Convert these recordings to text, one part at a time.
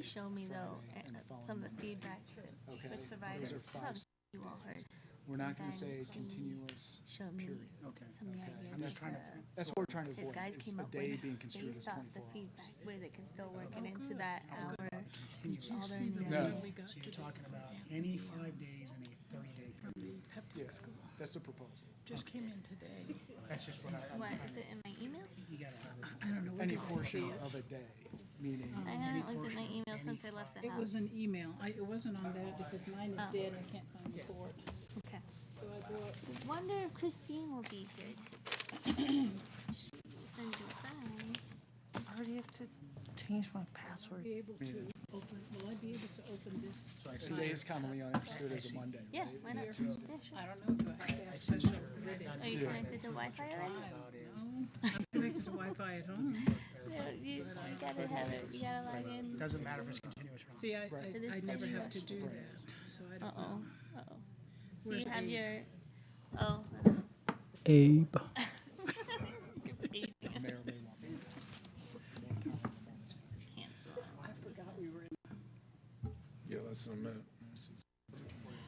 show me though and the following some of the Monday. feedback that Okay, was provided those are from five. you all heard. We're not gonna then say can you continuous Show me period. Okay. some of the Okay. ideas. I'm just trying to That's what we're trying to His avoid, guys is came a up day with being construed as based off the 24 hours. feedback where they can still work it into good. that hour. Did you all see the during No. video we got? So you're talking about any 5 days and a 30-day period. Yeah, that's the proposal. Just came in today. That's just what I'm What trying is to, it in my email? you gotta have this. I don't know. Any portion of a day, meaning, I haven't looked at my email since I left the It house. was an email. It wasn't on that because mine is dead and I can't find the cord. Okay. So I brought, Wonder if Christine will be here too. She send you a thing. I already have to change my password. be able to open, will I be able to open this? today is commonly understood as a Monday, Yeah, right? why not? Yeah, sure. I don't know, do I have to have special ribbon? Are you connected to Wi-Fi already? No, I'm connected to Wi-Fi at home. Yeah, you gotta have it. You gotta log in. Doesn't matter if it's continuous or not. See, I is never such have a- to do that, so I Uh don't oh. know. Uh oh. Do Where's you have Abe? your? Oh. Abe. May or may want me. Cancel. I forgot we were in, Yeah, less than a minute.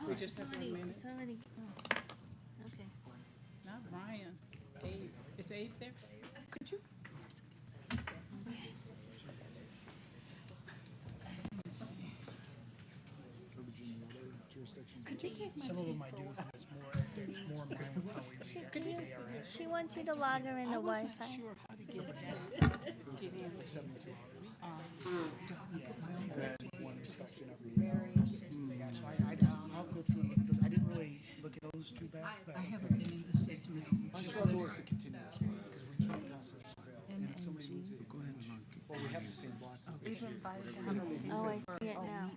we just have 1 minute. Somebody. Oh. Okay. Not Ryan, Abe. Is Abe there? Could you? Virginia and other jurisdictions. Could you take my Some of seat them I for do, a while? but it's more in line with how we She, read can you, ARS. she wants you to log her into I wasn't Wi-Fi. sure how to get it. Get in. 72 hours. Yeah, And then one inspection every year. yeah, so I'll go through and look at those. I didn't really look at those too bad, but I haven't been in the system. My struggle is the continuous one, because we can't constantly surveil. And if somebody moves it, well, we have the same block. We've invited to have a meeting. Oh, I see it now.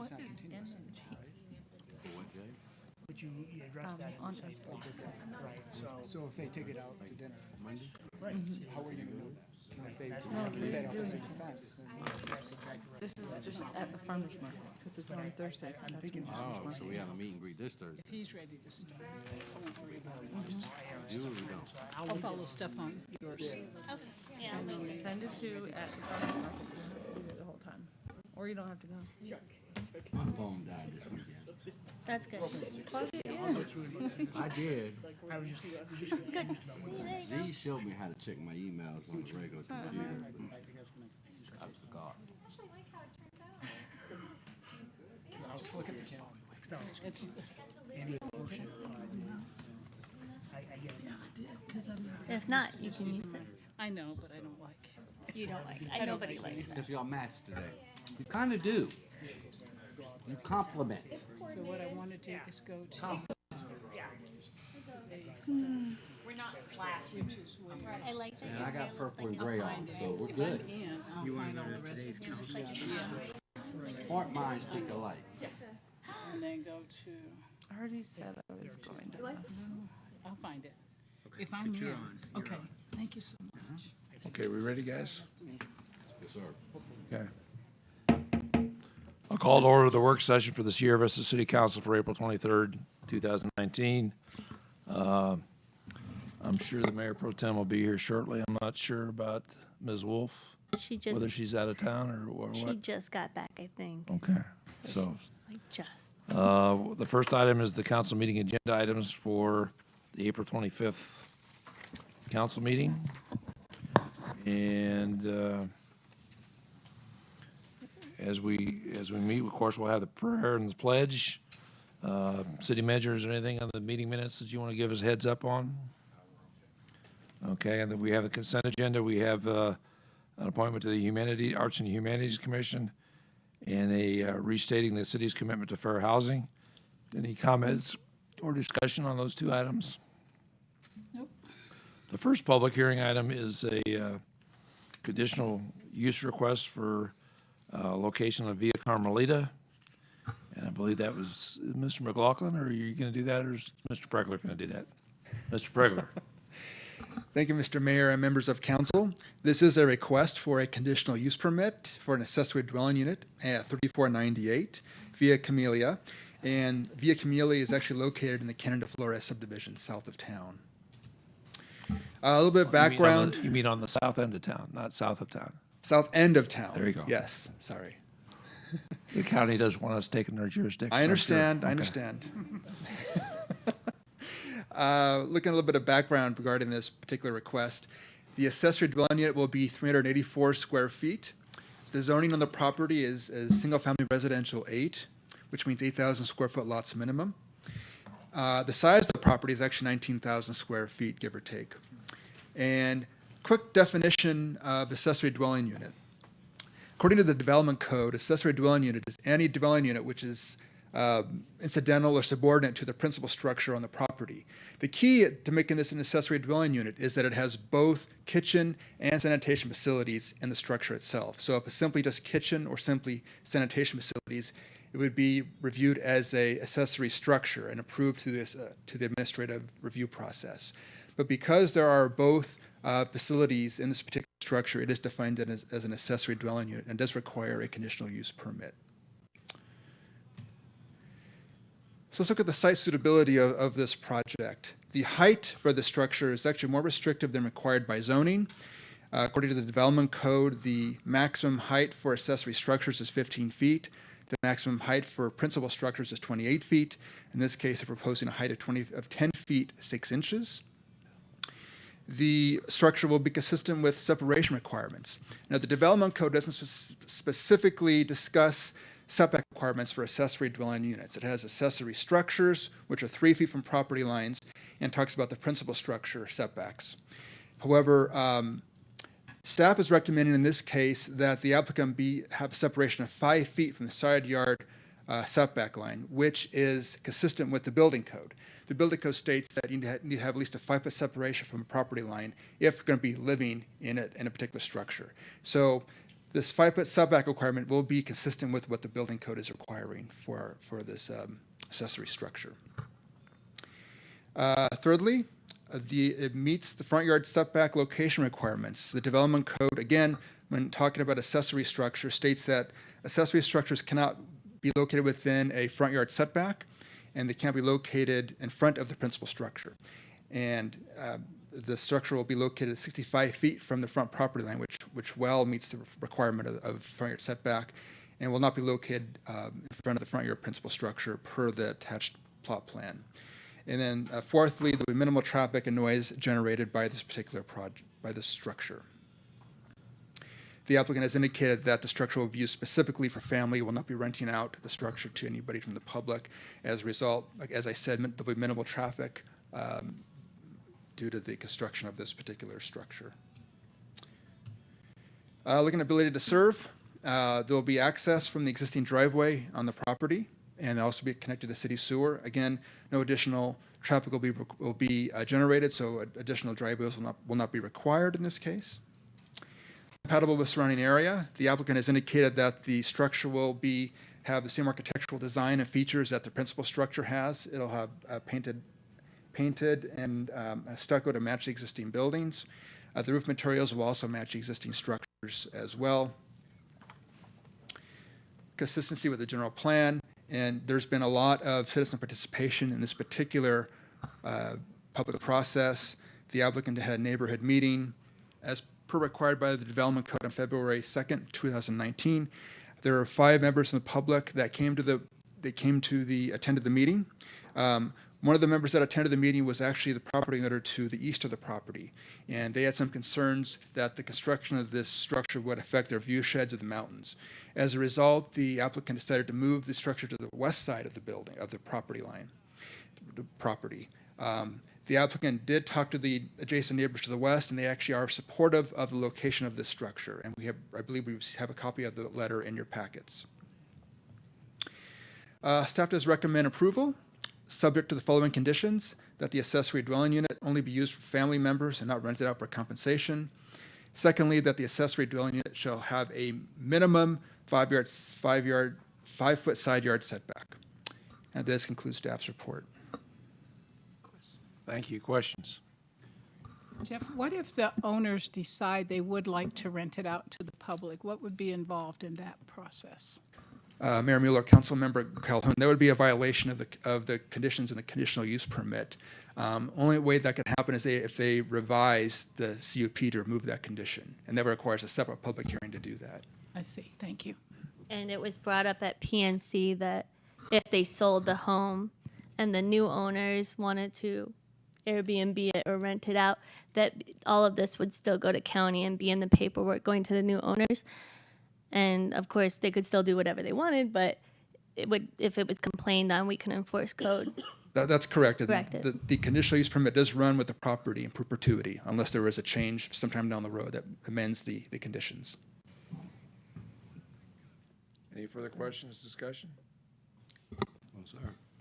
It's not continuous, right? but you address that in on the site plan, right? So, So if they take it out to dinner, right, how are you gonna know that? And if they don't see the fence, then that's exactly right. This is just at the farmer's market, because it's on Thursday. I'm thinking just Oh, so we have a meet and greet this Thursday. If he's ready to start, I won't worry about it. Usually we don't. I'll follow stuff on yours. Okay. Yeah. Send it to at the farmer's market. You don't have to be there the whole time. Or you don't have to go. My phone died this weekend. That's good. I did. I was just Good. See, there you go. Z showed me how to check my emails on the regular computer. I think that's gonna confuse I forgot. I'll just look at the calendar. So, any portion of 5 days. I get it. If not, you can use this. I know, but I don't like. You don't like. I nobody likes that. If y'all match today. You kinda do. You compliment. So what I want to do is go to. I like that. And your I hair got looks purple like and a gray fly. on, so we're If good. I'm in, I'll find all the rest of it. Looks like a Smart minds think alike. And then go to, I already said I was going to. I'll find it. If I'm in, okay, thank you so much. Okay, we ready, guys? Yes, sir. Okay. I'll call to order the work session for the Sierra Vista City Council for April 23rd, 2019. I'm sure the Mayor Pro Tem will be here shortly. I'm not sure about Ms. Wolf, She just whether she's out of town or she what. just got back, I think. Okay, so Like just. the first item is the council meeting agenda items for the April 25th council meeting. And as we meet, of course, we'll have the prayer and the pledge. City manager, is there anything on the meeting minutes that you want to give us a heads up on? Okay, and then we have the consent agenda. We have an appointment to the Arts and Humanities Commission and a restating the city's commitment to fair housing. Any comments or discussion on those two items? Nope. The first public hearing item is a conditional use request for location of Via Carmelita. And I believe that was Mr. McLaughlin, or are you going to do that, or is Mr. Pregler going to do that? Mr. Pregler. Thank you, Mr. Mayor and members of council. This is a request for a conditional use permit for an accessory dwelling unit at 3498 Via Camellia. And Via Camellia is actually located in the Canada Flores subdivision south of town. A little bit of background. You mean on the south end of town, not south of town? South end of town. There you go. Yes, sorry. The county doesn't want us taking their jurisdiction. I I'm sure. understand, I Okay. understand. Looking at a little bit of background regarding this particular request, the accessory dwelling unit will be 384 square feet. The zoning on the property is single-family residential 8, which means 8,000 square foot lots minimum. The size of the property is actually 19,000 square feet, give or take. And quick definition of accessory dwelling unit. According to the development code, accessory dwelling unit is any dwelling unit which is incidental or subordinate to the principal structure on the property. The key to making this an accessory dwelling unit is that it has both kitchen and sanitation facilities in the structure itself. So if it's simply just kitchen or simply sanitation facilities, it would be reviewed as a accessory structure and approved to the administrative review process. But because there are both facilities in this particular structure, it is defined as an accessory dwelling unit and does require a conditional use permit. So let's look at the site suitability of this project. The height for the structure is actually more restrictive than required by zoning. According to the development code, the maximum height for accessory structures is 15 feet. The maximum height for principal structures is 28 feet. In this case, they're proposing a height of 10 feet 6 inches. The structure will be consistent with separation requirements. Now, the development code doesn't specifically discuss setback requirements for accessory dwelling units. It has accessory structures, which are 3 feet from property lines, and talks about the principal structure setbacks. However, staff is recommending in this case that the applicant have a separation of 5 feet from the side yard setback line, which is consistent with the building code. The building code states that you need to have at least a 5 foot separation from a property line if you're going to be living in a particular structure. So this 5 foot setback requirement will be consistent with what the building code is requiring for this accessory structure. Thirdly, it meets the front yard setback location requirements. The development code, again, when talking about accessory structure, states that accessory structures cannot be located within a front yard setback, and they can't be located in front of the principal structure. And the structure will be located 65 feet from the front property line, which well meets the requirement of front yard setback, and will not be located in front of the front yard principal structure per the attached plot plan. And then fourthly, there will be minimal traffic and noise generated by this particular project, by this structure. The applicant has indicated that the structure will be used specifically for family, will not be renting out the structure to anybody from the public. As a result, as I said, there'll be minimal traffic due to the construction of this particular structure. Looking at ability to serve, there will be access from the existing driveway on the property, and they'll also be connected to city sewer. Again, no additional traffic will be generated, so additional driveways will not be required in this case. Compatible with surrounding area, the applicant has indicated that the structure will have the same architectural design and features that the principal structure has. It'll have painted and stucco to match the existing buildings. The roof materials will also match existing structures as well. Consistency with the general plan, and there's been a lot of citizen participation in this particular public process. The applicant had a neighborhood meeting as per required by the development code on February 2nd, 2019. There are 5 members of the public that attended the meeting. One of the members that attended the meeting was actually the property owner to the east of the property, and they had some concerns that the construction of this structure would affect their view sheds of the mountains. As a result, the applicant decided to move the structure to the west side of the building, of the property line, the property. The applicant did talk to the adjacent neighbors to the west, and they actually are supportive of the location of this structure, and I believe we have a copy of the letter in your packets. Staff does recommend approval, subject to the following conditions: that the accessory dwelling unit only be used for family members and not rented out for compensation. Secondly, that the accessory dwelling unit shall have a minimum 5 foot side yard setback. And this concludes staff's report. Thank you. Questions? Jeff, what if the owners decide they would like to rent it out to the public? What would be involved in that process? Mayor Mueller, Councilmember Calhoun, that would be a violation of the conditions in the conditional use permit. Only way that could happen is if they revise the CUP to remove that condition, and that requires a separate public hearing to do that. I see, thank you. And it was brought up at PNC that if they sold the home and the new owners wanted to Airbnb it or rent it out, that all of this would still go to county and be in the paperwork going to the new owners. And of course, they could still do whatever they wanted, but it would, if it was complained on, we can enforce code. That's correct. Correct. The conditional use permit does run with the property in perpetuity unless there is a change sometime down the road that amends the conditions. Any further questions, discussion? No, sir.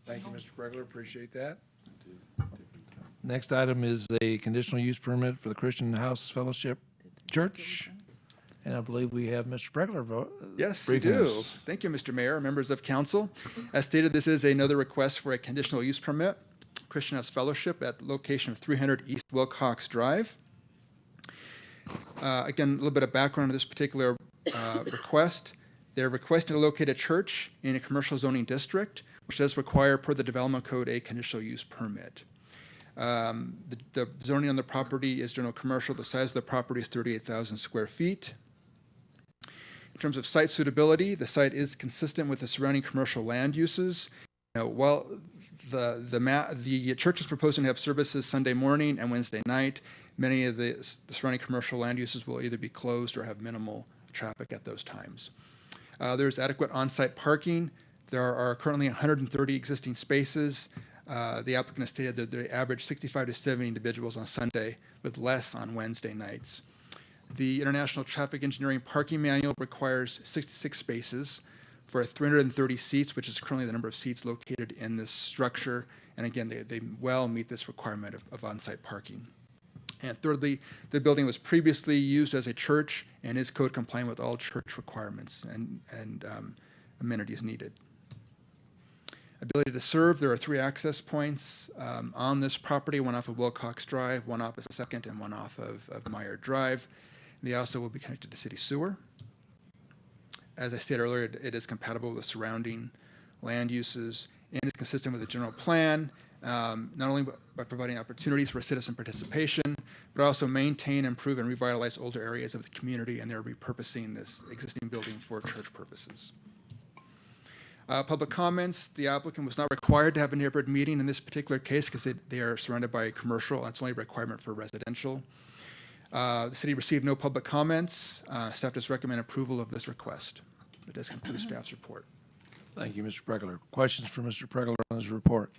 Thank you, Mr. Pregler, appreciate that. Next item is a conditional use permit for the Christian House Fellowship Church. And I believe we have Mr. Pregler Yes, you briefing do. us. Thank you, Mr. Mayor, members of council. As stated, this is another request for a conditional use permit, Christian House Fellowship at the location of 300 East Wilcox Drive. Again, a little bit of background on this particular request. They're requesting to locate a church in a commercial zoning district, which does require, per the Development Code, a conditional use permit. The zoning on the property is general commercial. The size of the property is 38,000 square feet. In terms of site suitability, the site is consistent with the surrounding commercial land uses. While the church is proposing to have services Sunday morning and Wednesday night, many of the surrounding commercial land uses will either be closed or have minimal traffic at those times. There's adequate on-site parking. There are currently 130 existing spaces. The applicant has stated that they average 65 to 70 individuals on Sunday, with less on Wednesday nights. The International Traffic Engineering Parking Manual requires 66 spaces for 330 seats, which is currently the number of seats located in this structure. And again, they well meet this requirement of on-site parking. And thirdly, the building was previously used as a church and is code compliant with all church requirements and amenities needed. Ability to serve, there are 3 access points on this property, one off of Wilcox Drive, one off of 2nd, and one off of Meyer Drive. They also will be connected to city sewer. As I stated earlier, it is compatible with surrounding land uses and is consistent with the general plan, not only by providing opportunities for citizen participation, but also maintain, improve, and revitalize older areas of the community, and they're repurposing this existing building for church purposes. Public comments, the applicant was not required to have a neighborhood meeting in this particular case because they are surrounded by commercial, and it's only a requirement for residential. The city received no public comments. Staff does recommend approval of this request. That does conclude staff's report. Thank you, Mr. Pregler. Questions for Mr. Pregler on his report?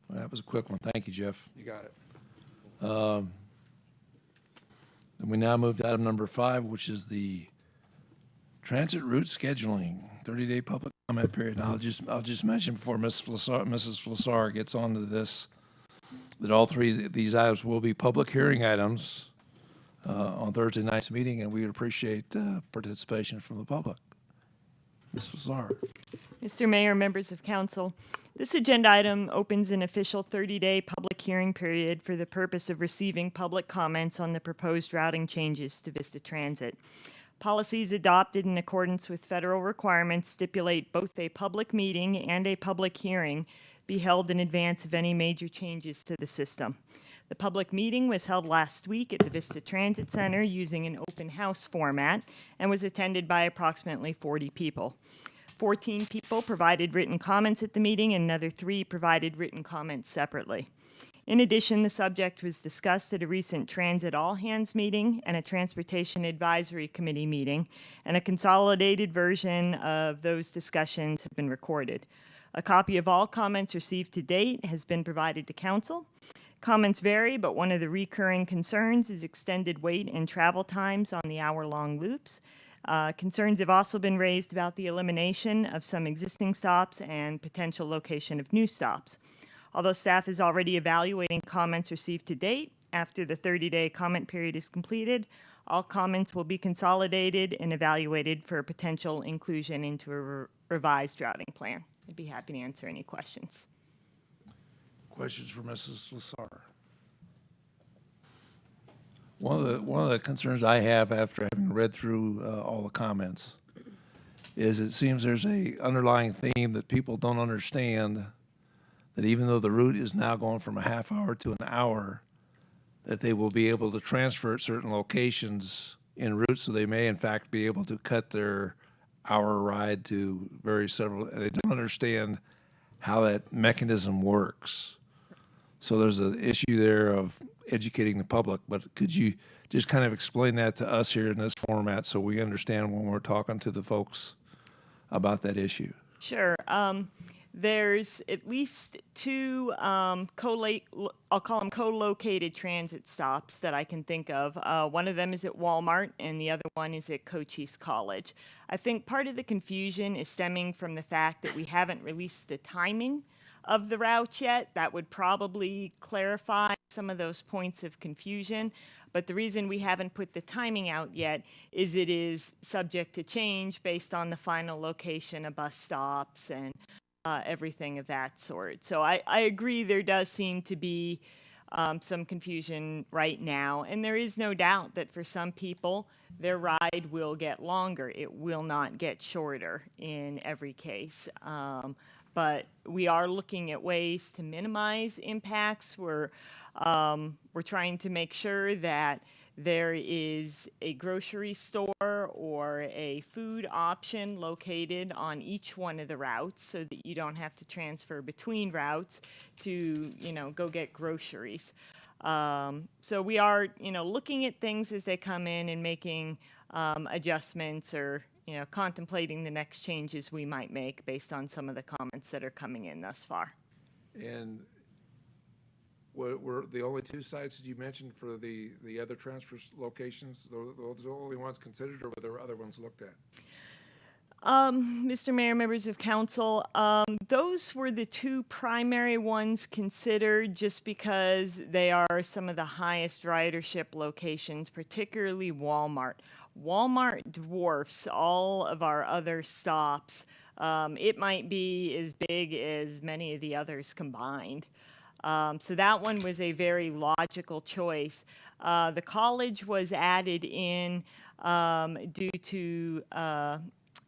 Well, that was a quick one. Thank you, Jeff. You got it. Then we now move to item number 5, which is the transit route scheduling, 30-day public comment period. I'll just mention before Mrs. Flassar gets onto this, that all 3 of these items will be public hearing items on Thursday night's meeting, and we would appreciate participation from the public. Ms. Flassar. Mr. Mayor, members of council, this agenda item opens an official 30-day public hearing period for the purpose of receiving public comments on the proposed routing changes to Vista Transit. Policies adopted in accordance with federal requirements stipulate both a public meeting and a public hearing be held in advance of any major changes to the system. The public meeting was held last week at the Vista Transit Center using an open house format and was attended by approximately 40 people. 14 people provided written comments at the meeting, and another 3 provided written comments separately. In addition, the subject was discussed at a recent Transit All Hands meeting and a Transportation Advisory Committee meeting, and a consolidated version of those discussions have been recorded. A copy of all comments received to date has been provided to council. Comments vary, but one of the recurring concerns is extended wait and travel times on the hour-long loops. Concerns have also been raised about the elimination of some existing stops and potential location of new stops. Although staff is already evaluating comments received to date, after the 30-day comment period is completed, all comments will be consolidated and evaluated for potential inclusion into a revised routing plan. I'd be happy to answer any questions. Questions for Mrs. Flassar? One of the concerns I have after having read through all the comments is it seems there's a underlying theme that people don't understand, that even though the route is now going from a half hour to an hour, that they will be able to transfer at certain locations en route, so they may in fact be able to cut their hour ride to several. They don't understand how that mechanism works. So there's an issue there of educating the public, but could you just kind of explain that to us here in this format so we understand when we're talking to the folks about that issue? Sure. There's at least two I'll call them co-located transit stops that I can think of. One of them is at Walmart, and the other one is at Cochise College. I think part of the confusion is stemming from the fact that we haven't released the timing of the routes yet. That would probably clarify some of those points of confusion. But the reason we haven't put the timing out yet is it is subject to change based on the final location of bus stops and everything of that sort. So I agree there does seem to be some confusion right now. And there is no doubt that for some people, their ride will get longer. It will not get shorter in every case. But we are looking at ways to minimize impacts. We're trying to make sure that there is a grocery store or a food option located on each one of the routes so that you don't have to transfer between routes to, go get groceries. So we are, looking at things as they come in and making adjustments or, contemplating the next changes we might make based on some of the comments that are coming in thus far. And were the only two sites that you mentioned for the other transfer locations, those are the only ones considered, or were there other ones looked at? Mr. Mayor, members of council, those were the two primary ones considered just because they are some of the highest ridership locations, particularly Walmart. Walmart dwarfs all of our other stops. It might be as big as many of the others combined. So that one was a very logical choice. The college was added in due to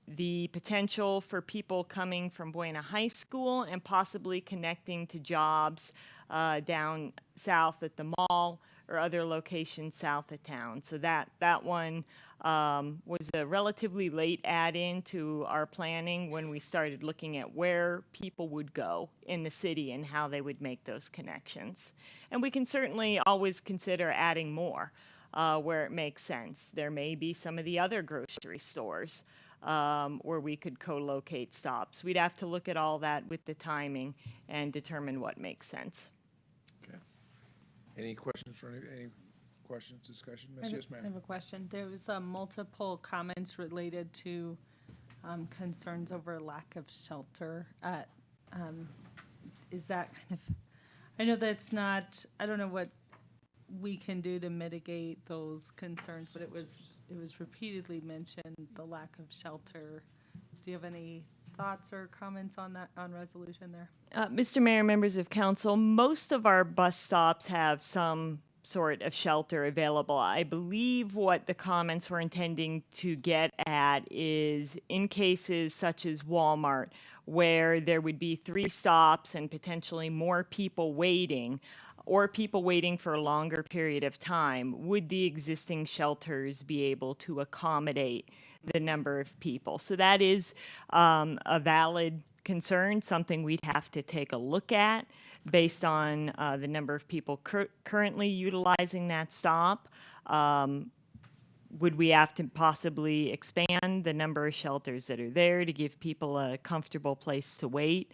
the potential for people coming from Buena High School and possibly connecting to jobs down south at the mall or other locations south of town. So that one was a relatively late add-in to our planning when we started looking at where people would go in the city and how they would make those connections. And we can certainly always consider adding more where it makes sense. There may be some of the other grocery stores where we could co-locate stops. We'd have to look at all that with the timing and determine what makes sense. Okay. Any questions for any questions, discussion? Yes, I ma'am. have a question. There was multiple comments related to concerns over lack of shelter. Is that kind of, I know that it's not, I don't know what we can do to mitigate those concerns, but it was repeatedly mentioned, the lack of shelter. Do you have any thoughts or comments on that, on resolution there? Mr. Mayor, members of council, most of our bus stops have some sort of shelter available. I believe what the comments were intending to get at is in cases such as Walmart, where there would be 3 stops and potentially more people waiting, or people waiting for a longer period of time, would the existing shelters be able to accommodate the number of people? So that is a valid concern, something we'd have to take a look at based on the number of people currently utilizing that stop. Would we have to possibly expand the number of shelters that are there to give people a comfortable place to wait?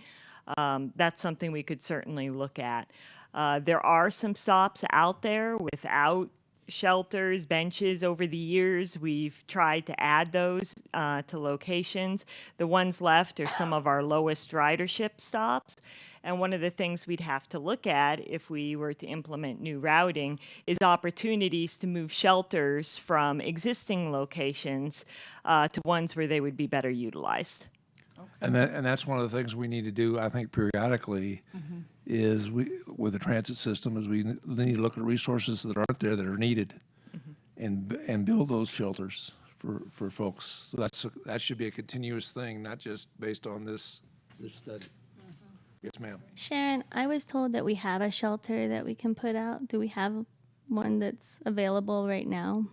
That's something we could certainly look at. There are some stops out there without shelters, benches. Over the years, we've tried to add those to locations. The ones left are some of our lowest ridership stops. And one of the things we'd have to look at if we were to implement new routing is opportunities to move shelters from existing locations to ones where they would be better utilized. And that's one of the things we need to do, I think, periodically, is with the transit system, is we need to look at resources that aren't there that are needed. and build those shelters for folks. So that should be a continuous thing, not just based on this study. Yes, ma'am. Sharon, I was told that we have a shelter that we can put out. Do we have one that's available right now?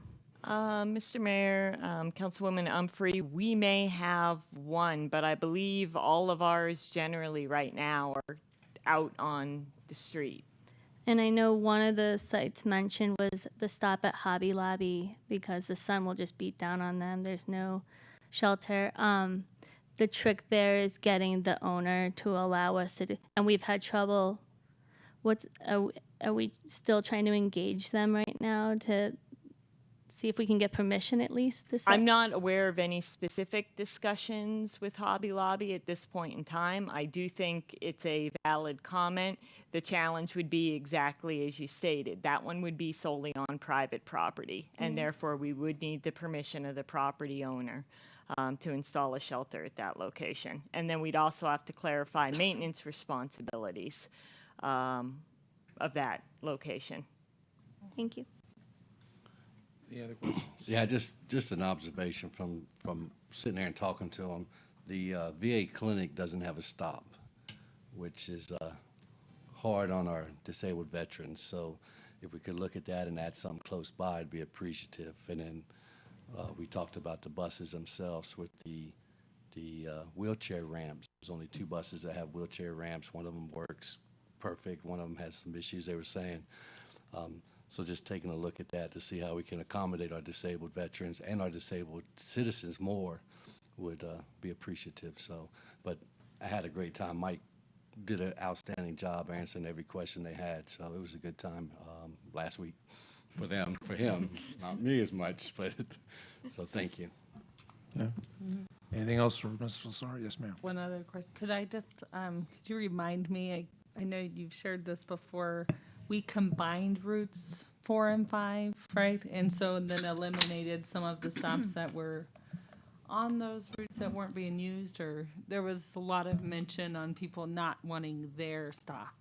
Mr. Mayor, Councilwoman Humphrey, we may have one, but I believe all of ours generally right now are out on the street. And I know one of the sites mentioned was the stop at Hobby Lobby because the sun will just beat down on them. There's no shelter. The trick there is getting the owner to allow us to do, and we've had trouble. Are we still trying to engage them right now to see if we can get permission at least to set? I'm not aware of any specific discussions with Hobby Lobby at this point in time. I do think it's a valid comment. The challenge would be exactly as you stated. That one would be solely on private property, and therefore we would need the permission of the property owner to install a shelter at that location. And then we'd also have to clarify maintenance responsibilities of that location. Thank you. Any other questions? Yeah, just an observation from sitting there and talking to them. The VA clinic doesn't have a stop, which is hard on our disabled veterans. So if we could look at that and add something close by, I'd be appreciative. And then we talked about the buses themselves with the wheelchair ramps. There's only 2 buses that have wheelchair ramps. One of them works perfect. One of them has some issues, they were saying. So just taking a look at that to see how we can accommodate our disabled veterans and our disabled citizens more would be appreciative. So, but I had a great time. Mike did an outstanding job answering every question they had. So it was a good time last week for them, for him, not me as much, but so thank you. Yeah. Anything else for Ms. Flusari? Yes, ma'am. One other question. Could I just, could you remind me, I know you've shared this before, we combined routes 4 and 5, right? And so then eliminated some of the stops that were on those routes that weren't being used, or there was a lot of mention on people not wanting their stop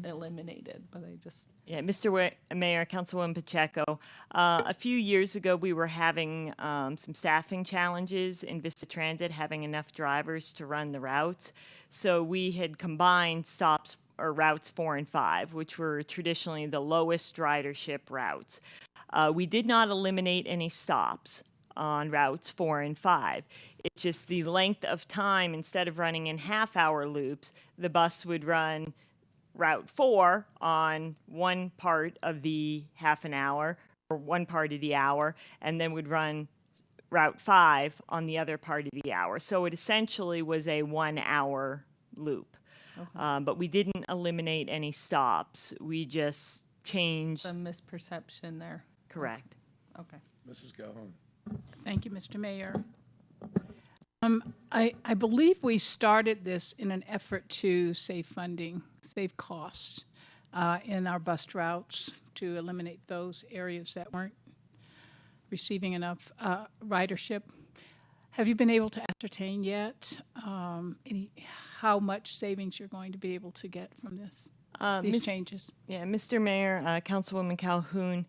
eliminated, but I just... Yeah, Mr. Mayor, Councilwoman Pacheco, a few years ago, we were having some staffing challenges in Vista Transit, having enough drivers to run the routes. So we had combined stops or routes 4 and 5, which were traditionally the lowest ridership routes. We did not eliminate any stops on routes 4 and 5. It's just the length of time, instead of running in half-hour loops, the bus would run Route 4 on one part of the half an hour or one part of the hour, and then would run Route 5 on the other part of the hour. So it essentially was a 1-hour loop. Okay. But we didn't eliminate any stops. We just changed. Some misperception there. Correct. Okay. Mrs. Calhoun. Thank you, Mr. Mayor. I believe we started this in an effort to save funding, save costs in our bus routes, to eliminate those areas that weren't receiving enough ridership. Have you been able to ascertain yet how much savings you're going to be able to get from this, these changes? Yeah, Mr. Mayor, Councilwoman Calhoun,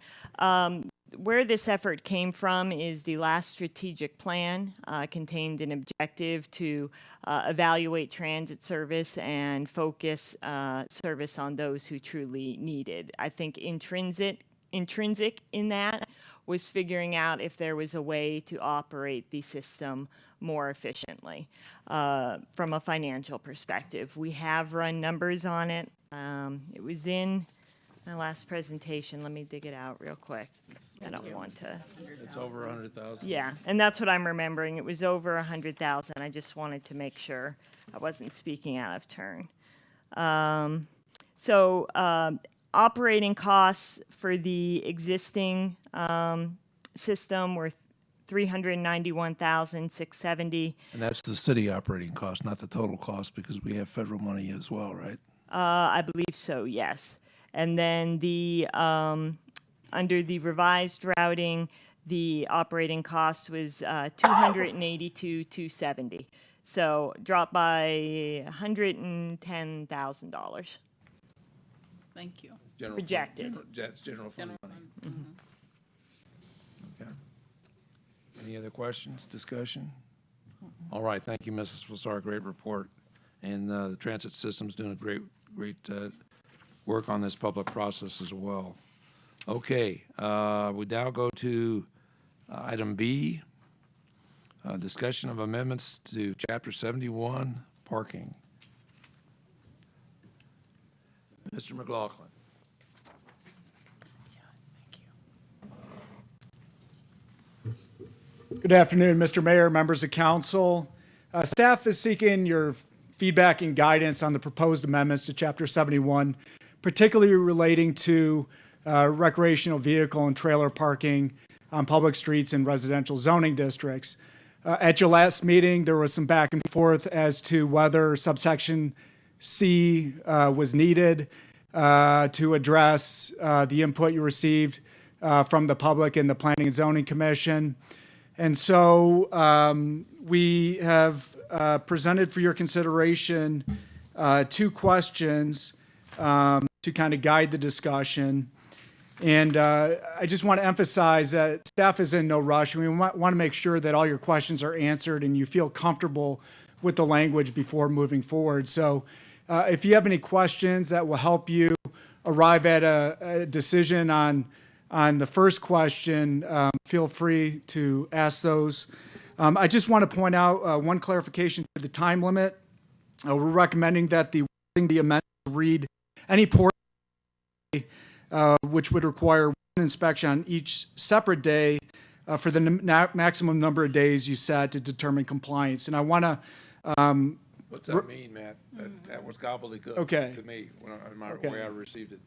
where this effort came from is the last strategic plan contained an objective to evaluate transit service and focus service on those who truly need it. I think intrinsic in that was figuring out if there was a way to operate the system more efficiently from a financial perspective. We have run numbers on it. It was in my last presentation. Let me dig it out real quick. I don't want to. It's over 100,000. Yeah, and that's what I'm remembering. It was over 100,000. I just wanted to make sure I wasn't speaking out of turn. Operating costs for the existing system were $391,670. And that's the city operating cost, not the total cost, because we have federal money as well, right? I believe so, yes. And then the under the revised routing, the operating cost was $282,270. So dropped by $110,000 Thank you. General projected. That's general fund money. Any other questions, discussion? All right, thank you, Mrs. Fasar, great report. And the transit system's doing a great work on this public process as well. Okay, we now go to item B, discussion of amendments to Chapter 71, parking. Mr. McLaughlin. Good afternoon, Mr. Mayor, members of council. Staff is seeking your feedback and guidance on the proposed amendments to Chapter 71, particularly relating to recreational vehicle and trailer parking on public streets and residential zoning districts. At your last meeting, there was some back and forth as to whether subsection C was needed to address the input you received from the public and the Planning and Zoning Commission. And so we have presented for your consideration 2 questions to kind of guide the discussion. And I just want to emphasize that staff is in no rush. We want to make sure that all your questions are answered and you feel comfortable with the language before moving forward. So if you have any questions that will help you arrive at a decision on the first question, feel free to ask those. I just want to point out one clarification to the time limit. We're recommending that the wording be amended to read any portion which would require one inspection on each separate day for the maximum number of days you set to determine compliance. And I want to What's that mean, Matt? That was gobbledygook Okay. to me, Okay. the way I received it.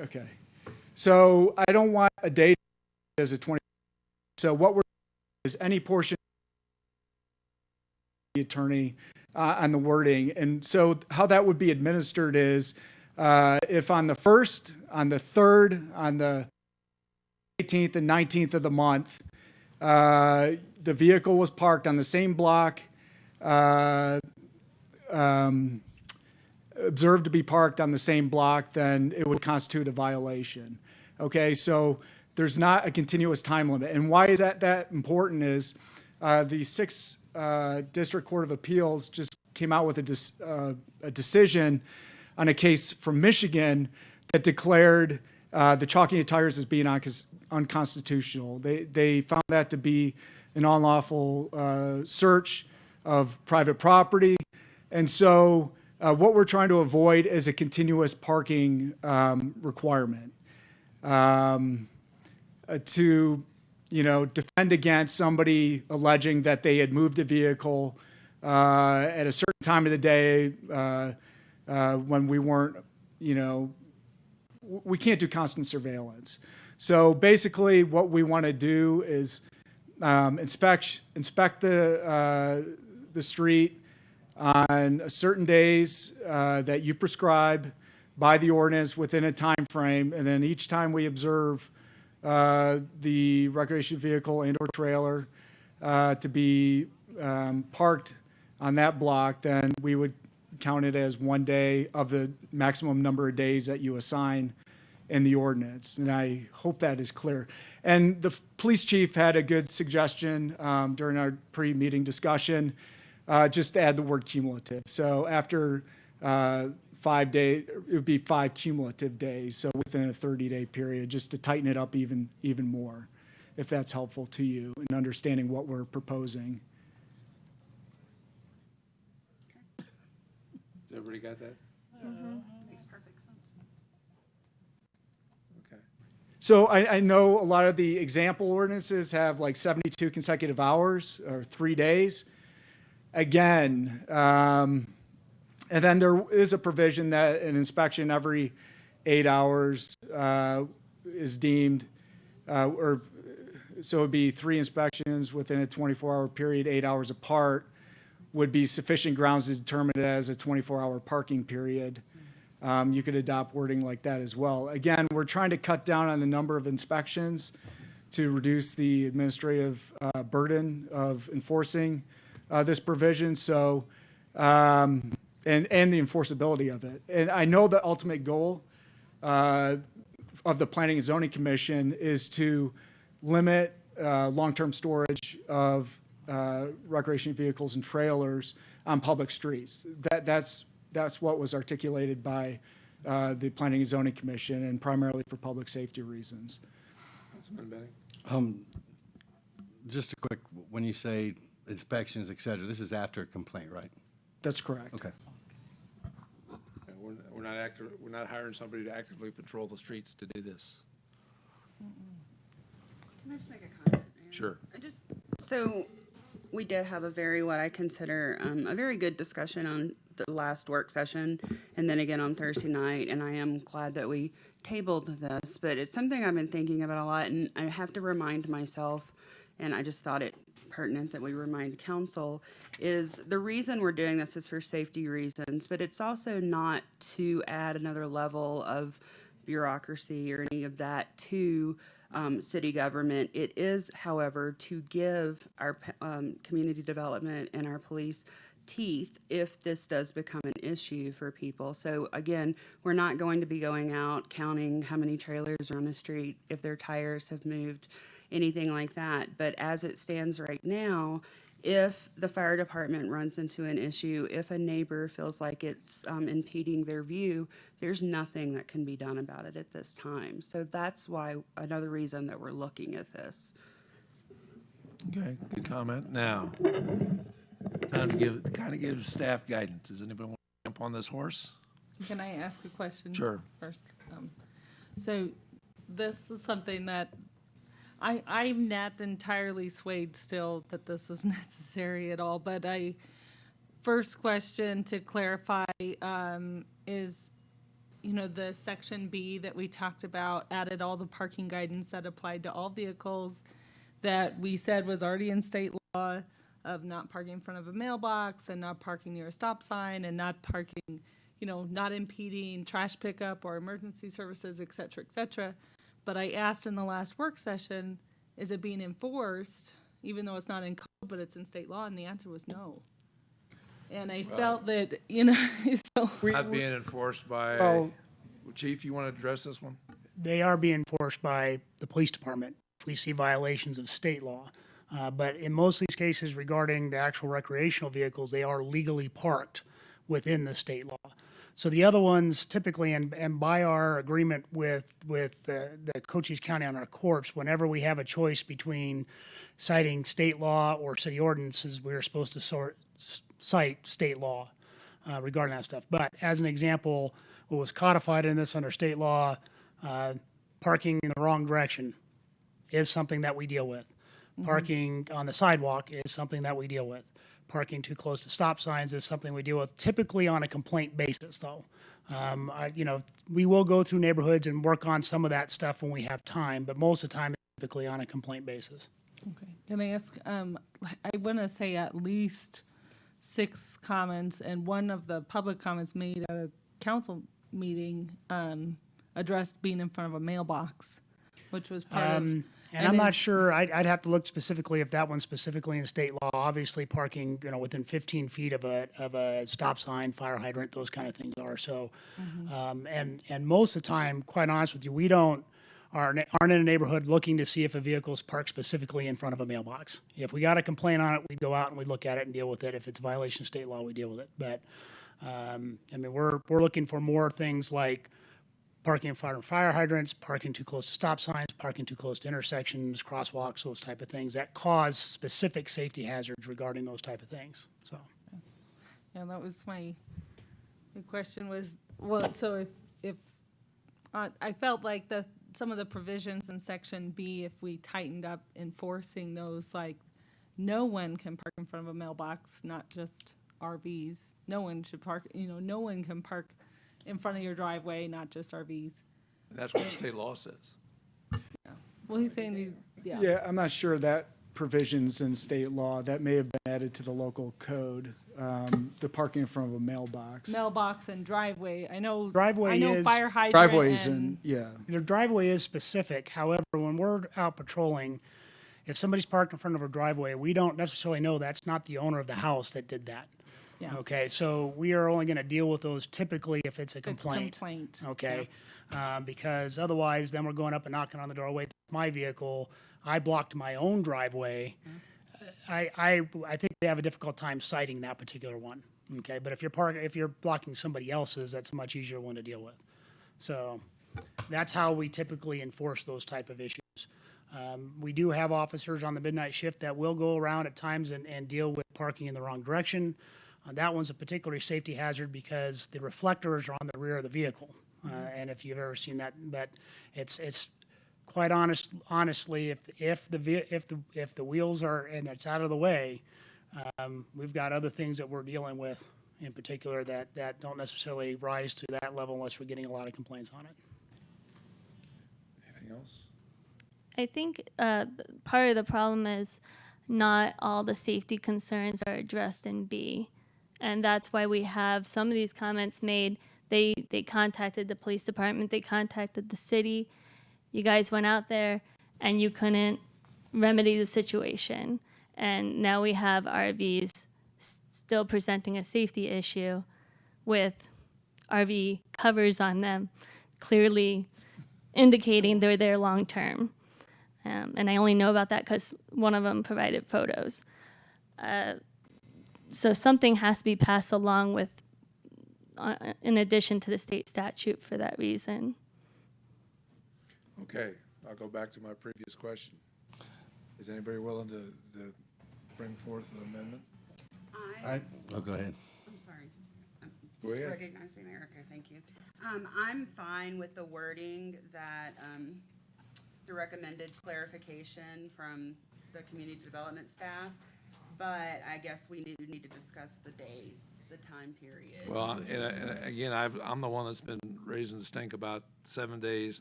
Okay. So I don't want a date as a 20. So what we're is any portion of the attorney on the wording. And so how that would be administered is if on the 1st, on the 3rd, on the 18th and 19th of the month, the vehicle was parked on the same block, observed to be parked on the same block, then it would constitute a violation. Okay, so there's not a continuous time limit. And why is that important is the 6th District Court of Appeals just came out with a decision on a case from Michigan that declared the chalking of tires as being unconstitutional. They found that to be an unlawful search of private property. And so what we're trying to avoid is a continuous parking requirement to, defend against somebody alleging that they had moved a vehicle at a certain time of the day when we weren't, we can't do constant surveillance. So basically what we want to do is inspect the street on certain days that you prescribe by the ordinance within a time frame, and then each time we observe the recreation vehicle and or trailer to be parked on that block, then we would count it as one day of the maximum number of days that you assign in the ordinance. And I hope that is clear. And the police chief had a good suggestion during our pre-meeting discussion, just to add the word cumulative. So after 5 days, it would be 5 cumulative days. So within a 30-day period, just to tighten it up even more, if that's helpful to you in understanding what we're proposing. Has everybody got that? Makes perfect sense. Okay. So I know a lot of the example ordinances have like 72 consecutive hours or 3 days. Again, and then there is a provision that an inspection every 8 hours is deemed, or so it would be 3 inspections within a 24-hour period, 8 hours apart, would be sufficient grounds to determine it as a 24-hour parking period. You could adopt wording like that as well. Again, we're trying to cut down on the number of inspections to reduce the administrative burden of enforcing this provision. So, and the enforceability of it. And I know the ultimate goal of the Planning and Zoning Commission is to limit long-term storage of recreation vehicles and trailers on public streets. That's what was articulated by the Planning and Zoning Commission, and primarily for public safety reasons. Councilman Benning? Just a quick, when you say inspections, et cetera, this is after a complaint, right? That's correct. Okay. We're not hiring somebody to actively patrol the streets to do this. Can I just make a comment? Aaron? Sure. So we did have a very, what I consider, a very good discussion on the last work session and then again on Thursday night. And I am glad that we tabled this, but it's something I've been thinking about a lot, and I have to remind myself, and I just thought it pertinent that we remind council, is the reason we're doing this is for safety reasons, but it's also not to add another level of bureaucracy or any of that to city government. It is, however, to give our community development and our police teeth if this does become an issue for people. So again, we're not going to be going out counting how many trailers are on the street, if their tires have moved, anything like that. But as it stands right now, if the fire department runs into an issue, if a neighbor feels like it's impeding their view, there's nothing that can be done about it at this time. So that's why, another reason that we're looking at this. Okay, good comment. Now, time to give staff guidance. Does anybody want to jump on this horse? Can I ask a question? Sure. First, so this is something that I'm not entirely swayed still that this is necessary at all, but first question to clarify, is, the section B that we talked about added all the parking guidance that applied to all vehicles that we said was already in state law of not parking in front of a mailbox and not parking near a stop sign and not parking, not impeding trash pickup or emergency services, et cetera, But I asked in the last work session, is it being enforced, even though it's not in code, but it's in state law? And the answer was no. And I felt that, so. Not being enforced by, Well- Chief, you want to address this one? They are being enforced by the police department if we see violations of state law. But in most of these cases regarding the actual recreational vehicles, they are legally parked within the state law. So the other ones typically, and by our agreement with the Cochise County on our courts, whenever we have a choice between citing state law or city ordinances, we're supposed to cite state law regarding that stuff. But as an example, what was codified in this under state law, parking in the wrong direction is something that we deal with. Parking on the sidewalk is something that we deal with. Parking too close to stop signs is something we deal with, typically on a complaint basis, though. We will go through neighborhoods and work on some of that stuff when we have time, but most of the time, it's typically on a complaint basis. Okay. Can I ask, I want to say at least 6 comments, and one of the public comments made at a council meeting addressed being in front of a mailbox, which was part of. And I'm not sure, I'd have to look specifically if that one's specifically in state law. Obviously, parking, within 15 feet of a stop sign, fire hydrant, those kind of things are. So, and most of the time, quite honest with you, we aren't in a neighborhood looking to see if a vehicle is parked specifically in front of a mailbox. If we got a complaint on it, we go out and we look at it and deal with it. If it's a violation of state law, we deal with it. But, we're looking for more things like parking in front of fire hydrants, parking too close to stop signs, parking too close to intersections, crosswalks, those type of things that cause specific safety hazards regarding those type of things. So, Yeah, that was my question was, well, so if I felt like some of the provisions in section B, if we tightened up enforcing those, like no one can park in front of a mailbox, not just RVs. No one should park, no one can park in front of your driveway, not just RVs. And that's what the state law says. Well, he's saying, Yeah, I'm not sure that provisions in state law, that may have been added to the local code, the parking in front of a mailbox. Mailbox and driveway. I know Driveway is- fire hydrant Driveways and yeah. their driveway is specific. However, when we're out patrolling, if somebody's parked in front of a driveway, we don't necessarily know that's not the owner of the house that did that. Yeah. Okay, so we are only going to deal with those typically if it's a it's complaint. complaint. Okay, because otherwise, then we're going up and knocking on the door. Wait, that's my vehicle. I blocked my own driveway, I think they have a difficult time citing that particular one. Okay, but if you're blocking somebody else's, that's a much easier one to deal with. So that's how we typically enforce those type of issues. We do have officers on the midnight shift that will go around at times and deal with parking in the wrong direction. That one's a particularly safety hazard because the reflectors are on the rear of the vehicle. And if you've ever seen that, but it's quite honestly, if the wheels are, and it's out of the way, we've got other things that we're dealing with in particular that don't necessarily rise to that level unless we're getting a lot of complaints on it. Anything else? I think part of the problem is not all the safety concerns are addressed in B. And that's why we have some of these comments made. They contacted the police department, they contacted the city. You guys went out there and you couldn't remedy the situation. And now we have RVs still presenting a safety issue with RV covers on them, clearly indicating they're there long term. And I only know about that because one of them provided photos. So something has to be passed along with, in addition to the state statute for that reason. Okay, I'll go back to my previous question. Is anybody willing to bring forth an amendment? Go ahead. I'm sorry. Go ahead. Recognize me, Mayor? Okay, thank you. I'm fine with the wording that, the recommended clarification from the community development staff, but I guess we need to discuss the days, the time period. Well, and again, I'm the one that's been raising the stink about 7 days,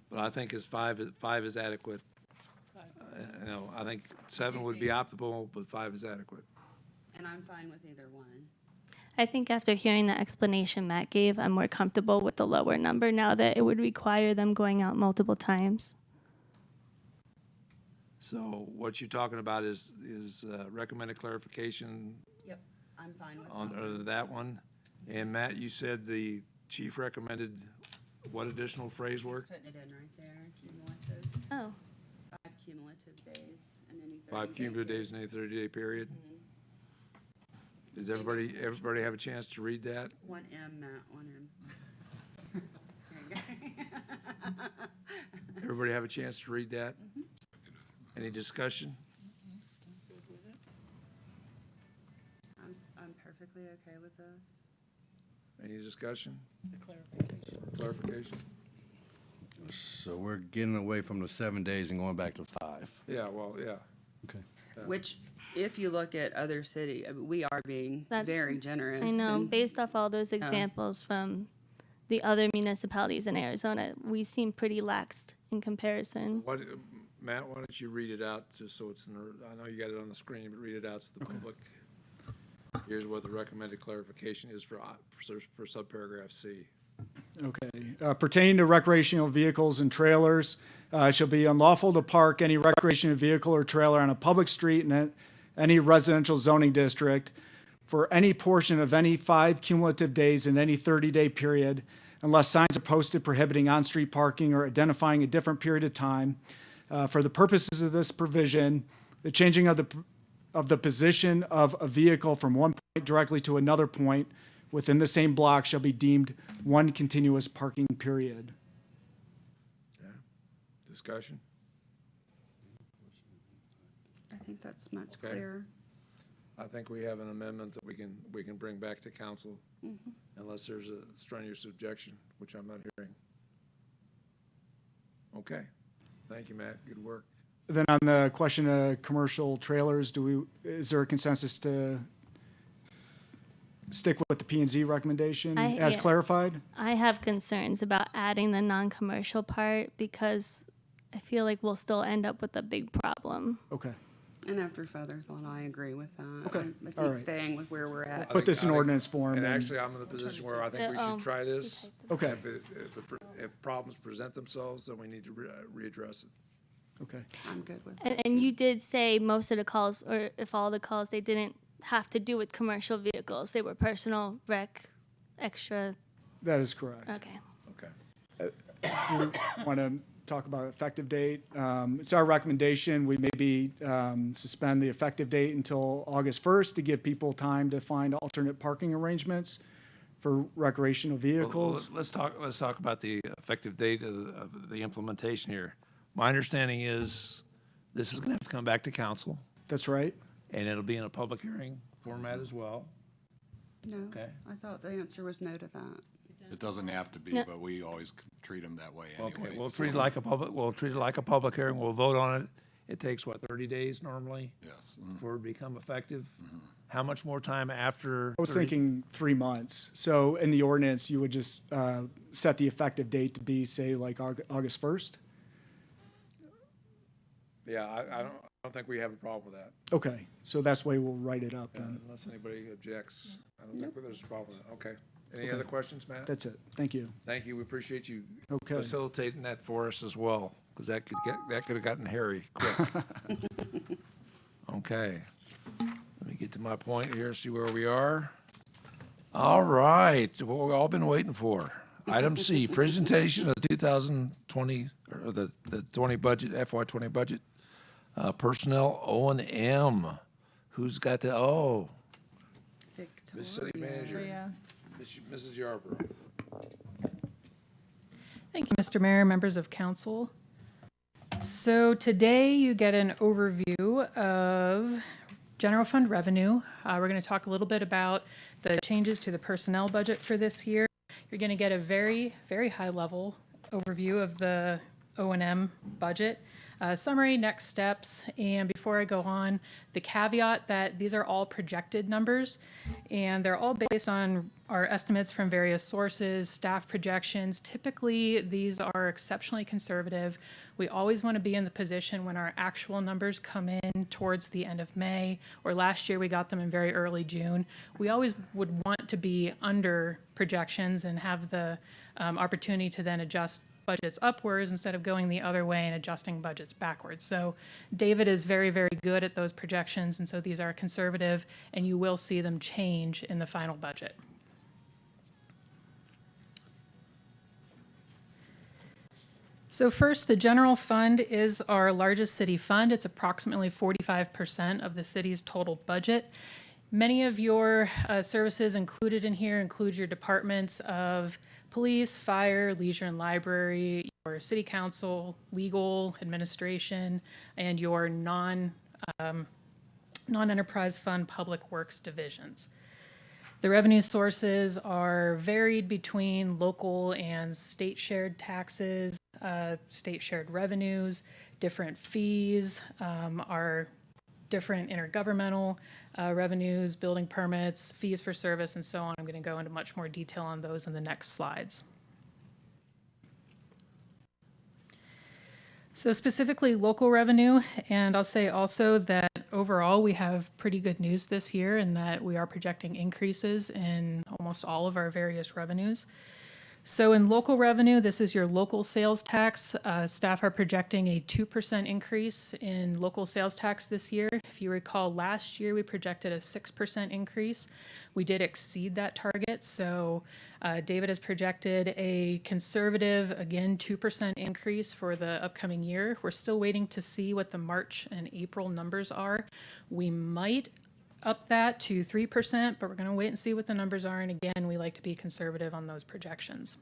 but I think five is adequate. I think 7 would be optimal, but 5 is adequate. And I'm fine with either one. I think after hearing the explanation Matt gave, I'm more comfortable with the lower number now that it would require them going out multiple times. So what you're talking about is recommended clarification Yep, I'm fine with on that one. And Matt, you said the chief recommended what additional phrase word? putting it in right there, cumulative, Oh, 5 cumulative days and any 30 5 cumulative days in a 30-day period? Does everybody have a chance to read that? 1M, Matt, 1M. There you go. Everybody have a chance to read that? Any discussion? I'm perfectly okay with this. Any discussion? Clarification? So we're getting away from the 7 days and going back to 5. Yeah, well, yeah. Okay. Which, if you look at other city, we are being That's- very generous. I know. and- Based off all those examples from the other municipalities in Arizona, we seem pretty lax in comparison. What, Matt, why don't you read it out, just so it's, I know you got it on the screen, but read it out to the public. Here's what the recommended clarification is for subparagraph C. Okay. Pertaining to recreational vehicles and trailers, shall be unlawful to park any recreational vehicle or trailer on a public street in any residential zoning district for any portion of any 5 cumulative days in any 30-day period, unless signs are posted prohibiting on-street parking or identifying a different period of time. For the purposes of this provision, the changing of the position of a vehicle from one point directly to another point within the same block shall be deemed one continuous parking period. Okay. Discussion? I think that's much Okay. clearer. I think we have an amendment that we can bring back to council unless there's a strenuous objection, which I'm not hearing. Okay. Thank you, Matt. Good work. Then on the question of commercial trailers, is there a consensus to stick with the P and Z recommendation as yeah. clarified? I have concerns about adding the non-commercial part because I feel like we'll still end up with a big problem. Okay. And after further thought, I agree with that. Okay, I all think right. staying with where we're at. Put this in ordinance form. And actually, I'm in the position where I think we should try this. Okay. If problems present themselves, then we need to readdress it. Okay. I'm good with it. And you did say most of the calls, or if all the calls, they didn't have to do with commercial vehicles. They were personal, rec, extra. That is correct. Okay. Okay. Do you want to talk about effective date. It's our recommendation, we maybe suspend the effective date until August 1st to give people time to find alternate parking arrangements for recreational vehicles. Let's talk about the effective date of the implementation here. My understanding is this is going to have to come back to council, That's right. and it'll be in a public hearing format as well. No, Okay. I thought the answer was no to that. It doesn't have to be, No. but we always treat them that way Okay, anyway. we'll so- treat it like a public hearing, we'll vote on it. It takes, what, 30 days normally Yes. for it to become effective? How much more time after? I was 30? thinking 3 months. So in the ordinance, you would just set the effective date to be, say, like August 1st? Yeah, I don't think we have a problem with that, Okay, so that's the way we'll write it up then. unless anybody objects. I don't think there's a problem with that. Okay. Any other questions, Matt? That's it. Thank you. Thank you, we appreciate you Okay. facilitating that for us as well, because that could have gotten hairy quick. Okay, let me get to my point here, see where we are. All right, what we've all been waiting for. Item C, presentation of the 2020, or the 20 budget, FY20 budget, personnel O&M. Who's got the, Miss City Manager, Yeah. Mrs. Yarborough. Thank you, Mr. Mayor, members of council. So today you get an overview of general fund revenue. We're going to talk a little bit about the changes to the personnel budget for this year. You're going to get a very, very high level overview of the O&M budget. Summary, next steps, and before I go on, the caveat that these are all projected numbers, and they're all based on our estimates from various sources, staff projections. Typically, these are exceptionally conservative. We always want to be in the position when our actual numbers come in towards the end of May, or last year we got them in very early June. We always would want to be under projections and have the opportunity to then adjust budgets upwards instead of going the other way and adjusting budgets backwards. So David is very, very good at those projections, and so these are conservative, and you will see them change in the final budget. So first, the general fund is our largest city fund. It's approximately 45% of the city's total budget. Many of your services included in here include your departments of police, fire, leisure and library, your city council, legal, administration, and your non-enterprise fund public works divisions. The revenue sources are varied between local and state shared taxes, state shared revenues, different fees, our different intergovernmental revenues, building permits, fees for service, and so on. I'm going to go into much more detail on those in the next slides. So specifically local revenue, and I'll say also that overall we have pretty good news this year in that we are projecting increases in almost all of our various revenues. So in local revenue, this is your local sales tax. Staff are projecting a 2% increase in local sales tax this year. If you recall, last year we projected a 6% increase. We did exceed that target, so David has projected a conservative, again, 2% increase for the upcoming year. We're still waiting to see what the March and April numbers are. We might up that to 3%, but we're going to wait and see what the numbers are. And again, we like to be conservative on those projections.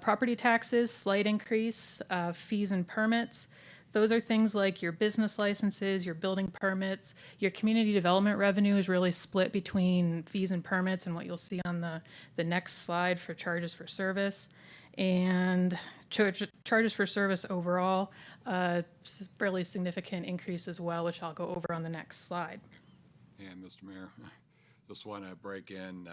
Property taxes, slight increase, fees and permits. Those are things like your business licenses, your building permits. Your community development revenue is really split between fees and permits and what you'll see on the next slide for charges for service. And charges for service overall, fairly significant increase as well, which I'll go over on the next slide. And Mr. Mayor, just want to break in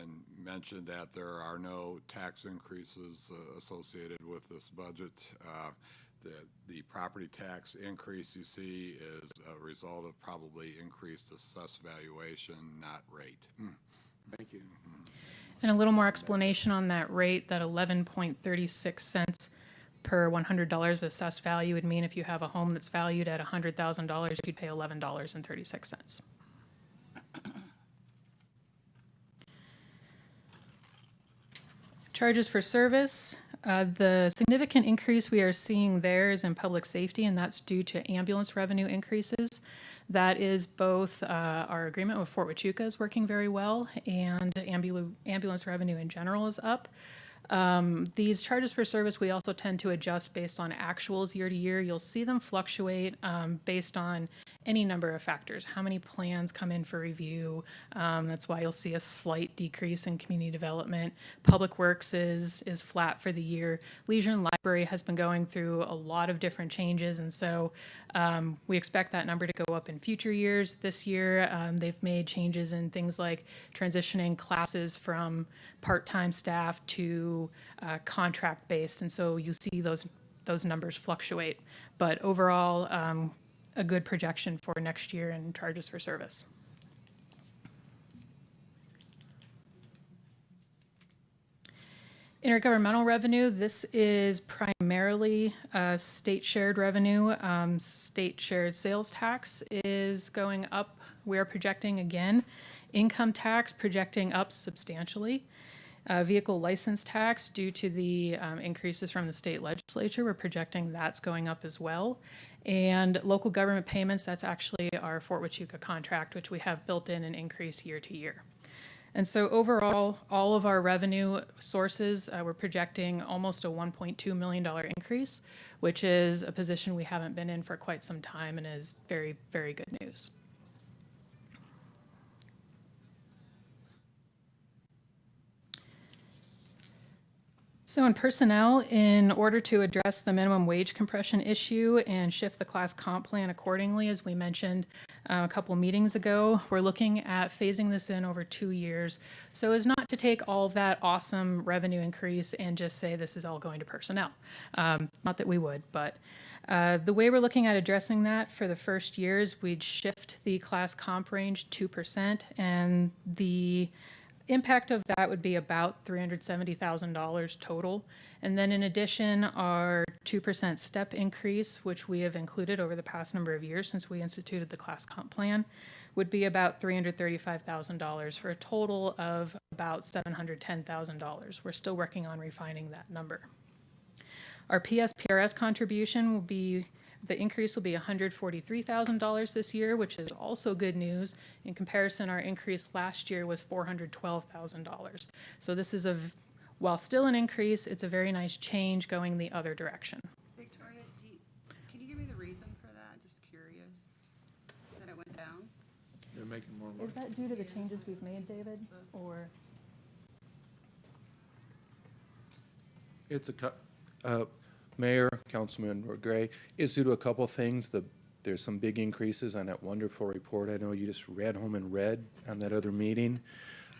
and mention that there are no tax increases associated with this budget. The property tax increase you see is a result of probably increased assessed valuation, not rate. Thank you. And a little more explanation on that rate, that 11.36 cents per $100 of assessed value would mean if you have a home that's valued at $100,000, you'd pay $11.36. Charges for service. The significant increase we are seeing there is in public safety, and that's due to ambulance revenue increases. That is both our agreement with Fort Huachuca is working very well, and ambulance revenue in general is up. These charges for service, we also tend to adjust based on actuals year to year. You'll see them fluctuate based on any number of factors. How many plans come in for review? That's why you'll see a slight decrease in community development. Public Works is flat for the year. Leisure and Library has been going through a lot of different changes, and so we expect that number to go up in future years. This year, they've made changes in things like transitioning classes from part-time staff to contract-based, and so you see those numbers fluctuate. But overall, a good projection for next year in charges for service. Intergovernmental revenue, this is primarily state shared revenue. State shared sales tax is going up. We are projecting again. Income tax projecting up substantially. Vehicle license tax, due to the increases from the state legislature, we're projecting that's going up as well. And local government payments, that's actually our Fort Huachuca contract, which we have built in an increase year to year. And so overall, all of our revenue sources, we're projecting almost a $1.2 million increase, which is a position we haven't been in for quite some time and is very, very good news. So in personnel, in order to address the minimum wage compression issue and shift the class comp plan accordingly, as we mentioned a couple meetings ago, we're looking at phasing this in over 2 years so as not to take all of that awesome revenue increase and just say this is all going to personnel. Not that we would, but the way we're looking at addressing that for the first year is we'd shift the class comp range 2%, and the impact of that would be about $370,000 total. And then in addition, our 2% step increase, which we have included over the past number of years since we instituted the class comp plan, would be about $335,000 for a total of about $710,000. We're still working on refining that number. Our PSPRS contribution will be, the increase will be $143,000 this year, which is also good news. In comparison, our increase last year was $412,000. So this is while still an increase, it's a very nice change going the other direction. Victoria, can you give me the reason for that? Just curious that it went down. They're making more money. Is that due to the changes we've made, David, or? It's Mayor, Councilman Gray, it's due to a couple things. There's some big increases on that wonderful report I know you just read home and read on that other meeting.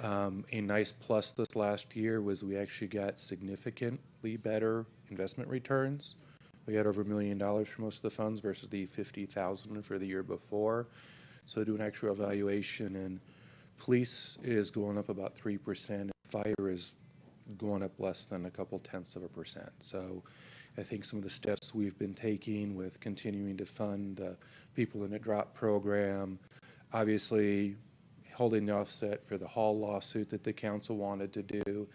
A nice plus this last year was we actually got significantly better investment returns. We had over $1 million for most of the funds versus the $50,000 for the year before. So do an actual evaluation, and police is going up about 3%, and fire is going up less than a couple tenths of a percent. So I think some of the steps we've been taking with continuing to fund the people in the DROP program, obviously holding the offset for the Hall lawsuit that the council wanted to do,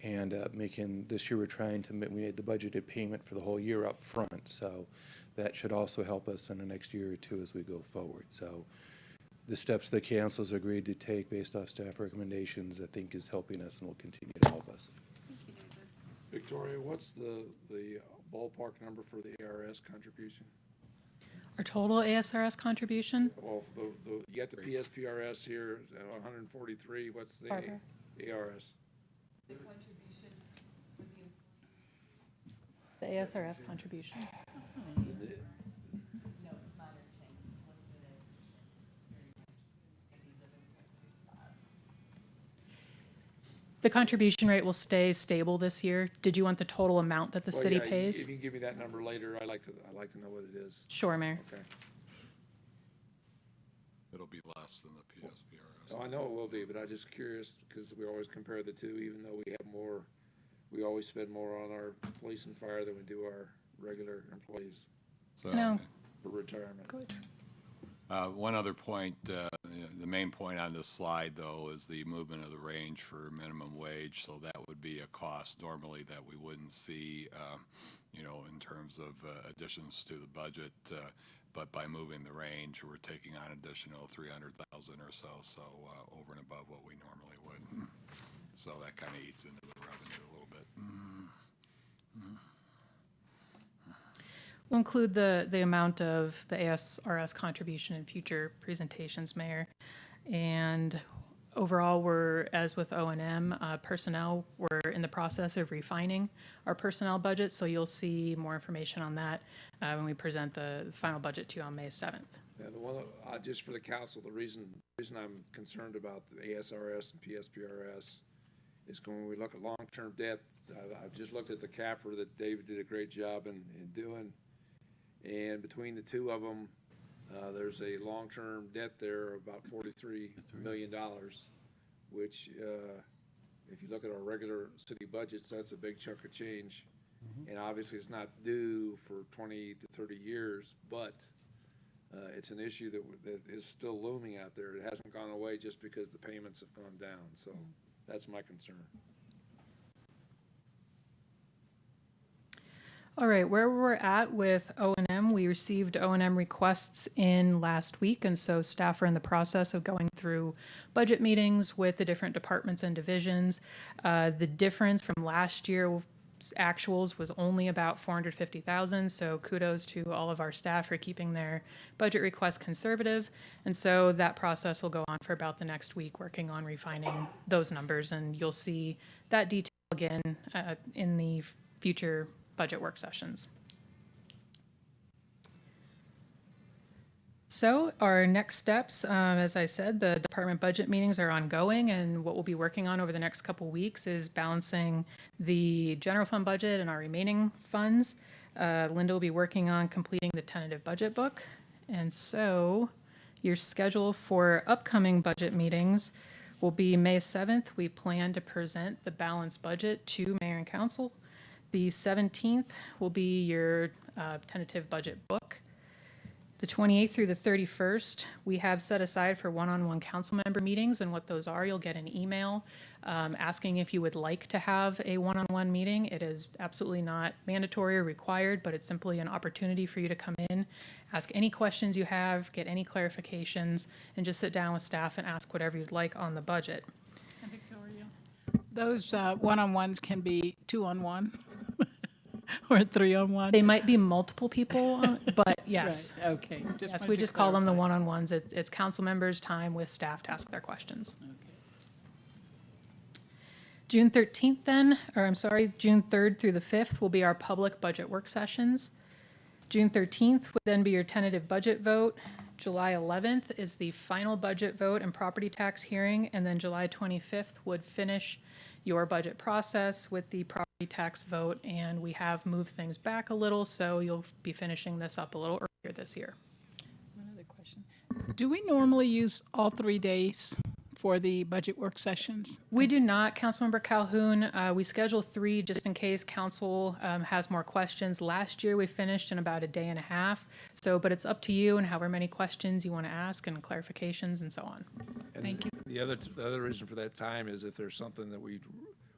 and making, this year we're trying to, we made the budgeted payment for the whole year up front. So that should also help us in the next year or two as we go forward. So the steps the council's agreed to take based off staff recommendations, I think is helping us and will continue to help us. Victoria, what's the ballpark number for the ARS contribution? Our total ASRS contribution? Well, you got the PSPRS here at 143. What's the Barbara? ARS? The ASRS contribution. The contribution rate will stay stable this year. Did you want the total amount that the Well, city yeah, pays? If you can give me that number later, I'd like to know what it is. Sure, Mayor. Okay. It'll be less than the PSPRS. Oh, I know it will be, but I'm just curious because we always compare the two, even though we have more, we always spend more on our police and fire than we do our regular employees So, No. for retirement. Good. One other point, The main point on this slide, though, is the movement of the range for minimum wage. So that would be a cost normally that we wouldn't see, in terms of additions to the budget. But by moving the range, we're taking on additional 300,000 or so, over and above what we normally would. So that kind of eats into the revenue a little bit. We'll include the amount of the ASRS contribution in future presentations, Mayor. And overall, we're, as with O&M, personnel, we're in the process of refining our personnel budget, so you'll see more information on that when we present the final budget to you on May 7th. Yeah, the one, just for the council, the reason I'm concerned about the ASRS and PSPRS is when we look at long-term debt, I've just looked at the CAFR that David did a great job in doing. And between the two of them, there's a long-term debt there of about $43 million, which, if you look at our regular city budgets, that's a big chunk of change. And obviously, it's not due for 20 to 30 years, but it's an issue that is still looming out there. It hasn't gone away just because the payments have gone down. So that's my concern. All right, where we're at with O&M, we received O&M requests in last week, and so staff are in the process of going through budget meetings with the different departments and divisions. The difference from last year's actuals was only about $450,000, so kudos to all of our staff for keeping their budget requests conservative. And so that process will go on for about the next week, working on refining those numbers, and you'll see that detail again in the future budget work sessions. So our next steps, as I said, the department budget meetings are ongoing, and what we'll be working on over the next couple weeks is balancing the general fund budget and our remaining funds. Linda will be working on completing the tentative budget book. And so your schedule for upcoming budget meetings will be May 7th. We plan to present the balanced budget to Mayor and Council. The 17th will be your tentative budget book. The 28th through the 31st, we have set aside for one-on-one council member meetings, and what those are, you'll get an email asking if you would like to have a one-on-one meeting. It is absolutely not mandatory or required, but it's simply an opportunity for you to come in, ask any questions you have, get any clarifications, and just sit down with staff and ask whatever you'd like on the budget. And Victoria, those one-on-ones can be 2-on-1 or 3-on-1. They might be multiple people, but yes. Right, okay. Yes, we just call them the one-on-ones. It's council members' time with staff to ask their questions. Okay. June 13th then, or I'm sorry, June 3rd through the 5th will be our public budget work sessions. June 13th would then be your tentative budget vote. July 11th is the final budget vote and property tax hearing, and then July 25th would finish your budget process with the property tax vote, and we have moved things back a little, so you'll be finishing this up a little earlier this year. One other question. Do we normally use all 3 days for the budget work sessions? We do not, Councilmember Calhoun. We schedule 3 just in case council has more questions. Last year, we finished in about a day and a half. So, but it's up to you and however many questions you want to ask and clarifications and so on. Thank you. The other reason for that time is if there's something that we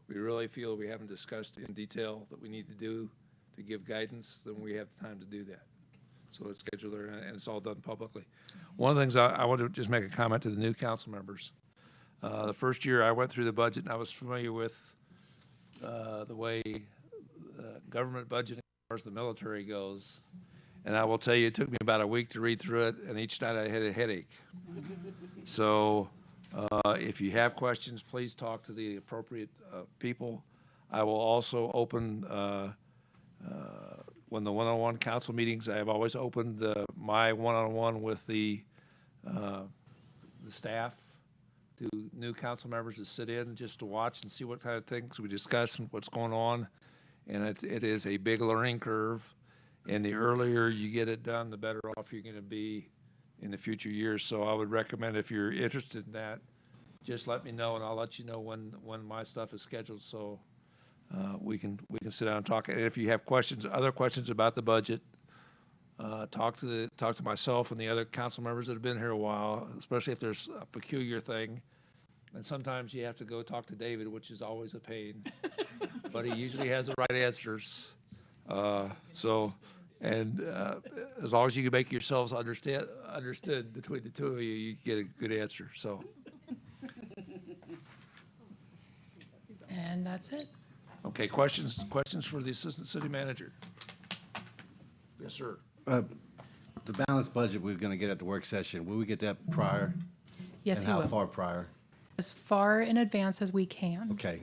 really feel we haven't discussed in detail that we need to do to give guidance, then we have the time to do that. So it's scheduled there and it's all done publicly. One of the things I want to just make a comment to the new council members. The first year I went through the budget and I was familiar with the way government budgeting as far as the military goes. And I will tell you, it took me about a week to read through it, and each night I had a headache. So if you have questions, please talk to the appropriate people. I will also open, when the one-on-one council meetings, I have always opened my one-on-one with the staff to new council members to sit in just to watch and see what kind of things we discuss and what's going on. And it is a big learning curve. And the earlier you get it done, the better off you're going to be in the future years. So I would recommend, if you're interested in that, just let me know, and I'll let you know when my stuff is scheduled, so we can sit down and talk. And if you have questions, other questions about the budget, talk to myself and the other council members that have been here a while, especially if there's a peculiar thing. And sometimes you have to go talk to David, which is always a pain, but he usually has the right answers. As long as you can make yourselves understood between the two of you, you get a good answer, so. And that's it. Okay, questions for the assistant city manager? Yes, sir. The balanced budget we're going to get at the work session, will we get that prior? Yes, And he how will. far prior? As far in advance as we can. Okay,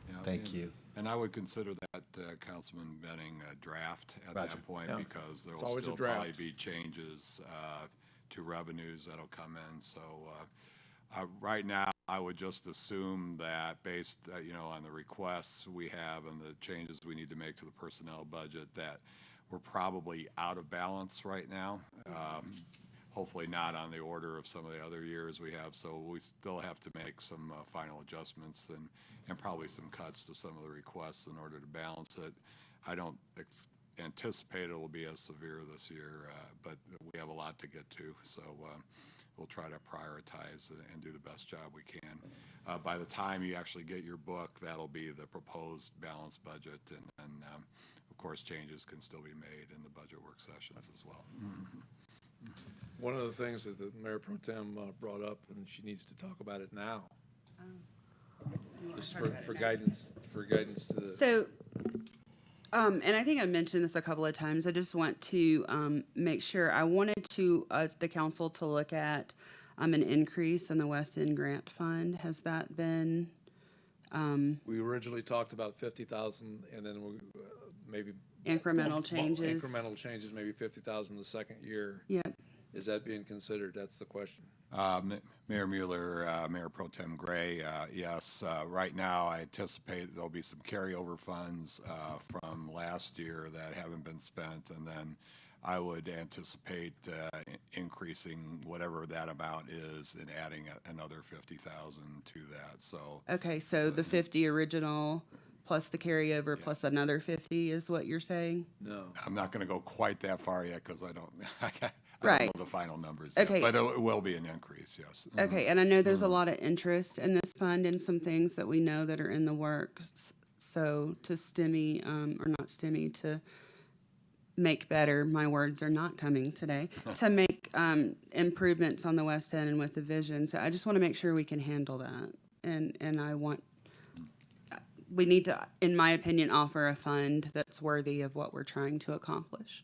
Yeah, thank and- you. And I would consider that, Councilman Benning, a draft at Roger. that point, Yeah. because there It's will always a still probably draft. be changes to revenues that'll come in. So right now, I would just assume that based, on the requests we have and the changes we need to make to the personnel budget, that we're probably out of balance right now. Hopefully not on the order of some of the other years we have, so we still have to make some final adjustments and probably some cuts to some of the requests in order to balance it. I don't anticipate it'll be as severe this year, but we have a lot to get to, so we'll try to prioritize and do the best job we can. By the time you actually get your book, that'll be the proposed balanced budget, and then, of course, changes can still be made in the budget work sessions as well. One of the things that the Mayor Pro Tem brought up, and she needs to talk about it now. Just for guidance to the. So, and I think I mentioned this a couple of times. I just want to make sure. I wanted to the council to look at an increase in the West End Grant Fund. Has that been? We originally talked about 50,000, and then we maybe Incremental changes. Incremental changes, maybe 50,000 the second year. Yep. Is that being considered? That's the question. Mayor Mueller, Mayor Pro Tem Gray, yes, right now I anticipate there'll be some carryover funds from last year that haven't been spent, and then I would anticipate increasing whatever that amount is and adding another 50,000 to that, so. Okay, so the 50 original plus the carryover plus another 50 is what you're saying? No. I'm not going to go quite that far yet because I don't Right. know the final numbers yet, Okay. but it will be an increase, yes. Okay, and I know there's a lot of interest in this fund and some things that we know that are in the works. So to to make better, my words are not coming today, to make improvements on the West End and with the vision. So I just want to make sure we can handle that. And we need to, in my opinion, offer a fund that's worthy of what we're trying to accomplish.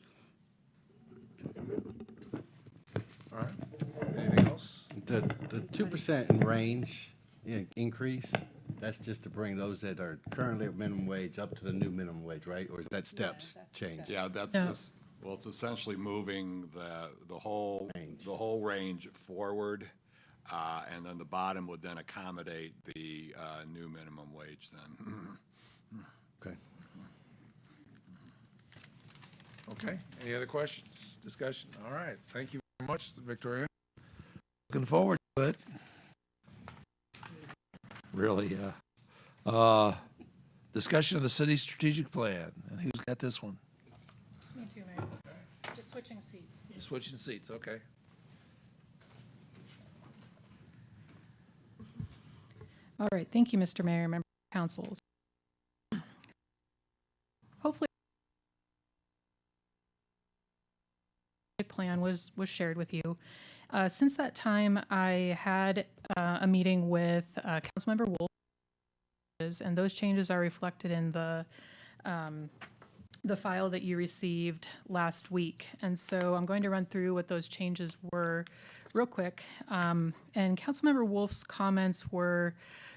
All right. Anything else? The 2% in range increase, that's just to bring those that are currently at minimum wage up to the new minimum wage, right? Or is that steps change? Yeah, that's, No. well, it's essentially moving the whole range forward, and then the bottom would then accommodate the new minimum wage then. Okay. Okay. Any other questions, discussion? All right. Thank you very much, Victoria. Looking forward to it. Really, discussion of the city's strategic plan. And who's got this one? It's me too, Mayor. Just switching seats. Switching seats, okay. All right, thank you, Mr. Mayor, member of councils. Hopefully, the plan was shared with you. Since that time, I had a meeting with Councilmember Wolf, and those changes are reflected in the file that you received last week. And so I'm going to run through what those changes were real quick. And Councilmember Wolf's comments were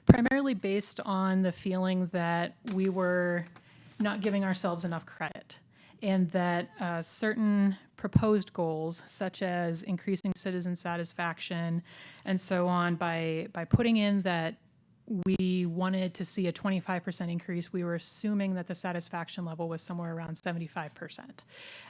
primarily based on the feeling that we were not giving ourselves enough credit, and that certain proposed goals, such as increasing citizen satisfaction and so on, by putting in that we wanted to see a 25% increase, we were assuming that the satisfaction level was somewhere around 75%.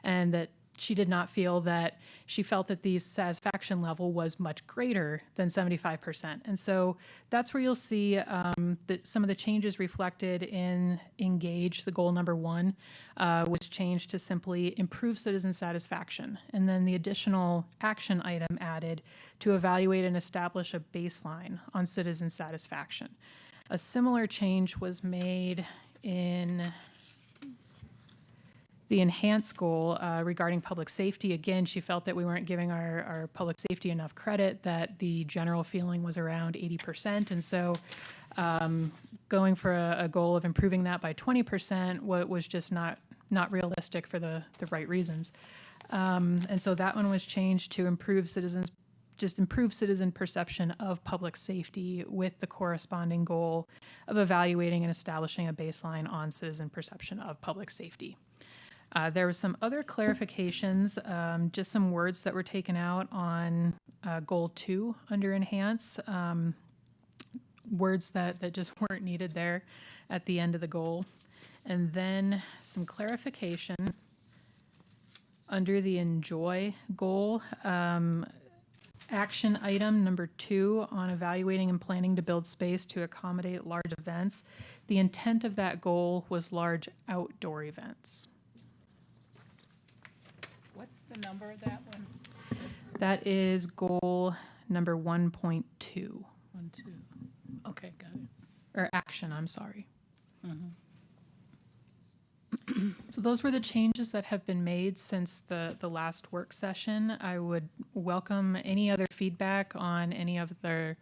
And that she did not feel that she felt that the satisfaction level was much greater than 75%. And so that's where you'll see that some of the changes reflected in Engage, the goal number 1, was changed to simply improve citizen satisfaction. And then the additional action item added to evaluate and establish a baseline on citizen satisfaction. A similar change was made in the enhanced goal regarding public safety. Again, she felt that we weren't giving our public safety enough credit, that the general feeling was around 80%. And so going for a goal of improving that by 20% was just not realistic for the right reasons. And so that one was changed to improve citizen perception of public safety with the corresponding goal of evaluating and establishing a baseline on citizen perception of public safety. There were some other clarifications, just some words that were taken out on Goal 2 under Enhance, words that just weren't needed there at the end of the goal. And then some clarification under the Enjoy goal, action item number 2 on evaluating and planning to build space to accommodate large events. The intent of that goal was large outdoor events. What's the number of that one? That is goal number 1.2, 1, 2. Okay, got it. or action, I'm sorry. So those were the changes that have been made since the last work session. I would welcome any other feedback on any of the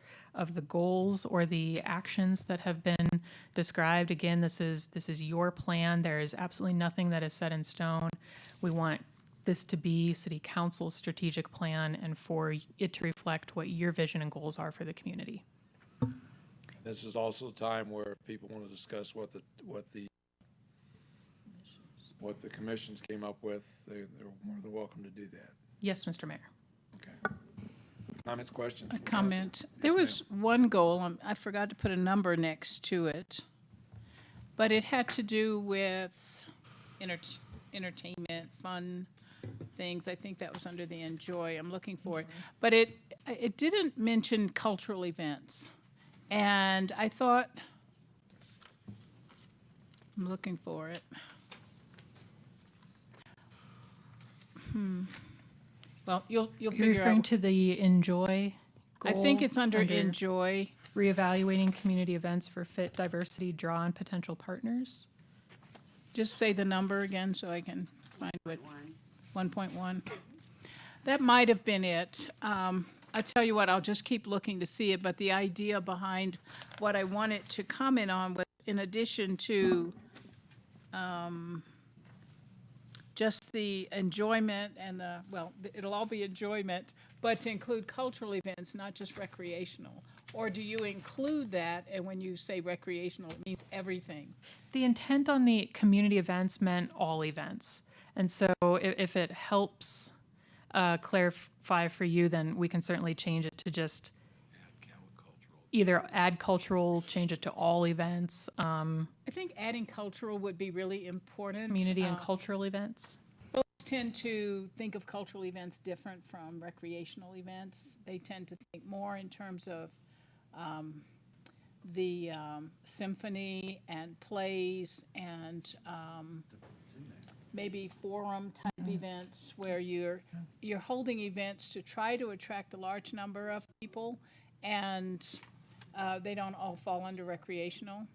goals or the actions that have been described. Again, this is your plan. There is absolutely nothing that is set in stone. We want this to be City Council's strategic plan and for it to reflect what your vision and goals are for the community. This is also a time where if people want to discuss what the commissions came up with, they're more than welcome to do that. Yes, Mr. Mayor. Okay. Comments, questions? A from comment. council? There Yes, was one goal, I forgot to put a number next to it, but it had to do with entertainment, fun things. I think that was under the Enjoy. I'm looking for it. But it didn't mention cultural events. And I thought, I'm looking for it. Well, you'll You're figure referring out. to the Enjoy I goal? think it's under Enjoy. Reevaluating community events for fit, diversity, draw, and potential partners. Just say the number again so I can find what. 1.1. That might have been it. I tell you what, I'll just keep looking to see it, but the idea behind what I wanted to comment on was, in addition to just the enjoyment and it'll all be enjoyment, but to include cultural events, not just recreational. Or do you include that, and when you say recreational, it means everything? The intent on the community events meant all events. And so if it helps clarify for you, then we can certainly change it to just either add cultural, change it to all events, I think adding cultural would be really important. community and cultural events. Folks tend to think of cultural events different from recreational events. They tend to think more in terms of the symphony and plays and maybe forum type events where you're holding events to try to attract a large number of people, and they don't all fall under recreational.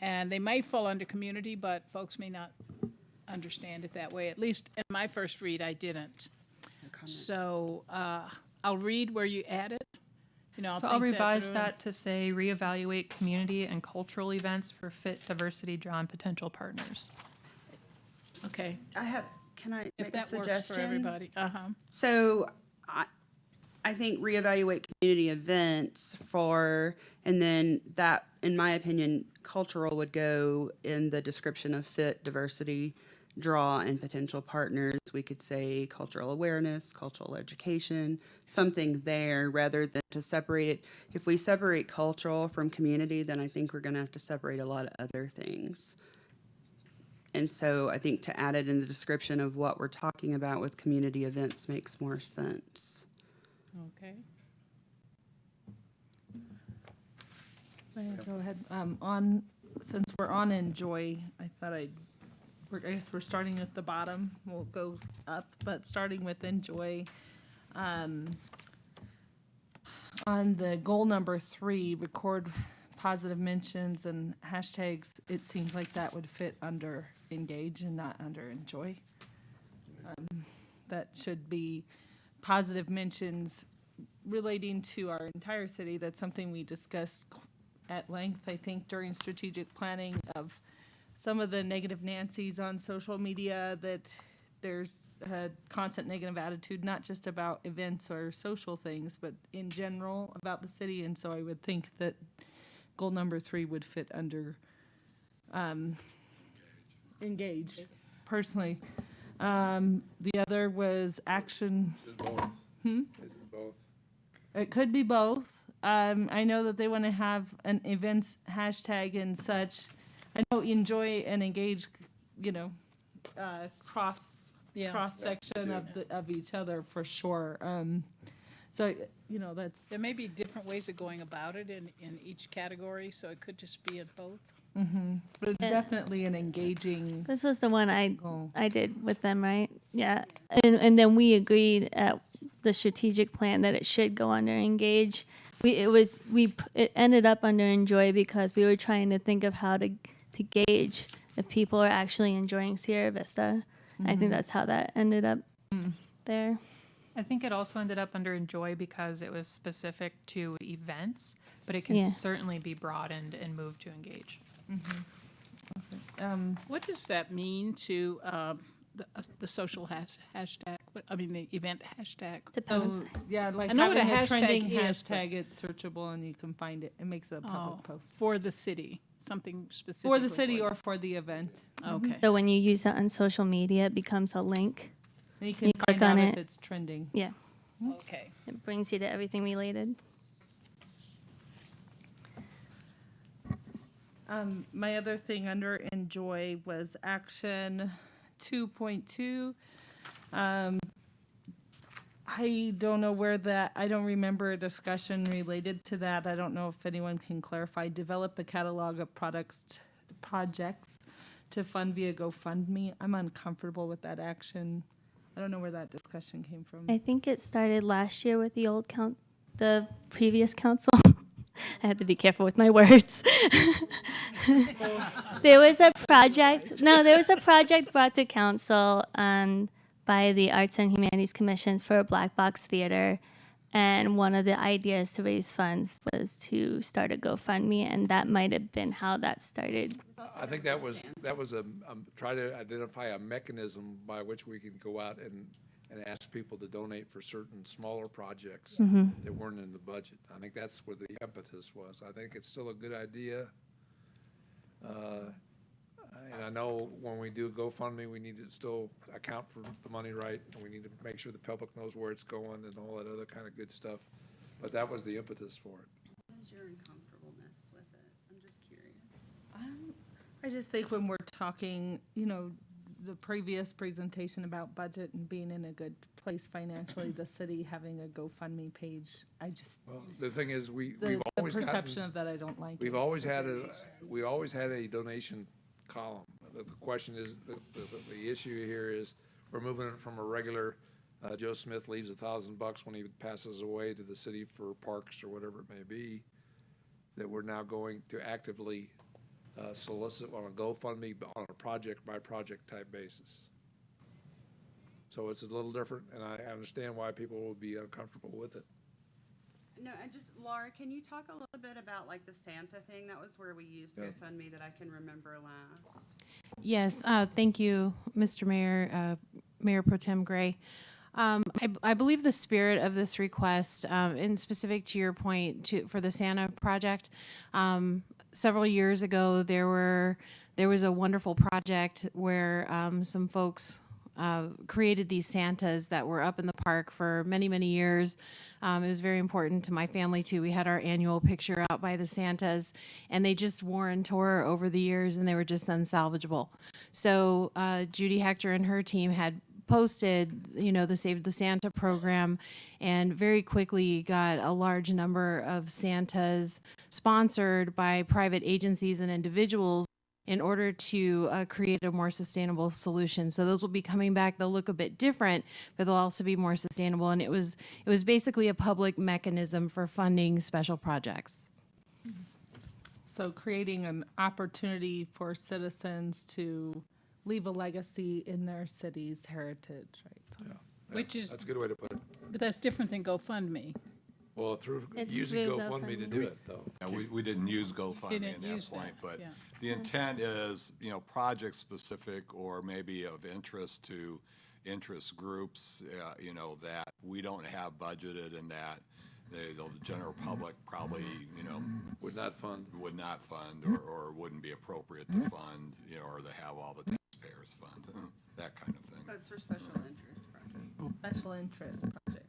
And they may fall under community, but folks may not understand it that way. At least in my first read, I didn't. So I'll read where you add it. So I'll revise that to say reevaluate community and cultural events for fit, diversity, draw, and potential partners. Okay. Can I If make a that works suggestion? for everybody. So I think reevaluate community events and then that, in my opinion, cultural would go in the description of fit, diversity, draw, and potential partners. We could say cultural awareness, cultural education, something there rather than to separate it. If we separate cultural from community, then I think we're going to have to separate a lot of other things. And so I think to add it in the description of what we're talking about with community events makes more sense. Okay. Go ahead. Since we're on Enjoy, I thought I guess we're starting at the bottom. We'll go up, but starting with Enjoy. On the goal number 3, record positive mentions and hashtags, it seems like that would fit under Engage and not under Enjoy. That should be positive mentions relating to our entire city. That's something we discussed at length, I think, during strategic planning of some of the negative Nancy's on social media, that there's a constant negative attitude, not just about events or social things, but in general about the city. And so I would think that goal number 3 would fit under Engage, personally. The other was action. Is it both? Is it both? It could be both. I know that they want to have an events hashtag and such. I know Enjoy and Engage, cross section of each other for sure. So that's. There may be different ways of going about it in each category, so it could just be in both. But it's definitely an engaging. This was the one goal. I did with them, right? Yeah. And then we agreed at the strategic plan that it should go under Engage. It ended up under Enjoy because we were trying to think of how to gauge if people are actually enjoying Sierra Vista. I think that's how that ended up there. I think it also ended up under Enjoy because it was specific to events, but it can certainly be broadened and moved to Engage. What does that mean to the social hashtag? The event hashtag. Depends. Yeah, like I know what having a a trending hashtag is, hashtag, it's searchable and you can find it. It makes it a public post. For the city, something specific. For the city or for the event. Okay. So when you use it on social media, it becomes a link. And you can click find on out if it. it's trending. Yeah. Okay. It brings you to everything related. My other thing under Enjoy was action 2.2. I don't know where I don't remember a discussion related to that. I don't know if anyone can clarify. Develop a catalog of projects to fund via GoFundMe. I'm uncomfortable with that action. I don't know where that discussion came from. I think it started last year with the previous council. I had to be careful with my words. There was a project brought to council by the Arts and Humanities Commissions for a Black Box Theater. And one of the ideas to raise funds was to start a GoFundMe, and that might have been how that started. I think that was try to identify a mechanism by which we can go out and ask people to donate for certain smaller projects that weren't in the budget. I think that's where the impetus was. I think it's still a good idea. And I know when we do GoFundMe, we need to still account for the money right, and we need to make sure the public knows where it's going and all that other kind of good stuff. But that was the impetus for it. What is your uncomfortableness with it? I'm just curious. I just think when we're talking, the previous presentation about budget and being in a good place financially, the city having a GoFundMe page, Well, the thing is, we've the always perception gotten, of that I don't like. we've always had a donation column. The question is, the issue here is we're moving it from a regular, Joe Smith leaves $1,000 when he passes away to the city for parks or whatever it may be, that we're now going to actively solicit on a GoFundMe on a project-by-project type basis. So it's a little different, and I understand why people will be uncomfortable with it. No, Laura, can you talk a little bit about like the Santa thing? That was where we used GoFundMe that I can remember last. Yes, thank you, Mr. Mayor, Mayor Pro Tem Gray. I believe the spirit of this request, and specific to your point for the Santa project, several years ago there was a wonderful project where some folks created these Santas that were up in the park for many, many years. It was very important to my family too. We had our annual picture out by the Santas, and they just wore and tore over the years, and they were just unsalvageable. So Judy Hector and her team had posted, the Save the Santa program, and very quickly got a large number of Santas sponsored by private agencies and individuals in order to create a more sustainable solution. So those will be coming back. They'll look a bit different, but they'll also be more sustainable. And it was basically a public mechanism for funding special projects. So creating an opportunity for citizens to leave a legacy in their city's heritage, right? Which is, That's a good way to put it. but that's different than GoFundMe. Well, through It's using through GoFundMe to do it, though. Yeah, we didn't use GoFundMe Didn't at that use point, that, but yeah. the intent is, project-specific or maybe of interest to interest groups, that we don't have budgeted and that the general public probably, Would not fund. would not fund or wouldn't be appropriate to fund, or to have all the taxpayers fund, that kind of thing. That's for special interest projects. Special interest projects.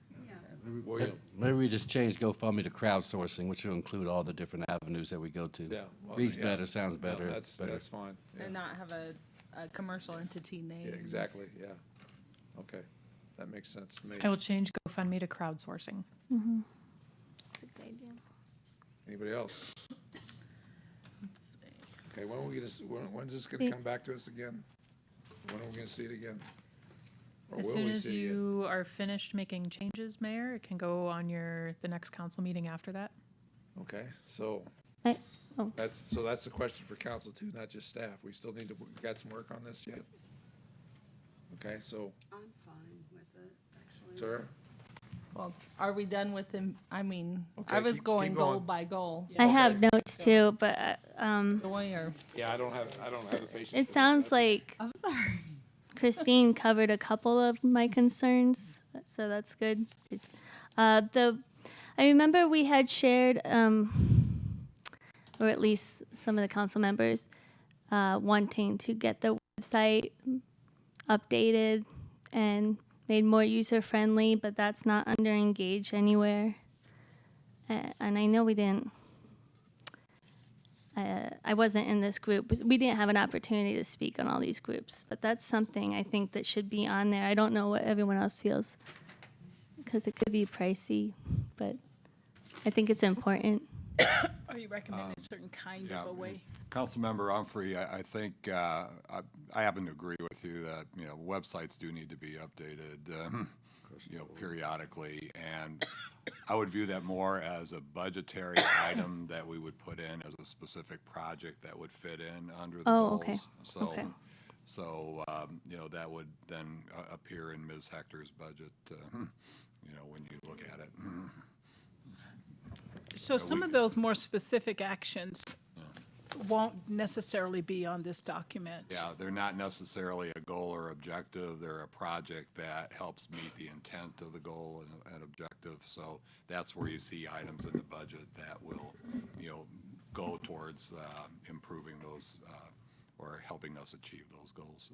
Well, yeah. Maybe we just change GoFundMe to crowdsourcing, which will include all the different avenues that we go to. Yeah. Well, Reads yeah. better, sounds No, better. That's better. fine. Yeah. And not have a commercial entity name. Yeah, exactly, yeah. Okay, that makes sense to me. I will change GoFundMe to crowdsourcing. That's a good idea. Anybody else? Okay, when's this gonna come back to us again? When are we gonna see it again? Or As will soon we as see it? you are finished making changes, Mayor, it can go on the next council meeting after that. Okay, so I- oh. that's a question for council too, not just staff. We still need to, got some work on this yet? Okay, so, I'm fine with it, actually. sir? Well, are we done with them? I mean, Okay, I was keep going goal going. by goal. I have notes too, but Joy or Yeah, I don't have the patience. it for that. sounds like I'm sorry. Christine covered a couple of my concerns, so that's good. I remember we had shared, or at least some of the council members, wanting to get the website updated and made more user-friendly, but that's not under Engage anywhere. And I know we didn't, I wasn't in this group. We didn't have an opportunity to speak on all these groups, but that's something I think that should be on there. I don't know what everyone else feels, because it could be pricey, but I think it's important. Are you recommending a certain kind Yeah, of a way? Councilmember Humphrey, I think, I happen to agree with you that, websites do need to be updated, periodically. And I would view that more as a budgetary item that we would put in as a specific project that would fit in under the Oh, goals. okay. Okay. So, that would then appear in Ms. Hector's budget, when you look at it. So some of those more specific actions won't necessarily be on this document. Yeah, they're not necessarily a goal or objective. They're a project that helps meet the intent of the goal and objective. So that's where you see items in the budget that will, go towards improving those or helping us achieve those goals.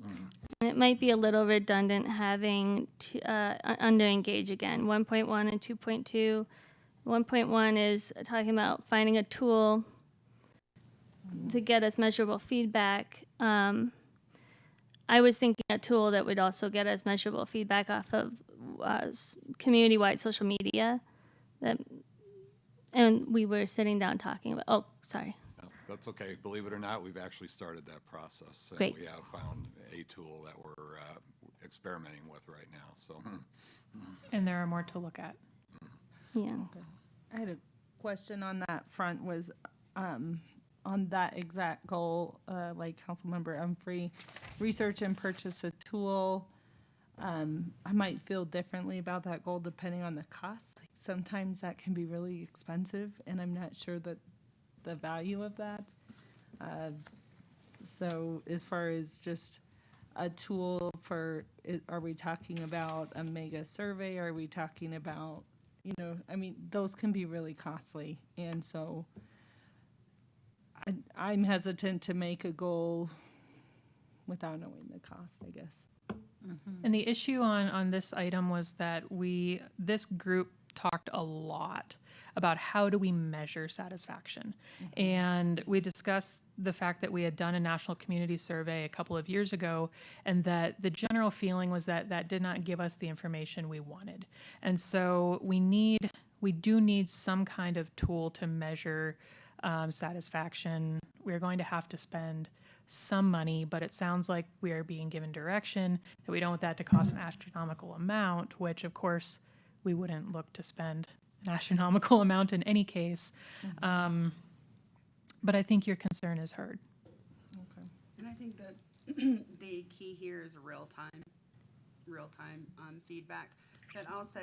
It might be a little redundant having under Engage again, 1.1 and 2.2. 1.1 is talking about finding a tool to get us measurable feedback. I was thinking a tool that would also get us measurable feedback off of community-wide social media. And we were sitting down talking about, oh, sorry. No, that's okay. Believe it or not, we've actually started that process. And Great. we have found a tool that we're experimenting with right now. So, And there are more to look at. Yeah. I had a question on that front was, on that exact goal, like Councilmember Humphrey, research and purchase a tool. I might feel differently about that goal depending on the cost. Like sometimes that can be really expensive, and I'm not sure that the value of that. So as far as just a tool for, are we talking about a mega survey? Are we talking about, those can be really costly. And so I'm hesitant to make a goal without knowing the cost, I guess. And the issue on this item was that this group talked a lot about how do we measure satisfaction. And we discussed the fact that we had done a national community survey a couple of years ago, and that the general feeling was that that did not give us the information we wanted. And so we do need some kind of tool to measure satisfaction. We're going to have to spend some money, but it sounds like we are being given direction that we don't want that to cost an astronomical amount, which of course we wouldn't look to spend an astronomical amount in any case. But I think your concern is heard. And I think that the key here is real-time feedback. But also,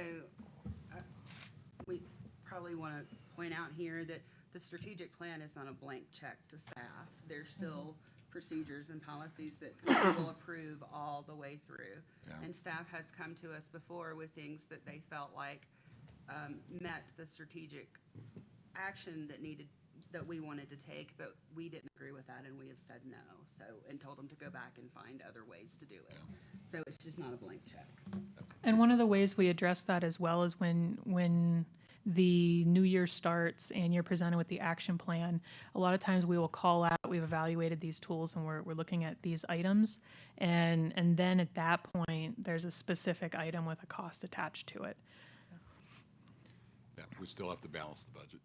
we probably want to point out here that the strategic plan is not a blank check to staff. There's still procedures and policies that we will approve all the way through. Yeah. And staff has come to us before with things that they felt like met the strategic action that we wanted to take, but we didn't agree with that, and we have said no. So, and told them to go back and find other ways to do it. So it's just not a blank check. And one of the ways we address that as well is when the new year starts and you're presented with the action plan, a lot of times we will call out, we've evaluated these tools and we're looking at these items. And then at that point, there's a specific item with a cost attached to it. Yeah, we still have to balance the budget.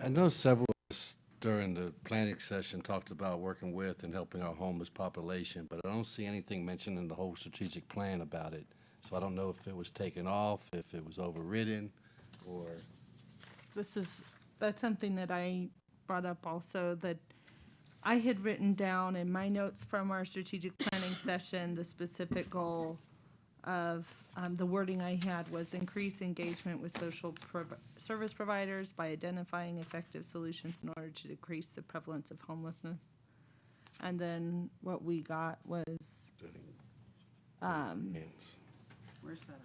I know several of us during the planning session talked about working with and helping our homeless population, but I don't see anything mentioned in the whole strategic plan about it. So I don't know if it was taken off, if it was overridden, or. That's something that I brought up also, that I had written down in my notes from our strategic planning session, the specific goal of, the wording I had was increase engagement with social service providers by identifying effective solutions in order to decrease the prevalence of homelessness. And then what we got was, Where's that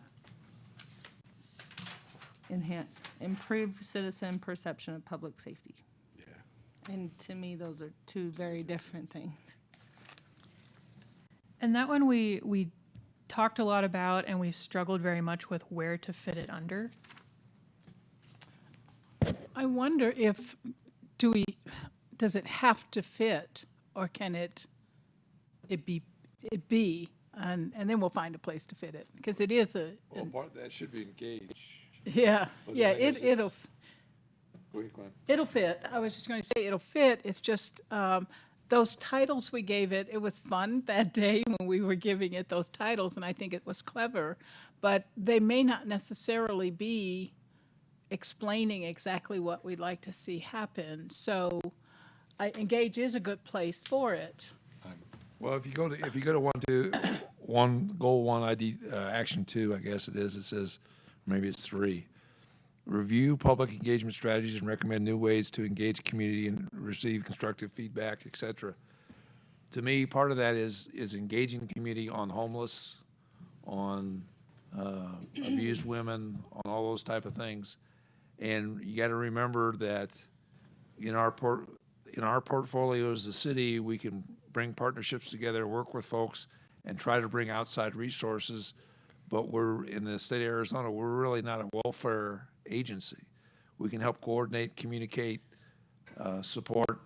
at? enhance, improve citizen perception of public safety. Yeah. And to me, those are two very different things. And that one we talked a lot about, and we struggled very much with where to fit it under. I wonder if, does it have to fit, or can it be, and then we'll find a place to fit it, because it is Well, part of that should be engaged. yeah, But yeah, the thing is, it'll. Go ahead, Glenn. It'll fit. I was just going to say it'll fit. It's just those titles we gave it. It was fun that day when we were giving it those titles, and I think it was clever. But they may not necessarily be explaining exactly what we'd like to see happen. So, engage is a good place for it. Well, if you go to one goal 1 ID action 2, I guess it is. It says maybe it's 3. Review public engagement strategies and recommend new ways to engage community and receive constructive feedback, et cetera. To me, part of that is engaging the community on homeless, on abused women, on all those type of things. And you got to remember that in our portfolio as a city, we can bring partnerships together, work with folks, and try to bring outside resources. But we're in the state of Arizona, we're really not a welfare agency. We can help coordinate, communicate, support,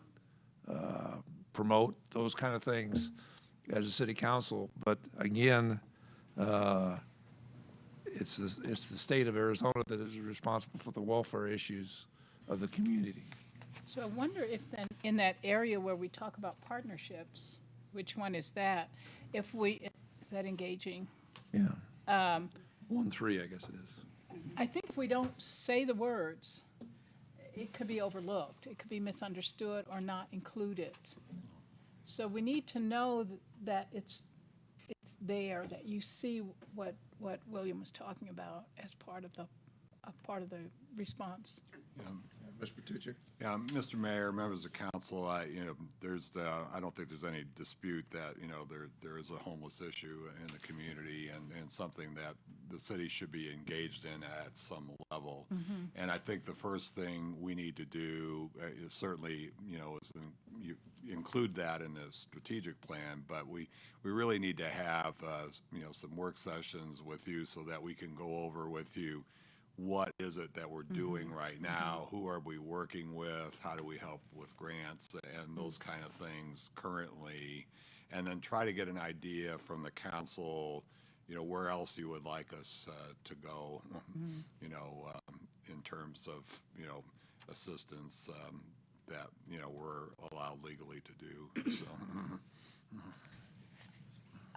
promote, those kind of things as a city council. But again, it's the state of Arizona that is responsible for the welfare issues of the community. So I wonder if then, in that area where we talk about partnerships, which one is that? Is that engaging? Yeah. 1-3, I guess it is. I think if we don't say the words, it could be overlooked. It could be misunderstood or not included. So we need to know that it's there, that you see what William was talking about as part of the response. Mr. Bertucci? Yeah, Mr. Mayor, members of council, I don't think there's any dispute that, there is a homeless issue in the community and something that the city should be engaged in at some level. And I think the first thing we need to do is certainly, is include that in the strategic plan, but we really need to have, some work sessions with you so that we can go over with you what is it that we're doing right now, who are we working with, how do we help with grants and those kind of things currently, and then try to get an idea from the council, where else you would like us to go, in terms of, assistance that, we're allowed legally to do, so.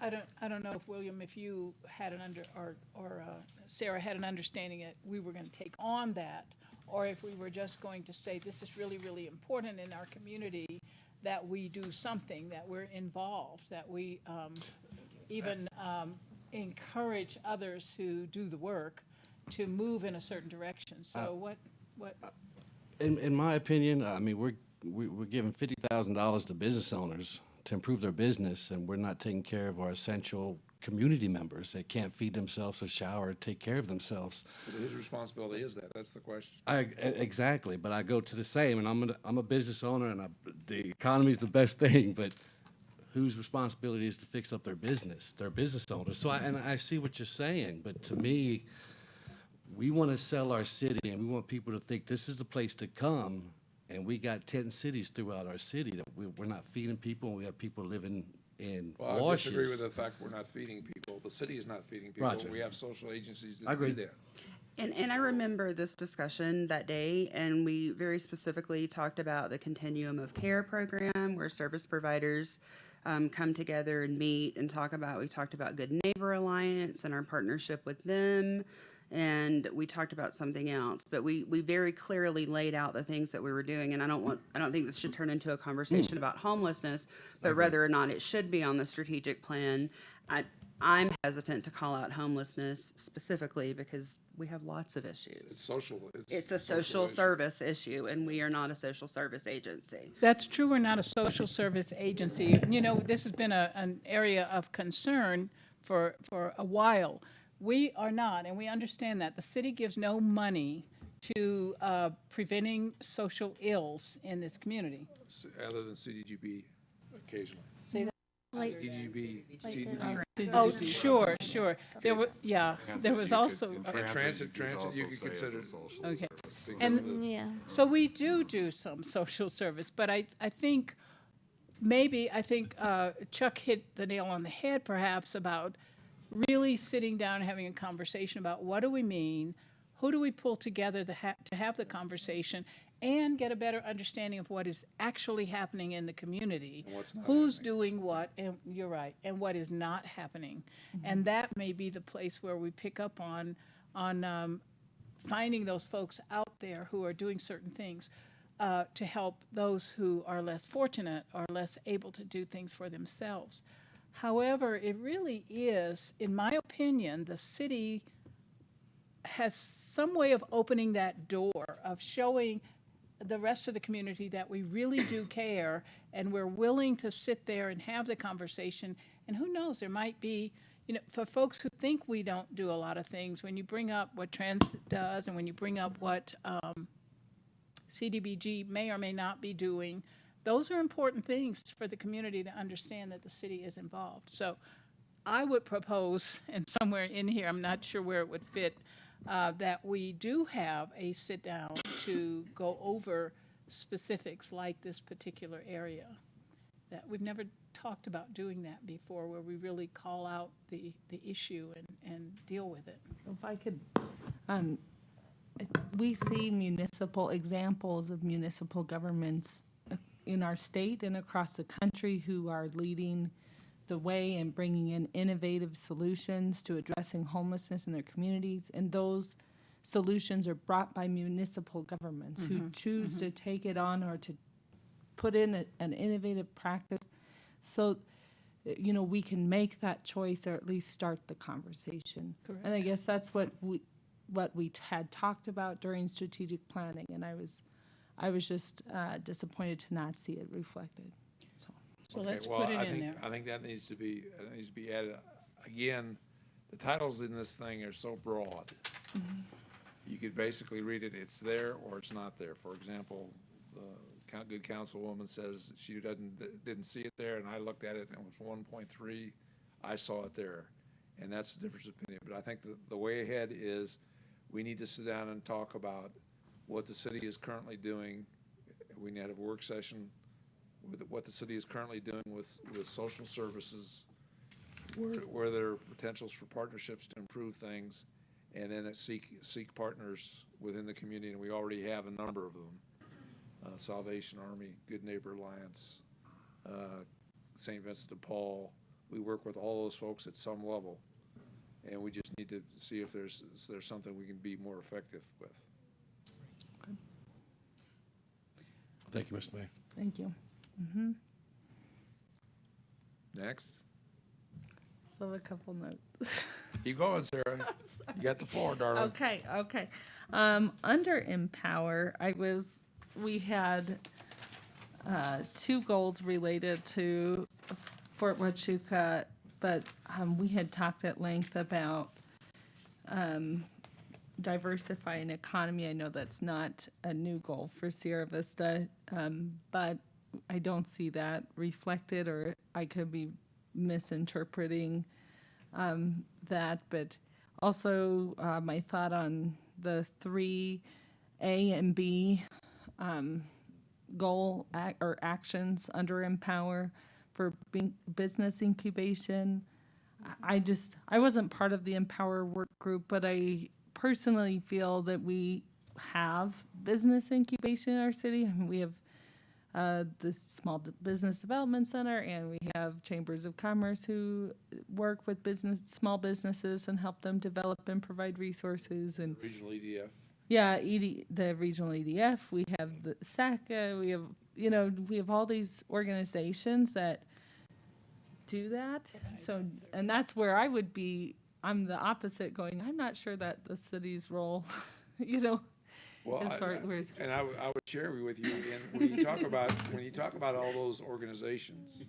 I don't know if, William, if you had or Sarah had an understanding that we were going to take on that, or if we were just going to say, this is really, really important in our community, that we do something, that we're involved, that we even encourage others who do the work to move in a certain direction. So what? In my opinion, I mean, we're giving $50,000 to business owners to improve their business, and we're not taking care of our essential community members that can't feed themselves or shower or take care of themselves. But whose responsibility is that? That's the question. Exactly, but I go to the same, and I'm a business owner, and the economy is the best thing, but whose responsibility is to fix up their business? They're business owners. So I see what you're saying, but to me, we want to sell our city, and we want people to think this is the place to come. And we got 10 cities throughout our city that we're not feeding people, and we have people living in Well, washes. I disagree with the fact we're not feeding people. The city is not feeding people. Roger. We have social agencies I that do agree. that. And I remember this discussion that day, and we very specifically talked about the Continuum of Care program, where service providers come together and meet and we talked about Good Neighbor Alliance and our partnership with them. And we talked about something else, but we very clearly laid out the things that we were doing. And I don't think this should turn into a conversation about homelessness, but whether or not it should be on the strategic plan. I'm hesitant to call out homelessness specifically because we have lots of issues. It's social. It's a social service issue, and we are not a social service agency. That's true, we're not a social service agency. This has been an area of concern for a while. We are not, and we understand that. The city gives no money to preventing social ills in this community. Other than CDGB occasionally. Say that. CDGB, CDGB. Oh, sure. There was also. Transit, you could consider. Okay. Service. And Yeah. so we do some social service, but I think Chuck hit the nail on the head perhaps about really sitting down and having a conversation about what do we mean, who do we pull together to have the conversation, and get a better understanding of what is actually happening in the community. Who's doing what, and you're right, and what is not happening. And that may be the place where we pick up on finding those folks out there who are doing certain things to help those who are less fortunate or less able to do things for themselves. However, it really is, in my opinion, the city has some way of opening that door, of showing the rest of the community that we really do care and we're willing to sit there and have the conversation. And who knows, there might be, for folks who think we don't do a lot of things, when you bring up what Transit does and when you bring up what CDBG may or may not be doing, those are important things for the community to understand that the city is involved. So I would propose, and somewhere in here, I'm not sure where it would fit, that we do have a sit down to go over specifics like this particular area. That we've never talked about doing that before, where we really call out the issue and deal with it. If I could, we see examples of municipal governments in our state and across the country who are leading the way and bringing in innovative solutions to addressing homelessness in their communities. And those solutions are brought by municipal governments who choose to take it on or to put in an innovative practice. So, we can make that choice or at least start the conversation. Correct. And I guess that's what we had talked about during strategic planning. And I was just disappointed to not see it reflected. So let's put it in there. I think that needs to be added. Again, the titles in this thing are so broad. You could basically read it, it's there or it's not there. For example, the good councilwoman says she didn't see it there, and I looked at it and it was 1.3. I saw it there, and that's the difference of opinion. But I think the way ahead is we need to sit down and talk about what the city is currently doing. We need to have a work session with what the city is currently doing with social services, where there are potentials for partnerships to improve things, and then seek partners within the community, and we already have a number of them. Salvation Army, Good Neighbor Alliance, St. Vincent de Paul. We work with all those folks at some level, and we just need to see if there's something we can be more effective with. Thank you, Mr. Mayor. Thank you. Next. So a couple notes. Keep going, Sarah. You got the floor, darling. Okay. Under Empower, we had 2 goals related to Fort Huachuca, but we had talked at length about diversifying economy. I know that's not a new goal for Sierra Vista, but I don't see that reflected, or I could be misinterpreting that. But also my thought on the 3A and B goal or actions under Empower for business incubation. I wasn't part of the Empower work group, but I personally feel that we have business incubation in our city. I mean, we have the Small Business Development Center, and we have chambers of commerce who work with small businesses and help them develop and provide resources. And Regional EDF. yeah, the regional EDF. We have the SACA. We have all these organizations that do that. So, and that's where I would be. I'm the opposite, going, I'm not sure that the city's role, Well, as far as and I would share with you, and when you talk about all those organizations,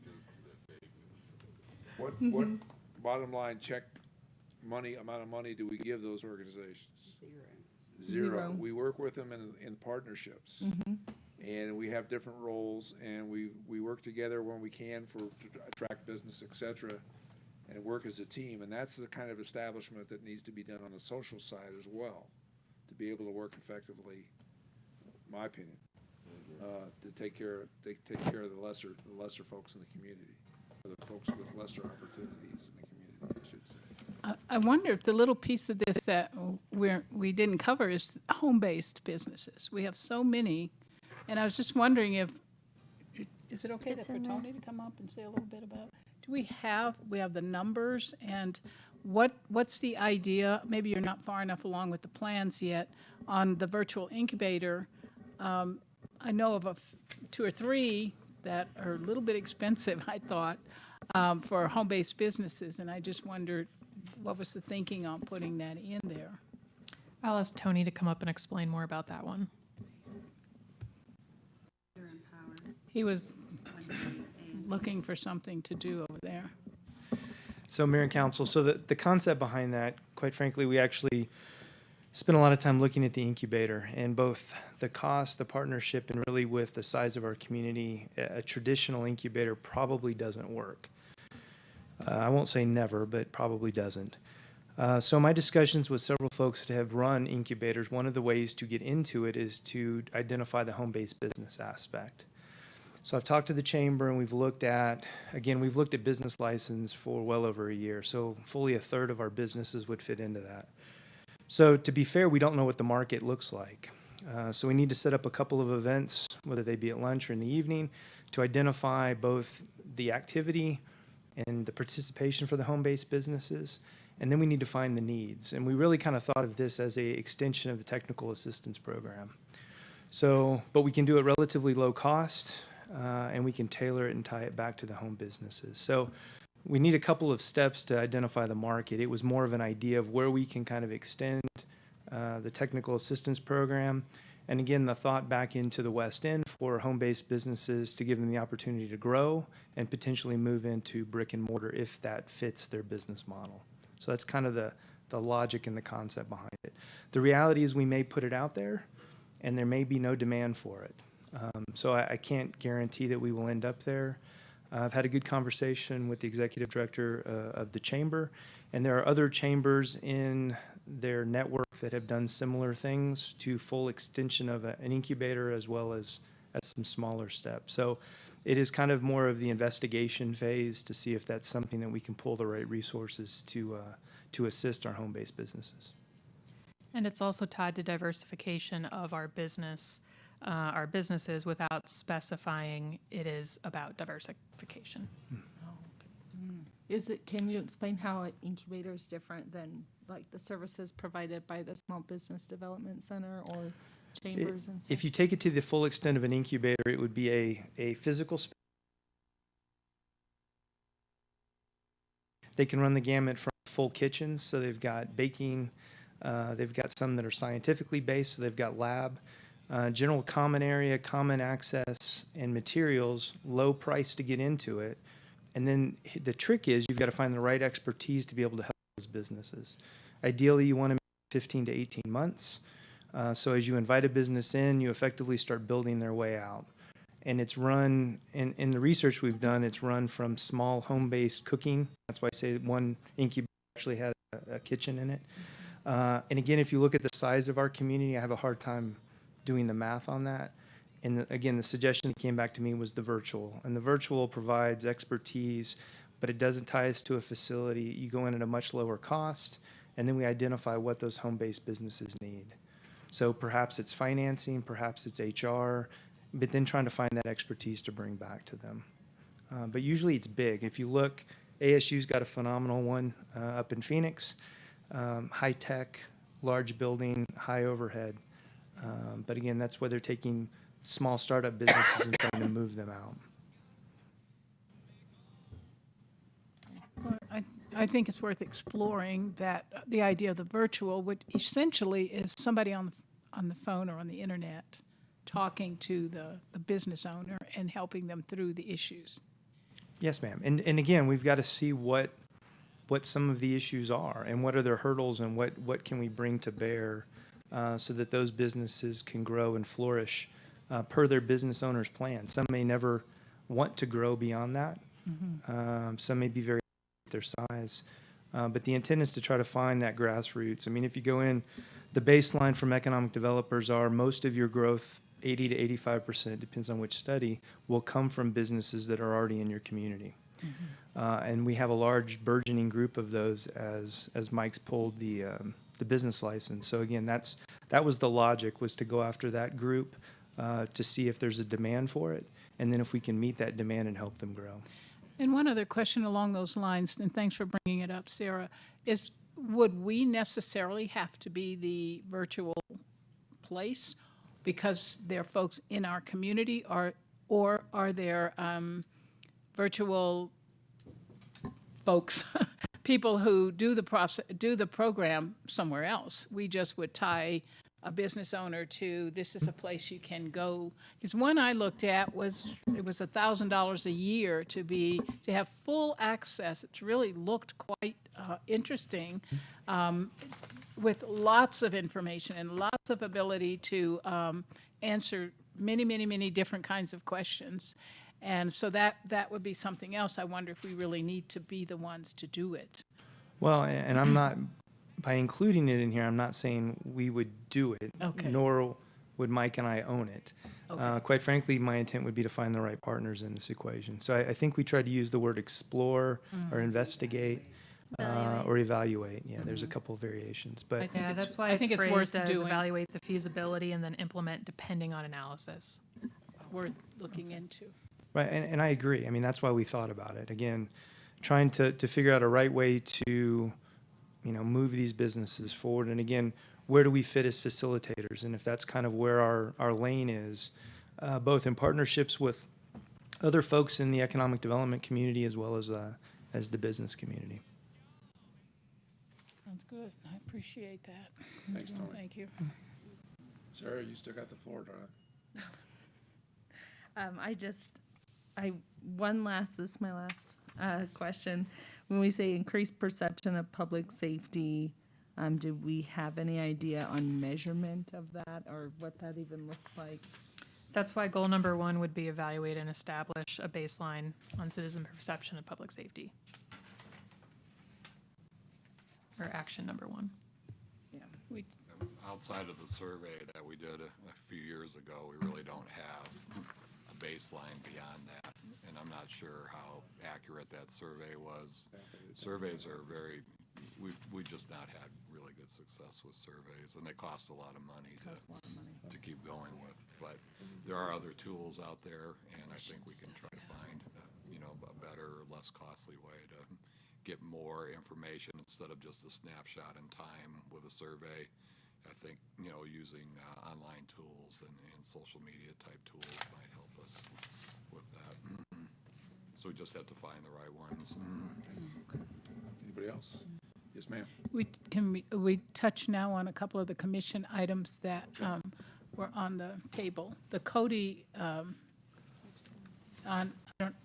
what bottom line amount of money do we give those organizations? Zero. We work with them in partnerships, and we have different roles, and we work together when we can to attract business, et cetera, and work as a team. And that's the kind of establishment that needs to be done on the social side as well, to be able to work effectively, in my opinion, to take care of the lesser folks in the community, or the folks with lesser opportunities in the community, I should say. I wonder if the little piece of this that we didn't cover is home-based businesses. We have so many, and I was just wondering is it okay for Tony to come up and say a little bit about? Do we have the numbers, and what's the idea? Maybe you're not far enough along with the plans yet on the virtual incubator. I know of 2 or 3 that are a little bit expensive, I thought, for home-based businesses, and I just wondered what was the thinking on putting that in there? I'll ask Tony to come up and explain more about that one. He was looking for something to do over there. So, Mayor and Council, so the concept behind that, quite frankly, we actually spent a lot of time looking at the incubator and both the cost, the partnership, and really with the size of our community, a traditional incubator probably doesn't work. I won't say never, but probably doesn't. So my discussions with several folks that have run incubators, one of the ways to get into it is to identify the home-based business aspect. So I've talked to the chamber, and we've looked at business license for well over a year. So fully a third of our businesses would fit into that. So to be fair, we don't know what the market looks like. So we need to set up a couple of events, whether they be at lunch or in the evening, to identify both the activity and the participation for the home-based businesses. And then we need to find the needs. And we really kind of thought of this as an extension of the technical assistance program. So, but we can do it relatively low cost, and we can tailor it and tie it back to the home businesses. So we need a couple of steps to identify the market. It was more of an idea of where we can kind of extend the technical assistance program. And again, the thought back into the West End for home-based businesses to give them the opportunity to grow and potentially move into brick and mortar if that fits their business model. So that's kind of the logic and the concept behind it. The reality is we may put it out there and there may be no demand for it. So I can't guarantee that we will end up there. I've had a good conversation with the executive director of the chamber, and there are other chambers in their network that have done similar things to full extension of an incubator as well as some smaller steps. So it is kind of more of the investigation phase to see if that's something that we can pull the right resources to assist our home-based businesses. And it's also tied to diversification of our businesses without specifying it is about diversification. Can you explain how an incubator is different than like the services provided by the Small Business Development Center or chambers and stuff? If you take it to the full extent of an incubator, it would be a physical space. They can run the gamut from full kitchens, so they've got baking, they've got some that are scientifically based, so they've got lab, general common area, common access, and materials, low price to get into it. And then the trick is you've got to find the right expertise to be able to help those businesses. Ideally, you want to 15 to 18 months. So as you invite a business in, you effectively start building their way out. And it's run, in the research we've done, it's run from small home-based cooking. That's why I say one incubator actually had a kitchen in it. And again, if you look at the size of our community, I have a hard time doing the math on that. And again, the suggestion that came back to me was the virtual. And the virtual provides expertise, but it doesn't tie us to a facility. You go in at a much lower cost, and then we identify what those home-based businesses need. So perhaps it's financing, perhaps it's HR, but then trying to find that expertise to bring back to them. But usually it's big. If you look, ASU's got a phenomenal one up in Phoenix, high tech, large building, high overhead. But again, that's where they're taking small startup businesses and trying to move them out. Well, I think it's worth exploring that the idea of the virtual, which essentially is somebody on the phone or on the internet talking to the business owner and helping them through the issues. Yes, ma'am. And again, we've got to see what some of the issues are and what are their hurdles and what can we bring to bear so that those businesses can grow and flourish per their business owner's plan. Some may never want to grow beyond that. Some may be very their size. But the intent is to try to find that grassroots. I mean, if you go in, the baseline from economic developers are most of your growth, 80 to 85%, depends on which study, will come from businesses that are already in your community. And we have a large burgeoning group of those as Mike's pulled the business license. So again, that was the logic, was to go after that group to see if there's a demand for it, and then if we can meet that demand and help them grow. And one other question along those lines, and thanks for bringing it up, Sarah, is would we necessarily have to be the virtual place because there are folks in our community, or are there virtual folks, people who do the program somewhere else? We just would tie a business owner to, this is a place you can go. Because one I looked at it was $1,000 a year to have full access. It's really looked quite interesting, with lots of information and lots of ability to answer many, many, many different kinds of questions. And so that would be something else. I wonder if we really need to be the ones to do it. Well, and I'm not, by including it in here, I'm not saying we would do it, nor would Mike and I own it. Quite frankly, my intent would be to find the right partners in this equation. So I think we try to use the word explore or investigate or evaluate. Yeah, there's a couple of variations. But Yeah, that's why I think it's worth as doing. evaluate the feasibility and then implement depending on analysis. It's worth looking into. Right, and I agree. I mean, that's why we thought about it. Again, trying to figure out a right way to, move these businesses forward. And again, where do we fit as facilitators? And if that's kind of where our lane is, both in partnerships with other folks in the economic development community as well as the business community. Sounds good. I appreciate that. Thanks, Tony. Thank you. Sarah, you still got the floor, darling. This is my last question. When we say increased perception of public safety, do we have any idea on measurement of that or what that even looks like? That's why goal number 1 would be evaluate and establish a baseline on citizen perception of public safety. Or action number 1. Outside of the survey that we did a few years ago, we really don't have a baseline beyond that. And I'm not sure how accurate that survey was. Surveys are we've just not had really good success with surveys, and they cost a lot of money to keep going with. But there are other tools out there, and I think we can try to find, a better, less costly way to get more information instead of just a snapshot in time with a survey. I think, using online tools and social media type tools might help us with that. So we just have to find the right ones. Anybody else? Yes, ma'am. We touch now on a couple of the commission items that were on the table. The Cody,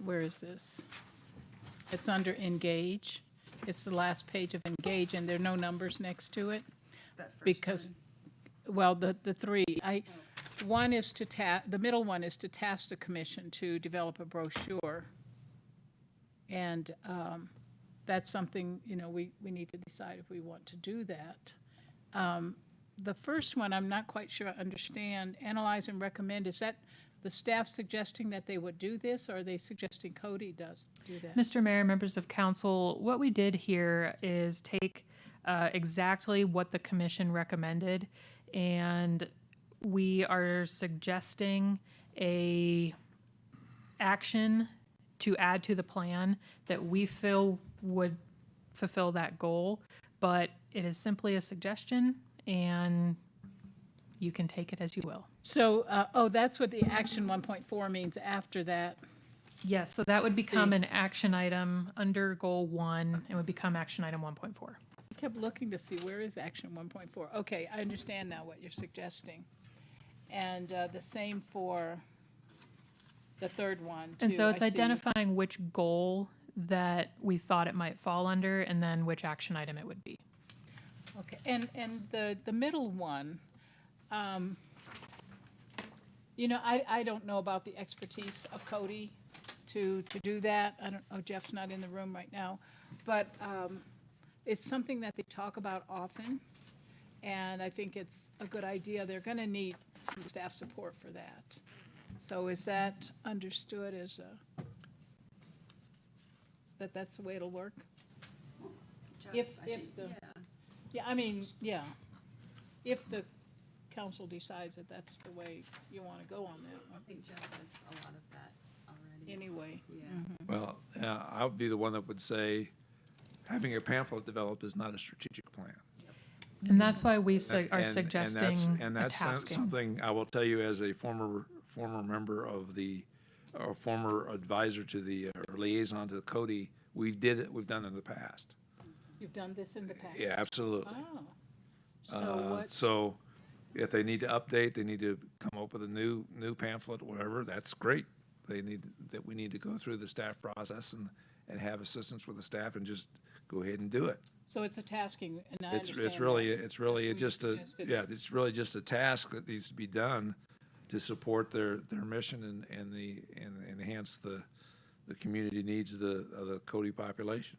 where is this? It's under Engage. It's the last page of Engage, and there are no numbers next to it. Because, well, the three, one is the middle one is to task the commission to develop a brochure. And that's something, we need to decide if we want to do that. The first one, I'm not quite sure I understand. Analyze and recommend, is that the staff suggesting that they would do this, or are they suggesting Cody does do that? Mr. Mayor, members of council, what we did here is take exactly what the commission recommended, and we are suggesting a action to add to the plan that we feel would fulfill that goal, but it is simply a suggestion, and you can take it as you will. So, that's what the action 1.4 means after that. Yes, so that would become an action item under goal 1 and would become action item 1.4. I kept looking to see where is action 1.4. Okay, I understand now what you're suggesting. And the same for the third one, too. And so it's I see. identifying which goal that we thought it might fall under and then which action item it would be. Okay, and the middle one, I don't know about the expertise of Cody to do that. I don't know, Jeff's not in the room right now, but it's something that they talk about often, and I think it's a good idea. They're going to need some staff support for that. So is that understood as that's the way it'll work? If the council decides that that's the way you want to go on that one. I think Jeff does a lot of that already. Anyway. Yeah. Well, I would be the one that would say, having a pamphlet developed is not a strategic plan. And that's why we are And suggesting and a that's tasking. something I will tell you as a former member of or former advisor to the or liaison to Cody. We've done it in the past. You've done this in the past? Yeah, absolutely. Oh. So what? So if they need to update, they need to come up with a new pamphlet, whatever, that's great. We need to go through the staff process and have assistance with the staff and just go ahead and do it. So it's a tasking, and I It's understand really that. it's really That's just what a you suggested. yeah, it's really just a task that needs to be done to support their mission and enhance the community needs of the Cody population.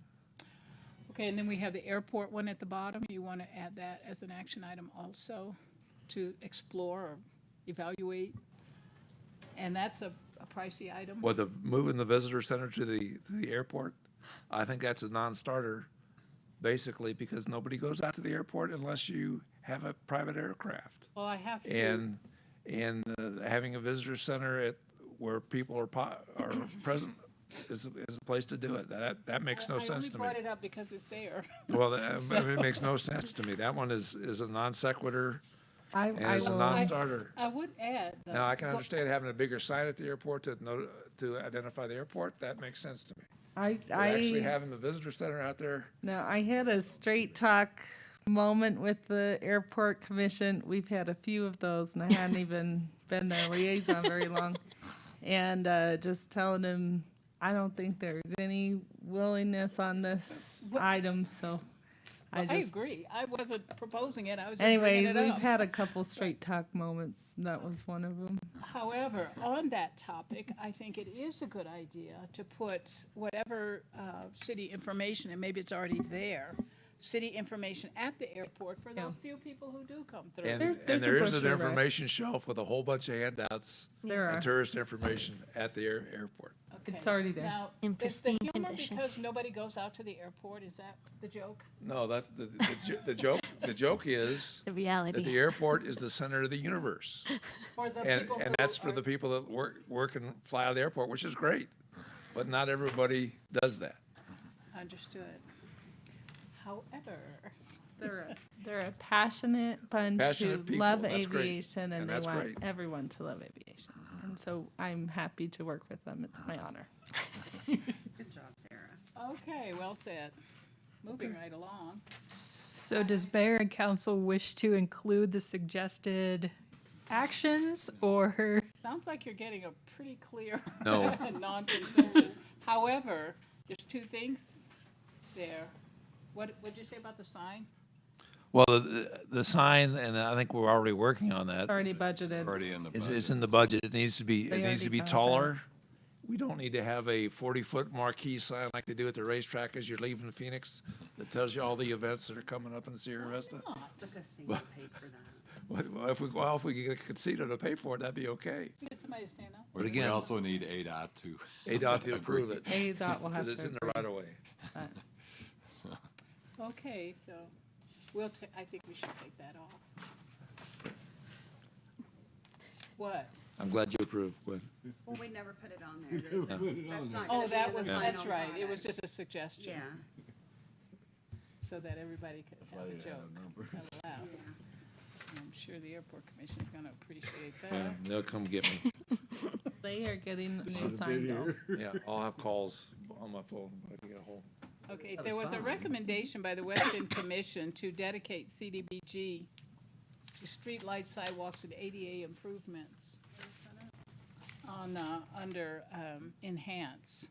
Okay, and then we have the airport one at the bottom. You want to add that as an action item also to explore or evaluate? And that's a pricey item? Well, moving the visitor center to the airport, I think that's a non-starter, basically, because nobody goes out to the airport unless you have a private aircraft. Well, I have to. And having a visitor center where people are present is a place to do it. That makes no sense to me. I only brought it up because it's there. Well, it makes no sense to me. That one is a non sequitur and it's a non-starter. I would add. Now, I can understand having a bigger sign at the airport to identify the airport. That makes sense to me. But actually having the visitor center out there. No, I had a straight talk moment with the airport commission. We've had a few of those, and I hadn't even been their liaison very long. And just telling them, I don't think there's any willingness on this item, so I just- agree. I wasn't proposing it. I was just bringing Anyways, it we've up. had a couple straight talk moments. That was one of them. However, on that topic, I think it is a good idea to put whatever city information, and maybe it's already there, city information at the airport for those few people who do come through. And there's a there is an brochure, right? information shelf with a whole bunch of handouts There are. and tourist information at the airport. Okay. It's already there. Now, In is the pristine humor condition. because nobody goes out to the airport? Is that the joke? No, that's the joke. The joke is The that reality. the airport is the center of the universe. For the And, people and who that's for are- the people that work and fly out of the airport, which is great. But not everybody does that. Understood. However, They're a passionate bunch Passionate who people, love that's great. aviation, and And they that's want great. everyone to love aviation. And so I'm happy to work with them. It's my honor. Good job, Sarah. okay, well said. Moving right along. So does Mayor and Council wish to include the suggested actions or? Sounds like you're getting a pretty clear No. non-consensus. However, there's two things there. What'd you say about the sign? Well, the sign, and I think we're already working on that. Already budgeted. Already in the budget. It's in the budget. It needs to be, They it needs to already be covered that. taller. We don't need to have a 40-foot marquee sign like they do at the racetrack as you're leaving Phoenix that tells you all the events that are coming up in Sierra Vista. The casino paid for that. Well, if we get a casino to pay for it, that'd be okay. Get somebody to stand up. But We again, also need ADOT to. ADOT to approve it. ADOT will have Because to it's in the approve. right of way. Okay, so I think we should take that off. What? I'm glad you approve, Gwen. Well, we never put it on there. That's not Oh, gonna be that in the was, final that's right. It was product. just a suggestion. Yeah. So that everybody could have a joke, have a laugh. I'm sure the airport commission's gonna appreciate Yeah, that. they'll come get me. They are getting a new sign though. Yeah, I'll have calls on my phone if I get a hold. Okay, there was a recommendation by the West End Commission to dedicate CDBG to streetlight, sidewalks, and ADA improvements on, under, enhance.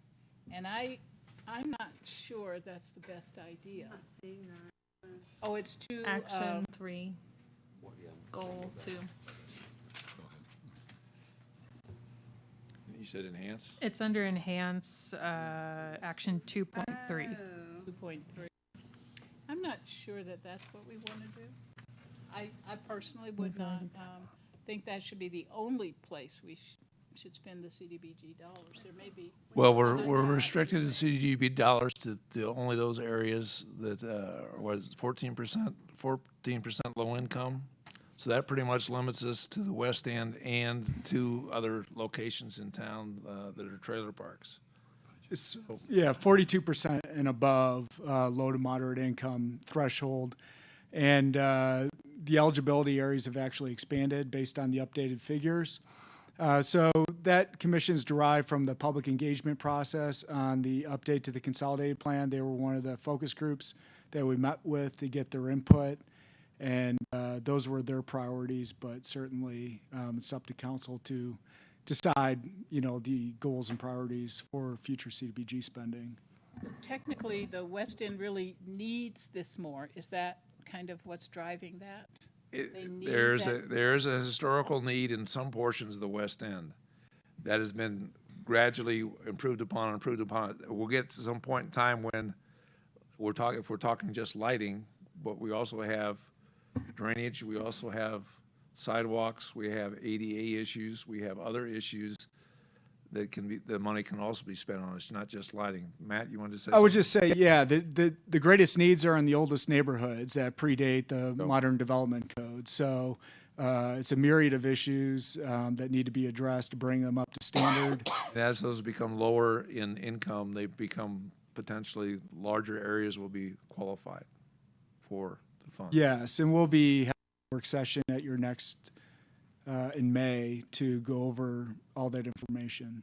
And I'm not sure that's the best idea. Not seeing that. Oh, it's to, Action 3, goal 2. You said enhance? It's under enhance, action 2.3. 2.3. I'm not sure that that's what we want to do. I personally would not think that should be the only place we should spend the CDBG dollars. There may be. Well, we're restricted in CDBG dollars to only those areas that, was 14% low income. So that pretty much limits us to the West End and to other locations in town, that are trailer parks. Yeah, 42% and above, low to moderate income threshold. And the eligibility areas have actually expanded based on the updated figures. So that commission's derived from the public engagement process on the update to the consolidated plan. They were one of the focus groups that we met with to get their input. And those were their priorities, but certainly it's up to council to decide, the goals and priorities for future CDBG spending. Technically, the West End really needs this more. Is that kind of what's driving that? They need that- There's a historical need in some portions of the West End that has been gradually improved upon. We'll get to some point in time when if we're talking just lighting, but we also have drainage, we also have sidewalks, we have ADA issues, we have other issues that the money can also be spent on. It's not just lighting. Matt, you wanted to say I would something? just say, yeah, the greatest needs are in the oldest neighborhoods that predate the modern development code. So it's a myriad of issues that need to be addressed to bring them up to standard. And as those become lower in income, they become potentially larger areas will be qualified for the fund. Yes, and we'll be having a work session at your next, in May, to go over all that information.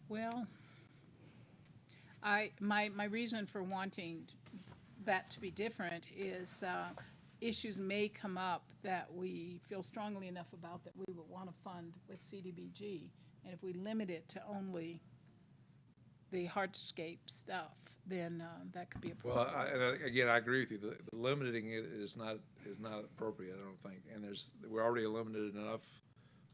Well, my reason for wanting that to be different is issues may come up that we feel strongly enough about that we would want to fund with CDBG. And if we limit it to only the hardscape stuff, then that could be a Well, problem. again, I agree with you. The limiting it is not appropriate, I don't think. And we're already limited enough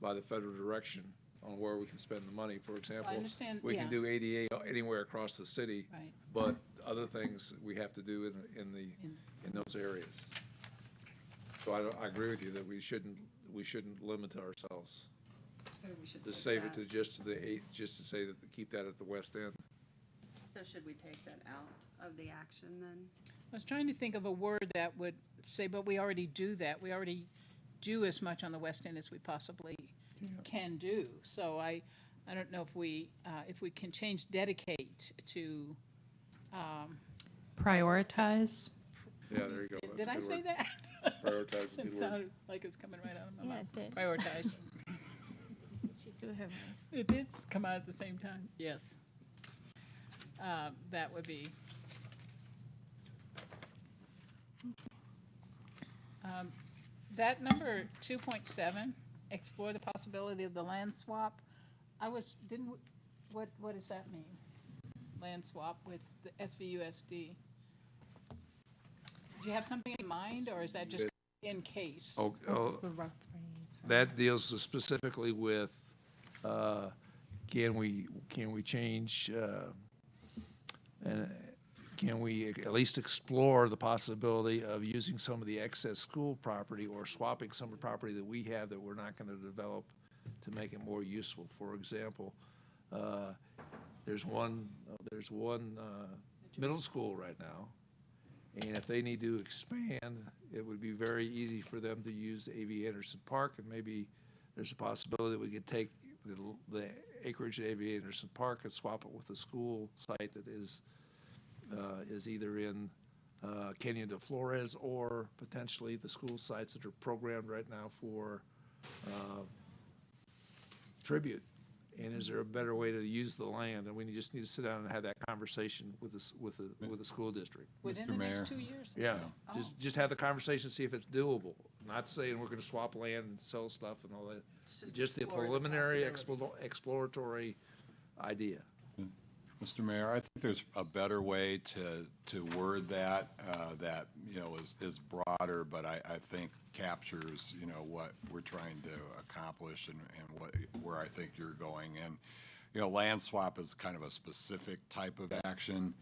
by the federal direction on where we can spend the money. For example, understand, we can yeah. do ADA anywhere across the city, Right. but other things we have to do in those areas. So I agree with you that we shouldn't limit ourselves. So we should To take save it that. to just to say that, keep that at the west end. So should we take that out of the action then? I was trying to think of a word that would say, but we already do that. We already do as much on the west end as we possibly can do. So I don't know if we can change dedicate to, Prioritize. Yeah, there you go. That's did a I good say word. that? Prioritize is a It good word. sounded like it was coming right out of my Yeah, mouth. it did. Prioritize. She threw her voice. It did come out at the same time, yes. That would be. That number 2.7, explore the possibility of the land swap. What does that mean? Land swap with the SVUSD? Do you have something in mind, or is that just in case? That deals specifically with, can we change, and can we at least explore the possibility of using some of the excess school property or swapping some of the property that we have that we're not going to develop to make it more useful? For example, there's one middle school right now, and if they need to expand, it would be very easy for them to use A.V. Anderson Park, and maybe there's a possibility that we could take the acreage at A.V. Anderson Park and swap it with a school site that is either in Canyon de Flores or potentially the school sites that are programmed right now for tribute. And is there a better way to use the land? And we just need to sit down and have that conversation with the school district. Within Mr. the Mayor. next 2 years? Yeah, Oh. just have the conversation, see if it's doable. Not saying we're gonna swap land and sell stuff and all that. Just the explore the preliminary possibility. exploratory idea. Mr. Mayor, I think there's a better way to word that, that, is broader, but I think captures, what we're trying to accomplish and where I think you're going. And, land swap is kind of a specific type of action,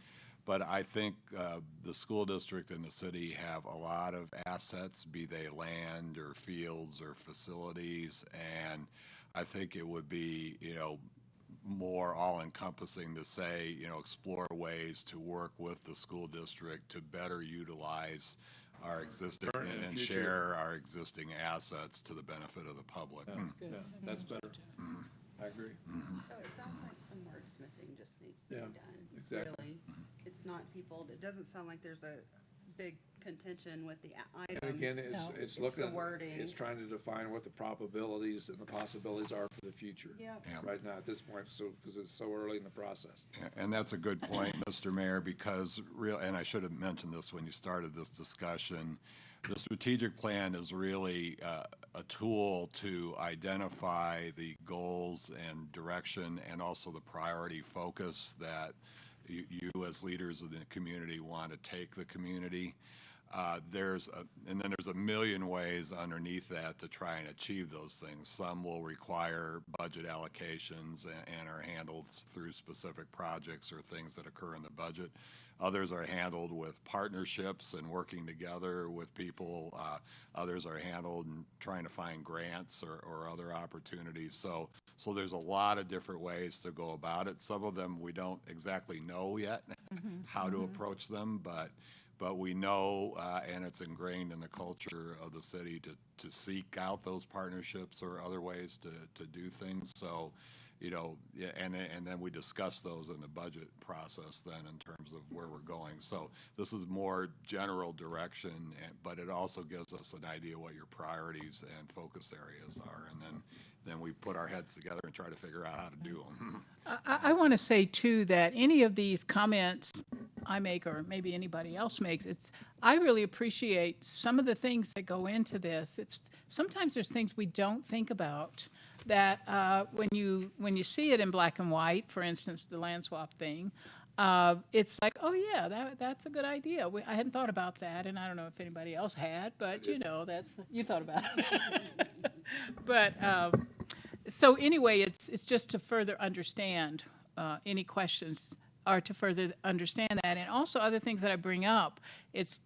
but I think the school district and the city have a lot of assets, be they land or fields or facilities, and I think it would be, more all-encompassing to say, explore ways to work with the school district to better utilize our existing Current and and future. share our existing assets to the benefit of the public. Yeah, that's better. I agree. So it sounds like some wordsmithing just needs to be Yeah, done. exactly. Really. It's not people, it doesn't sound like there's a big contention with the items. And again, No, it's the looking, wording. it's trying to define what the probabilities and the possibilities are for the future. Yeah. Yeah. Right now, at this point, because it's so early in the process. And that's a good point, Mr. Mayor, because and I should have mentioned this when you started this discussion, the strategic plan is really a tool to identify the goals and direction and also the priority focus that you as leaders of the community want to take the community. And then there's a million ways underneath that to try and achieve those things. Some will require budget allocations and are handled through specific projects or things that occur in the budget. Others are handled with partnerships and working together with people. Others are handled in trying to find grants or other opportunities. So there's a lot of different ways to go about it. Some of them we don't exactly know yet how to approach them, but we know, and it's ingrained in the culture of the city to seek out those partnerships or other ways to do things. So, and then we discuss those in the budget process then in terms of where we're going. So this is more general direction, but it also gives us an idea what your priorities and focus areas are. And then we put our heads together and try to figure out how to do them. I want to say, too, that any of these comments I make, or maybe anybody else makes, I really appreciate some of the things that go into this. Sometimes there's things we don't think about that when you see it in black and white, for instance, the land swap thing, it's like, oh yeah, that's a good idea. I hadn't thought about that, and I don't know if anybody else had, but you thought about it. But so anyway, it's just to further understand any questions are to further understand that. And also other things that I bring up,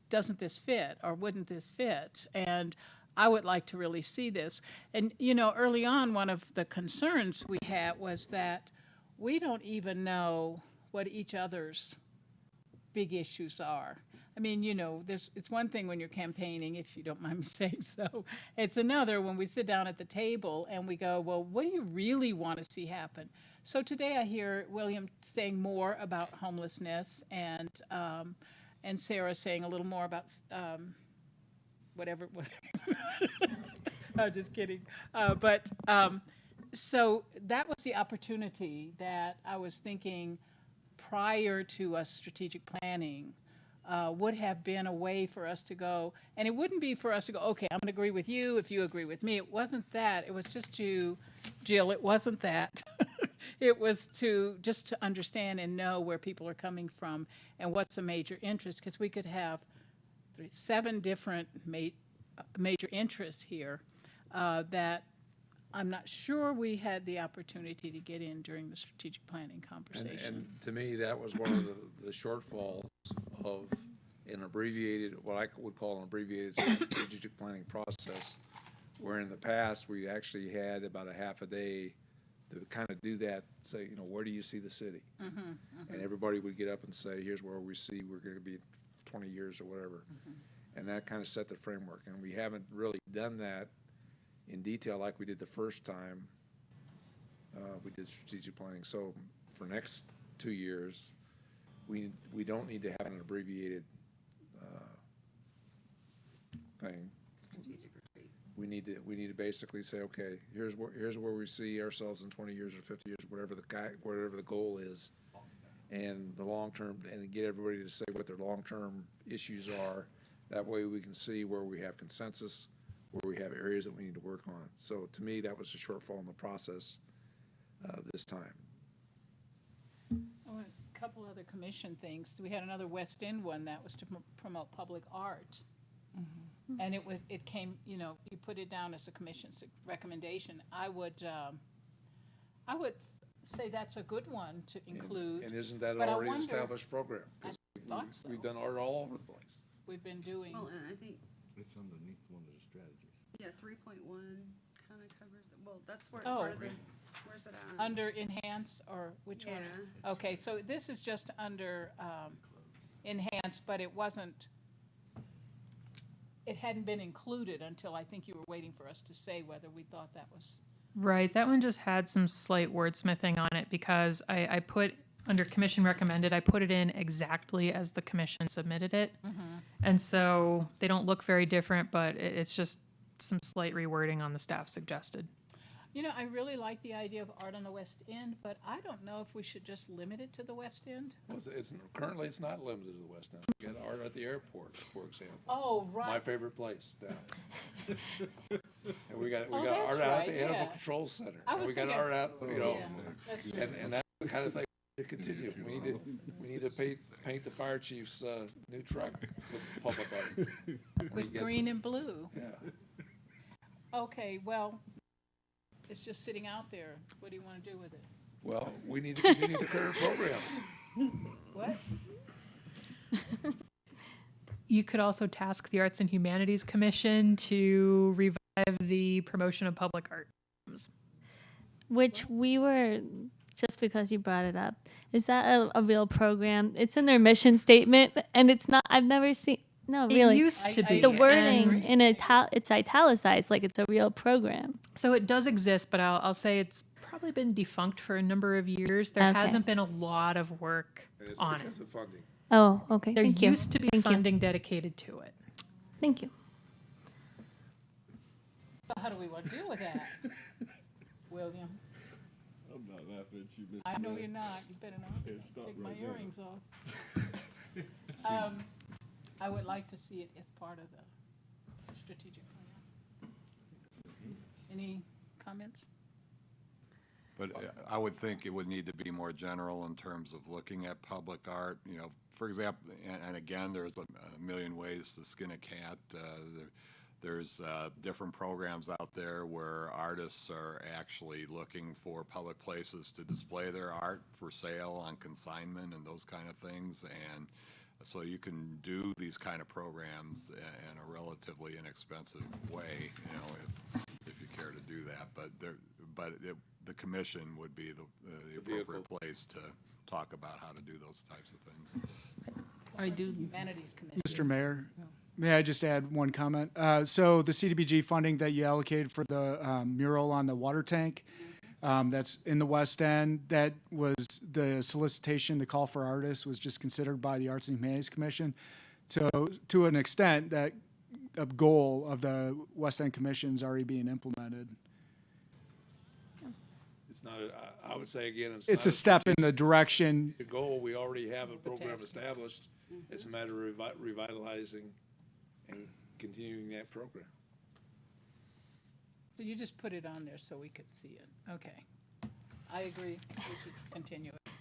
doesn't this fit or wouldn't this fit? And I would like to really see this. And, early on, one of the concerns we had was that we don't even know what each other's big issues are. I mean, it's one thing when you're campaigning, if you don't mind me saying so. It's another when we sit down at the table and we go, well, what do you really want to see happen? So today I hear William saying more about homelessness and Sarah saying a little more about whatever it was. I'm just kidding. So that was the opportunity that I was thinking prior to us strategic planning would have been a way for us to go. And it wouldn't be for us to go, okay, I'm going to agree with you if you agree with me. It wasn't that. It was just Jill, it wasn't that. It was just to understand and know where people are coming from and what's a major interest, because we could have 7 different major interests here that I'm not sure we had the opportunity to get in during the strategic planning conversation. And to me, that was one of the shortfalls of an abbreviated, what I would call an abbreviated strategic planning process, where in the past, we actually had about a half a day to kind of do that, say, where do you see the city? And everybody would get up and say, here's where we see we're going to be 20 years or whatever. And that kind of set the framework. And we haven't really done that in detail like we did the first time we did strategic planning. So for next 2 years, we don't need to have an abbreviated thing. We need to basically say, okay, here's where we see ourselves in 20 years or 50 years, whatever the goal is, and the long term, and get everybody to say what their long term issues are. That way we can see where we have consensus, where we have areas that we need to work on. So to me, that was a shortfall in the process this time. Oh, a couple other commission things. We had another West End one that was to promote public art. And it came, you put it down as a commission's recommendation. I would say that's a good one to include. And isn't that but already an wonder- established program? 'Cause so. We've done art all over the place. We've been doing. Well, and I think, It's underneath one of the strategies. yeah, 3.1 kind of covers, that's where, Oh. part of the, where's it at? Under enhance, or which one? Yeah. Okay, so this is just under enhance, but it hadn't been included until I think you were waiting for us to say whether we thought that was. Right, that one just had some slight wordsmithing on it because I put, under commission recommended, I put it in exactly as the commission submitted it. And so they don't look very different, but it's just some slight rewording on the staff suggested. I really like the idea of art on the West End, but I don't know if we should just limit it to the West End. Well, currently it's not limited to the West End. We got art at the airport, for example. Oh, right. My favorite place down. And we got Oh, art that's out at right, the Animal yeah. Control Center. I And was we got thinking- art out, Yeah, that's true. and that's the kind of thing to continue. We need to paint the fire chief's new truck with public art. when he With gets green it. and blue. Yeah. Okay, well, it's just sitting out there. What do you want to do with it? Well, we need to continue the current program. What? You could also task the Arts and Humanities Commission to revive the promotion of public art. Which we were, just because you brought it up, is that a real program? It's in their mission statement, and it's not, I've never seen, no, It really. used to be. The wording and- it's italicized, like it's a real program. So it does exist, but I'll say it's probably been defunct for a number of years. There Okay. hasn't been a lot of work And it's on because it. of funding. Oh, okay. There Thank you. used to be Thank you. funding dedicated to it. Thank you. So how do we want to deal with that? William? I'm not laughing at you, Mr. I know Mayor. you're not. You better not Hey, stop take my right there. earrings off. I would like to see it as part of the strategic plan. Any comments? But I would think it would need to be more general in terms of looking at public art. You know, for example, and again, there's a million ways to skin a cat. There's different programs out there where artists are actually looking for public places to display their art for sale on consignment and those kind of things. And so you can do these kind of programs in a relatively inexpensive way, you know, if you care to do that. The commission would be the appropriate place to talk about how to do those types of things. I do. Humanities Commission. Mr. Mayor, may I just add one comment? So the CDBG funding that you allocated for the mural on the water tank, that's in the West End, that was the solicitation, the call for artists was just considered by the Arts and Humanities Commission. So to an extent, that a goal of the West End Commission is already being implemented. It's not, I would say again, It's a step in the direction. The goal, we already have a program established. It's a matter of revitalizing and continuing that program. So you just put it on there so we could see it. Okay. I agree. We should continue it.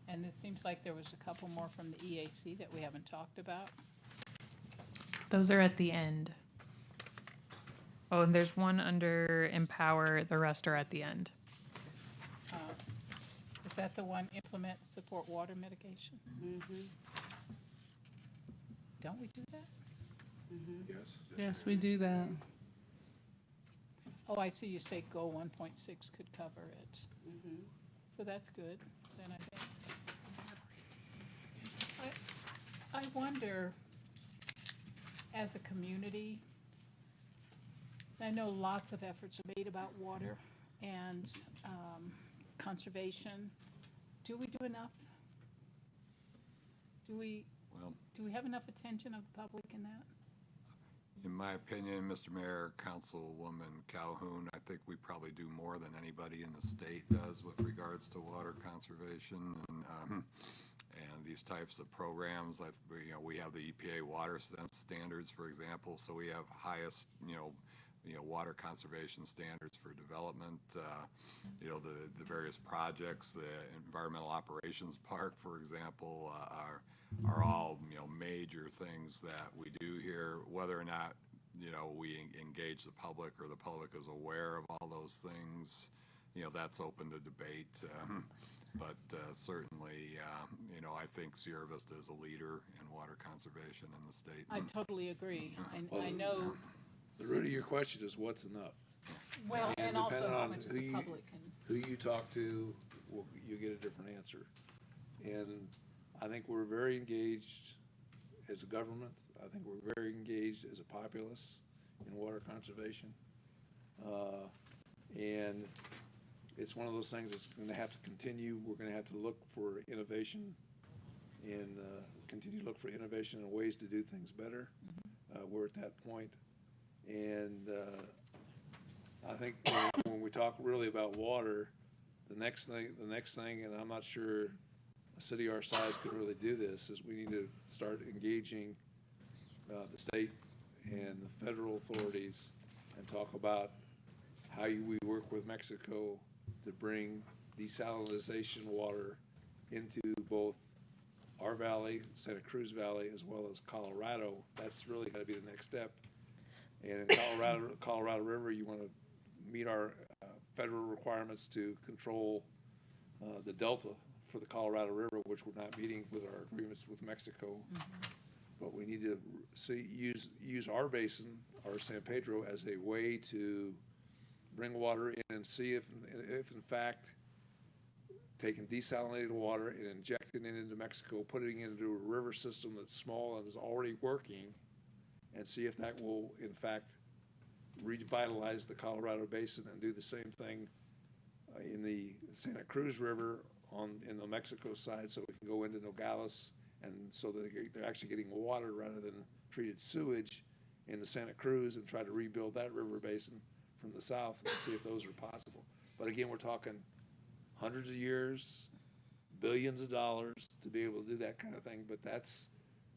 And it seems like there was a couple more from the EAC that we haven't talked about. Those are at the end. Oh, and there's one under Empower, the rest are at the end. Is that the one, implement, support water mitigation? Don't we do that? Yes. Yes, we do that. Oh, I see you say goal 1.6 could cover it. So that's good, then I think. I wonder, as a community, I know lots of efforts are made about water and conservation. Do we do enough? Do we have enough attention of the public in that? In my opinion, Mr. Mayor, Councilwoman Calhoun, I think we probably do more than anybody in the state does with regards to water conservation and these types of programs. You know, we have the EPA water standards, for example, so we have highest, water conservation standards for development. The various projects, the Environmental Operations Park, for example, are all, major things that we do here. Whether or not, we engage the public or the public is aware of all those things, that's open to debate. But certainly, I think Sierra Vista is a leader in water conservation in the state. I totally agree. I know. The root of your question is what's enough? Well, and also depending how on much who the you- public can. Who you talk to, you get a different answer. And I think we're very engaged as a government. I think we're very engaged as a populace in water conservation. And it's one of those things that's going to have to continue. We're going to have to look for innovation and continue to look for innovation and ways to do things better. We're at that point. And I think when we talk really about water, the next thing, and I'm not sure a city our size could really do this, is we need to start engaging the state and the federal authorities and talk about how we work with Mexico to bring desalination water into both our valley, Santa Cruz Valley, as well as Colorado. That's really got to be the next step. And in Colorado River, you want to meet our federal requirements to control the delta for the Colorado River, which we're not meeting with our agreements with Mexico. But we need to use our basin, our San Pedro, as a way to bring water in and see if in fact taking desalinated water and injecting it into Mexico, putting it into a river system that's small and is already working, and see if that will in fact revitalize the Colorado Basin and do the same thing in the Santa Cruz River in the Mexico side, so we can go into Nogales, and so that they're actually getting water rather than treated sewage in the Santa Cruz, and try to rebuild that river basin from the south and see if those are possible. But again, we're talking hundreds of years, billions of dollars to be able to do that kind of thing. But that's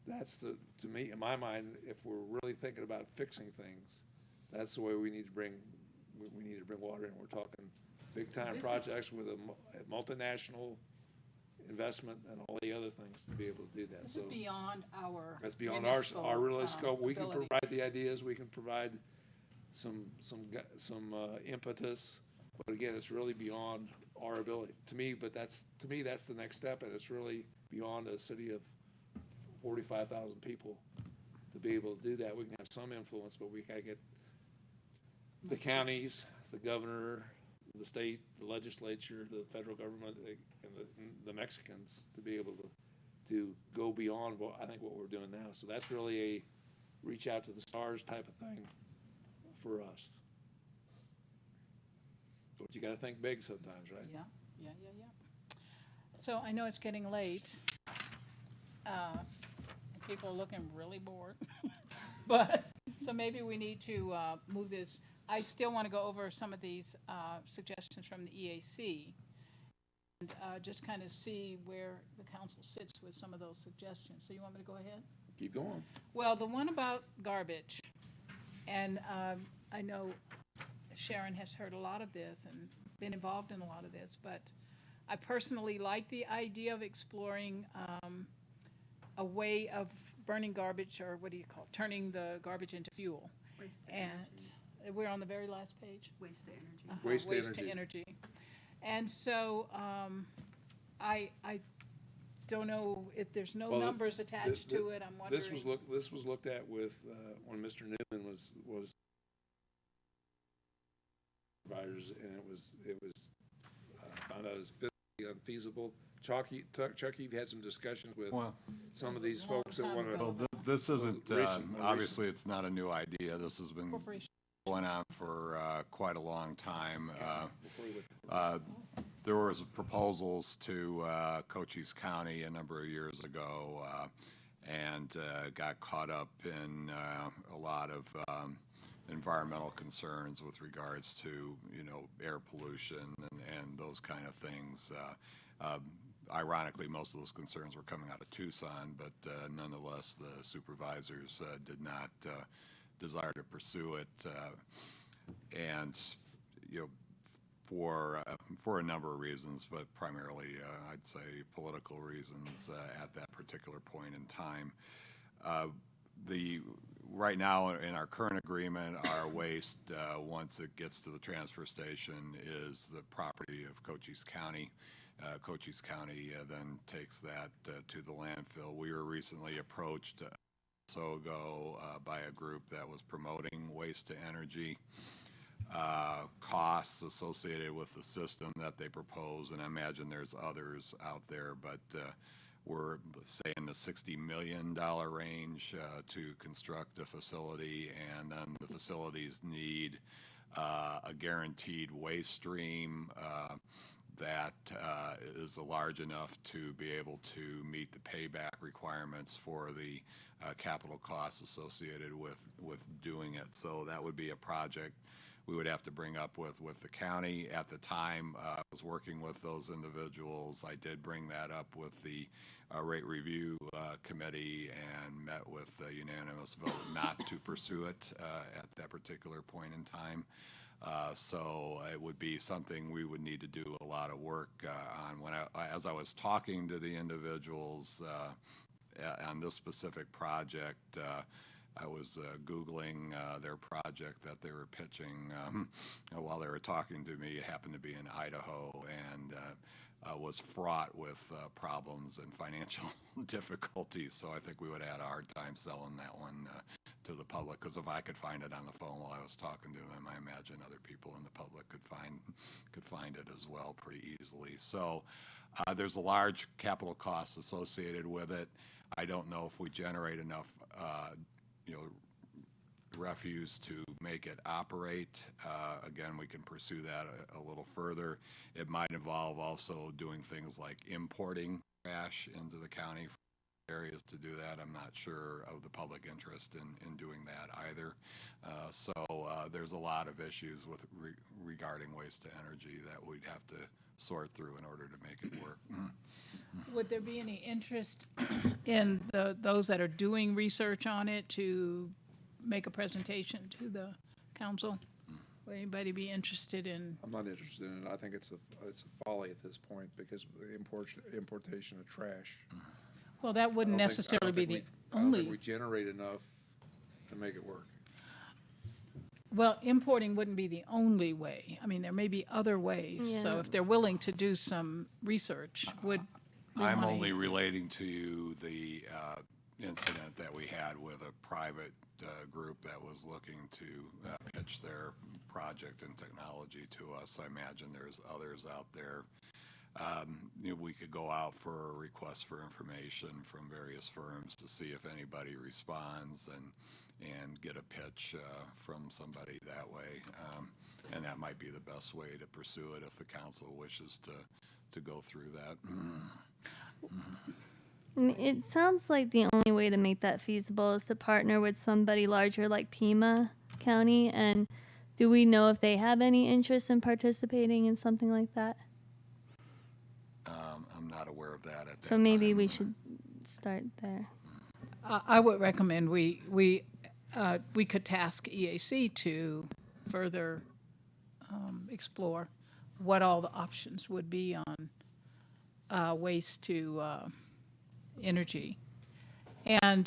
to me, in my mind, if we're really thinking about fixing things, that's the way we need to bring water in. We're talking big-time projects with a multinational investment and all the other things to be able to do that. This So is beyond our. that's beyond municipal, our really scope. We can ability. provide the ideas, we can provide some impetus, but again, it's really beyond our ability. To me, that's the next step, and it's really beyond a city of 45,000 people to be able to do that. We can have some influence, but we gotta get the counties, the governor, the state, the legislature, the federal government, and the Mexicans to be able to go beyond what we're doing now. So that's really a reach out to the stars type of thing for us. But you gotta think big sometimes, right? Yeah. So I know it's getting late. And people are looking really bored. But, so maybe we need to move this. I still want to go over some of these suggestions from the EAC and just kind of see where the council sits with some of those suggestions. So you want me to go ahead? Keep going. Well, the one about garbage, and I know Sharon has heard a lot of this and been involved in a lot of this, but I personally like the idea of exploring a way of burning garbage, or what do you call it, turning the garbage into fuel. Waste to And energy. we're on the very last page. Waste to energy. Waste to energy. energy. And so I don't know if there's no Well, numbers attached to it. I'm wondering. This was looked at with, when Mr. Newman was providers, and it was found out as physically unfeasible. Chuck, you've had some discussions with some of these folks that want to. Well, this isn't, recent. obviously, it's not a new idea. This has been Corporation. going on for quite a long time. Before we look- There was proposals to Cochise County a number of years ago, and got caught up in a lot of environmental concerns with regards to, air pollution and those kind of things. Ironically, most of those concerns were coming out of Tucson, but nonetheless, the supervisors did not desire to pursue it. And, for a number of reasons, but primarily, I'd say, political reasons at that particular point in time. Right now, in our current agreement, our waste, once it gets to the transfer station, is the property of Cochise County. Cochise County then takes that to the landfill. We were recently approached so ago by a group that was promoting waste to energy. Costs associated with the system that they propose, and I imagine there's others out there, but we're, say, in the $60 million range to construct a facility, and then the facilities need a guaranteed waste stream that is large enough to be able to meet the payback requirements for the capital costs associated with doing it. So that would be a project we would have to bring up with the county. At the time, I was working with those individuals. I did bring that up with the rate review committee and met with a unanimous vote not to pursue it at that particular point in time. So it would be something we would need to do a lot of work on. As I was talking to the individuals on this specific project, I was Googling their project that they were pitching while they were talking to me. It happened to be in Idaho, and was fraught with problems and financial difficulties. So I think we would have had a hard time selling that one to the public, because if I could find it on the phone while I was talking to them, I imagine other people in the public could find it as well pretty easily. So there's a large capital cost associated with it. I don't know if we generate enough refuse to make it operate. Again, we can pursue that a little further. It might involve also doing things like importing trash into the county from areas to do that. I'm not sure of the public interest in doing that either. So there's a lot of issues with regarding waste to energy that we'd have to sort through in order to make it work. Would there be any interest in those that are doing research on it to make a presentation to the council? Would anybody be interested in, I'm not interested in it. I think it's a folly at this point because of the importation of trash. well, that wouldn't necessarily be the I don't think only, we generate enough to make it work. well, importing wouldn't be the only way. I mean, there may be other ways. Yeah. So if they're willing to do some research, would we I'm wanna- only relating to the incident that we had with a private group that was looking to pitch their project and technology to us. I imagine there's others out there. We could go out for a request for information from various firms to see if anybody responds and get a pitch from somebody that way. And that might be the best way to pursue it if the council wishes to go through that. It sounds like the only way to make that feasible is to partner with somebody larger like Pima County. And do we know if they have any interest in participating in something like that? I'm not aware of that at So that maybe time. we should start there. I would recommend we could task EAC to further explore what all the options would be on waste to energy. And,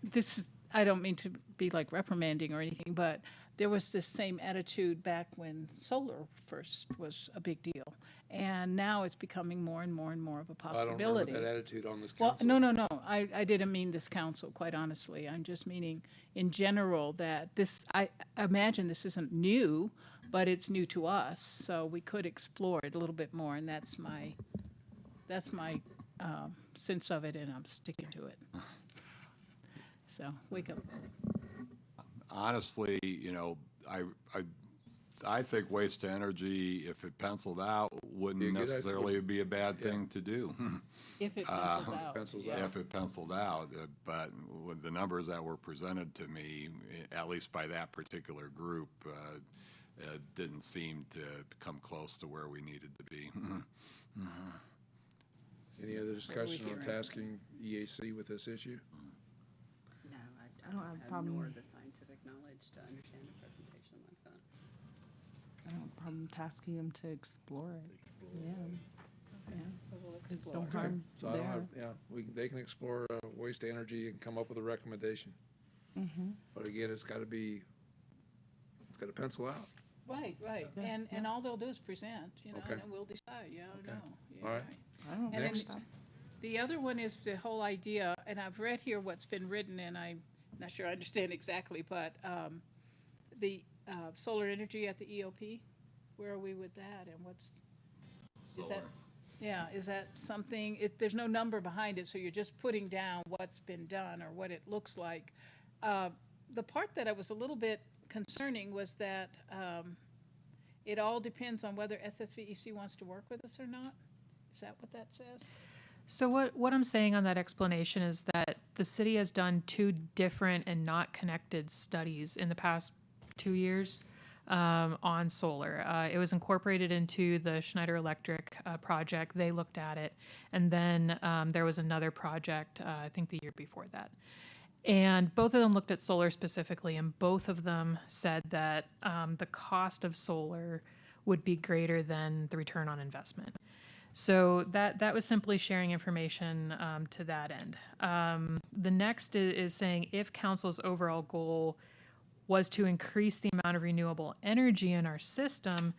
this is, I don't mean to be like reprimanding or anything, but there was this same attitude back when solar first was a big deal. And now it's becoming more and more and more of a I don't possibility. remember that attitude on this Well, council. no. I didn't mean this council, quite honestly. I'm just meaning in general that this, I imagine this isn't new, but it's new to us. So we could explore it a little bit more, and that's my sense of it, and I'm sticking to it. So, wake up. Honestly, I think waste to energy, if it penciled out, wouldn't Be a good idea. necessarily be a bad thing to do. If it pencils out. Pencils yeah. If it penciled out, but with the numbers that were presented to me, at least by that particular group, it didn't seem to come close to where we needed to be. Any other discussion on hearing? tasking EAC with this issue? No, I don't have a problem. nor the scientific knowledge to understand a presentation like that. I don't have a problem tasking them to explore it. Yeah. It's no Okay. harm So I don't there. have, they can explore waste to energy and come up with a recommendation. But again, it's got to pencil out. Right. And all they'll do is present, Okay. and then we'll decide, yeah or Okay. no. Yeah, All right. I don't And Next. then the other one is the whole idea, and I've read here what's been written, and I'm not sure I understand exactly, but the solar energy at the EOP, where are we with that, and is that something, there's no number behind it, so you're just putting down what's been done or what it looks like. The part that I was a little bit concerning was that it all depends on whether SSVEC wants to work with us or not. Is that what that says? So what I'm saying on that explanation is that the city has done two different and not connected studies in the past 2 years on solar. It was incorporated into the Schneider Electric project. They looked at it. And then there was another project, I think the year before that. And both of them looked at solar specifically, and both of them said that the cost of solar would be greater than the return on investment. So that was simply sharing information to that end. The next is saying if council's overall goal was to increase the amount of renewable energy in our system,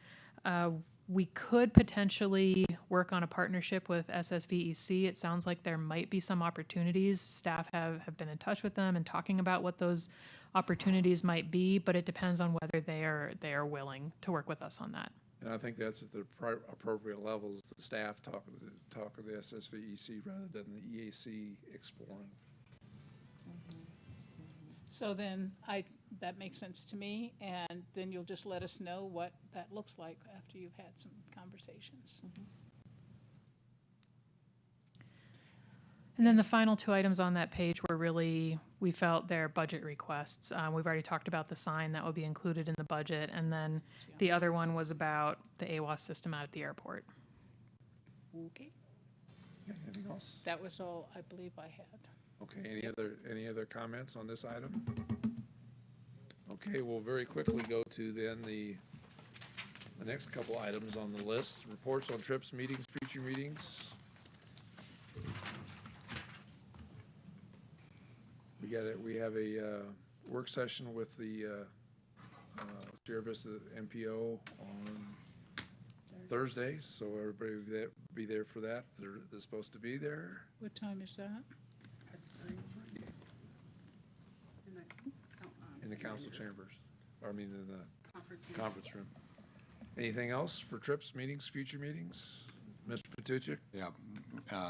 we could potentially work on a partnership with SSVEC. It sounds like there might be some opportunities. Staff have been in touch with them and talking about what those opportunities might be, but it depends on whether they are willing to work with us on that. And I think that's at the appropriate levels, the staff talking to the SSVEC rather than the EAC exploring. So then that makes sense to me, and then you'll just let us know what that looks like after you've had some conversations. And then the final two items on that page were really, we felt they're budget requests. We've already talked about the sign that will be included in the budget, and then the other one was about the AWAS system out at the airport. Okay. Anything else? That was all I believe I had. Okay, any other comments on this item? Okay, we'll very quickly go to then the next couple items on the list, reports on trips, meetings, future meetings. We have a work session with the Sierra Vista MPO on Thursday, so everybody be there for that. They're supposed to be there. What time is that? In the council chambers, or I mean in the conference room. Anything else for trips, meetings, future meetings? Mr. Patuchik? Yeah,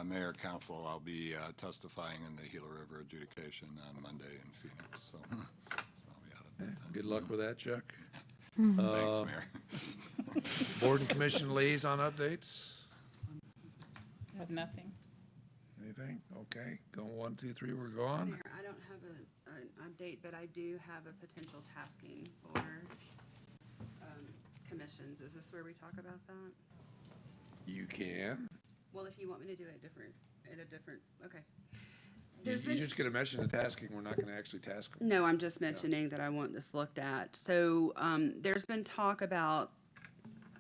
Mayor, Council, I'll be testifying in the Gila River adjudication on Monday in Phoenix, so I'll be out at that time. Good luck with that, Chuck. Thanks, Mayor. Board and commission liaison updates? I have nothing. Anything? Okay, going 1, 2, 3, we're gone. Mayor, I don't have an update, but I do have a potential tasking for commissions. Is this where we talk about that? You can. Well, if you want me to do it at a different, okay. You're just gonna mention the tasking, we're not gonna actually task them. No, I'm just mentioning that I want this looked at. So, there's been talk about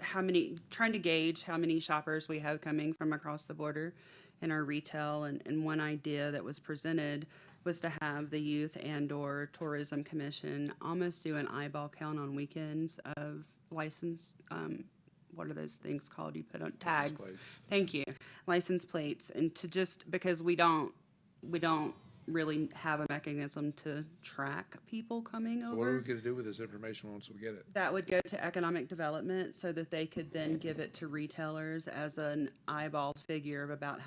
trying to gauge how many shoppers we have coming from across the border in our retail. And one idea that was presented was to have the Youth and/or Tourism Commission almost do an eyeball count on weekends of licensed, what are those things called? You put on tags. plates. Thank you. License plates. And to just, because we don't really have a mechanism to track people coming So what are over. we gonna do with this information once we get it? That would go to economic development so that they could then give it to retailers as an eyeball figure of about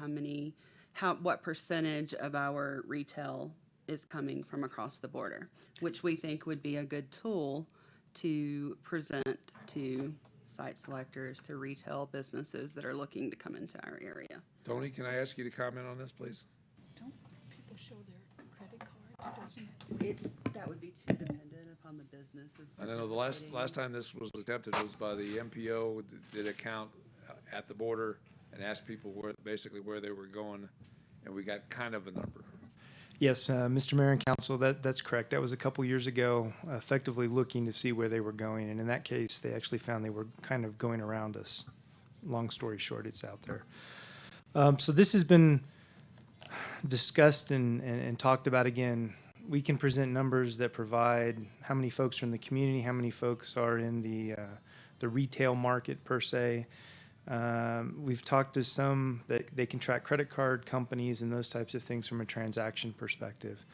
what percentage of our retail is coming from across the border, which we think would be a good tool to present to site selectors, to retail businesses that are looking to come into our area. Tony, can I ask you to comment on this, please? Don't people show their credit cards, doesn't it? That would be too dependent upon the businesses. I know the last time this was attempted was by the MPO, did a count at the border and asked people basically where they were going, and we got kind of a number. Yes, Mr. Mayor and Council, that's correct. That was a couple years ago, effectively looking to see where they were going. And in that case, they actually found they were kind of going around us. Long story short, it's out there. So this has been discussed and talked about again. We can present numbers that provide how many folks are in the community, how many folks are in the retail market per se. We've talked to some that they can track credit card companies and those types of things from a transaction perspective.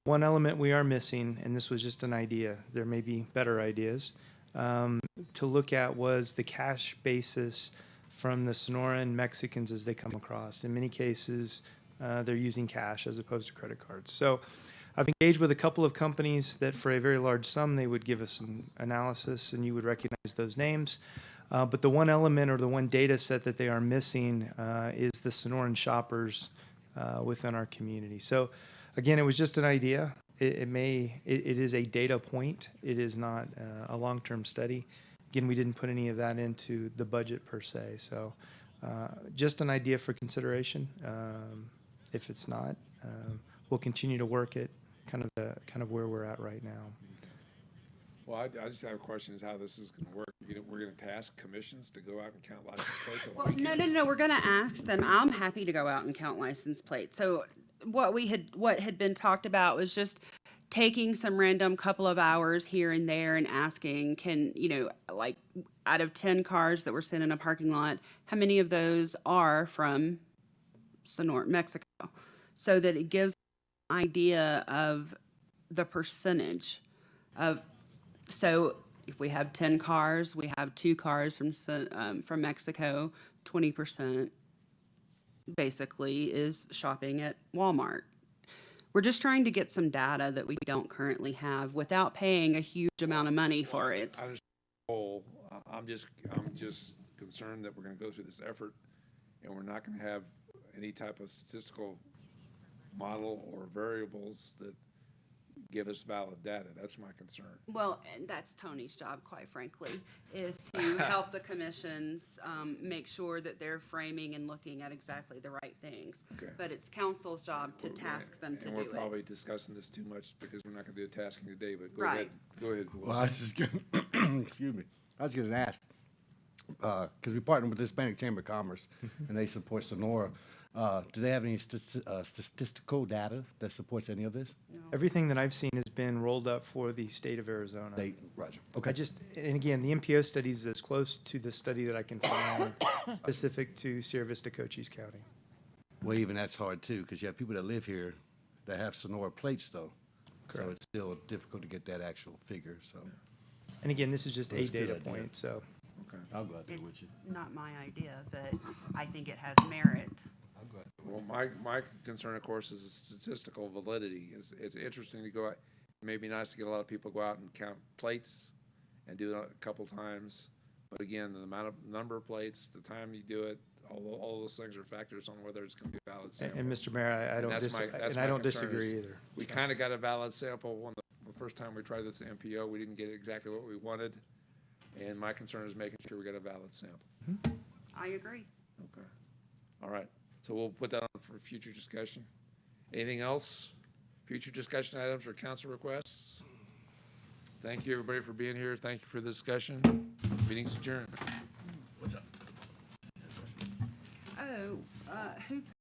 One element we are missing, and this was just an idea, there may be better ideas, to look at was the cash basis from the Sonoran Mexicans as they come across. In many cases, they're using cash as opposed to credit cards. So I've engaged with a couple of companies that for a very large sum, they would give us some analysis and you would recognize those names. But the one element or the one data set that they are missing is the Sonoran shoppers within our community. So again, it was just an idea. It is a data point. It is not a long-term study. Again, we didn't put any of that into the budget per se. So just an idea for consideration. If it's not, we'll continue to work at kind of where we're at right now. Well, I just have a question is how this is gonna work. We're gonna task commissions to go out and count license plates on Well, weekends? no, we're gonna ask them. I'm happy to go out and count license plates. So what had been talked about was just taking some random couple of hours here and there and asking, like out of 10 cars that were sitting in a parking lot, how many of those are from Sonora, Mexico? So that it gives an idea of the percentage of, so if we have 10 cars, we have 2 cars from Mexico, 20% basically is shopping at Walmart. We're just trying to get some data that we don't currently have without paying a huge amount of money for it. I understand the whole, I'm just concerned that we're gonna go through this effort and we're not gonna have any type of statistical model or variables that give us valid data. That's my concern. Well, and that's Tony's job, quite frankly, is to help the commissions make sure that they're framing and looking at exactly the right things. Okay. But it's council's job to task them to And do we're it. probably discussing this too much because we're not gonna do the tasking today, but go Right. ahead. Go ahead. Will. Well, I was just gonna, excuse me, I was gonna ask, because we partner with the Hispanic Chamber of Commerce, and they support Sonora. Do they have any statistical data that supports any of this? Everything that I've seen has been rolled up for the state of Arizona. Roger. I Okay. just, and again, the MPO study is as close to the study that I can find specific to Sierra Vista, Cochise County. Well, even that's hard too, because you have people that live here that have Sonora plates though. So Correct. it's still difficult to get that actual figure, so. And again, this is just a That's a good data idea. point, so. I'll go out there with It's you. not my idea, but I think it has merit. Well, my concern, of course, is statistical validity. It's interesting to go out, it may be nice to get a lot of people to go out and count plates and do it a couple times. But again, the number of plates, the time you do it, all those things are factors on whether it's gonna be a valid sample. And Mr. Mayor, I And don't that's my- that's and I my don't concern is disagree either. We kinda got a valid sample when the first time we tried this MPO, we didn't get exactly what we wanted. And my concern is making sure we get a valid sample. I agree. Okay. All right. So we'll put that on for future discussion. Anything else? Future discussion items or council requests? Thank you, everybody, for being here. Thank you for the discussion. Meeting's adjourned. Oh, who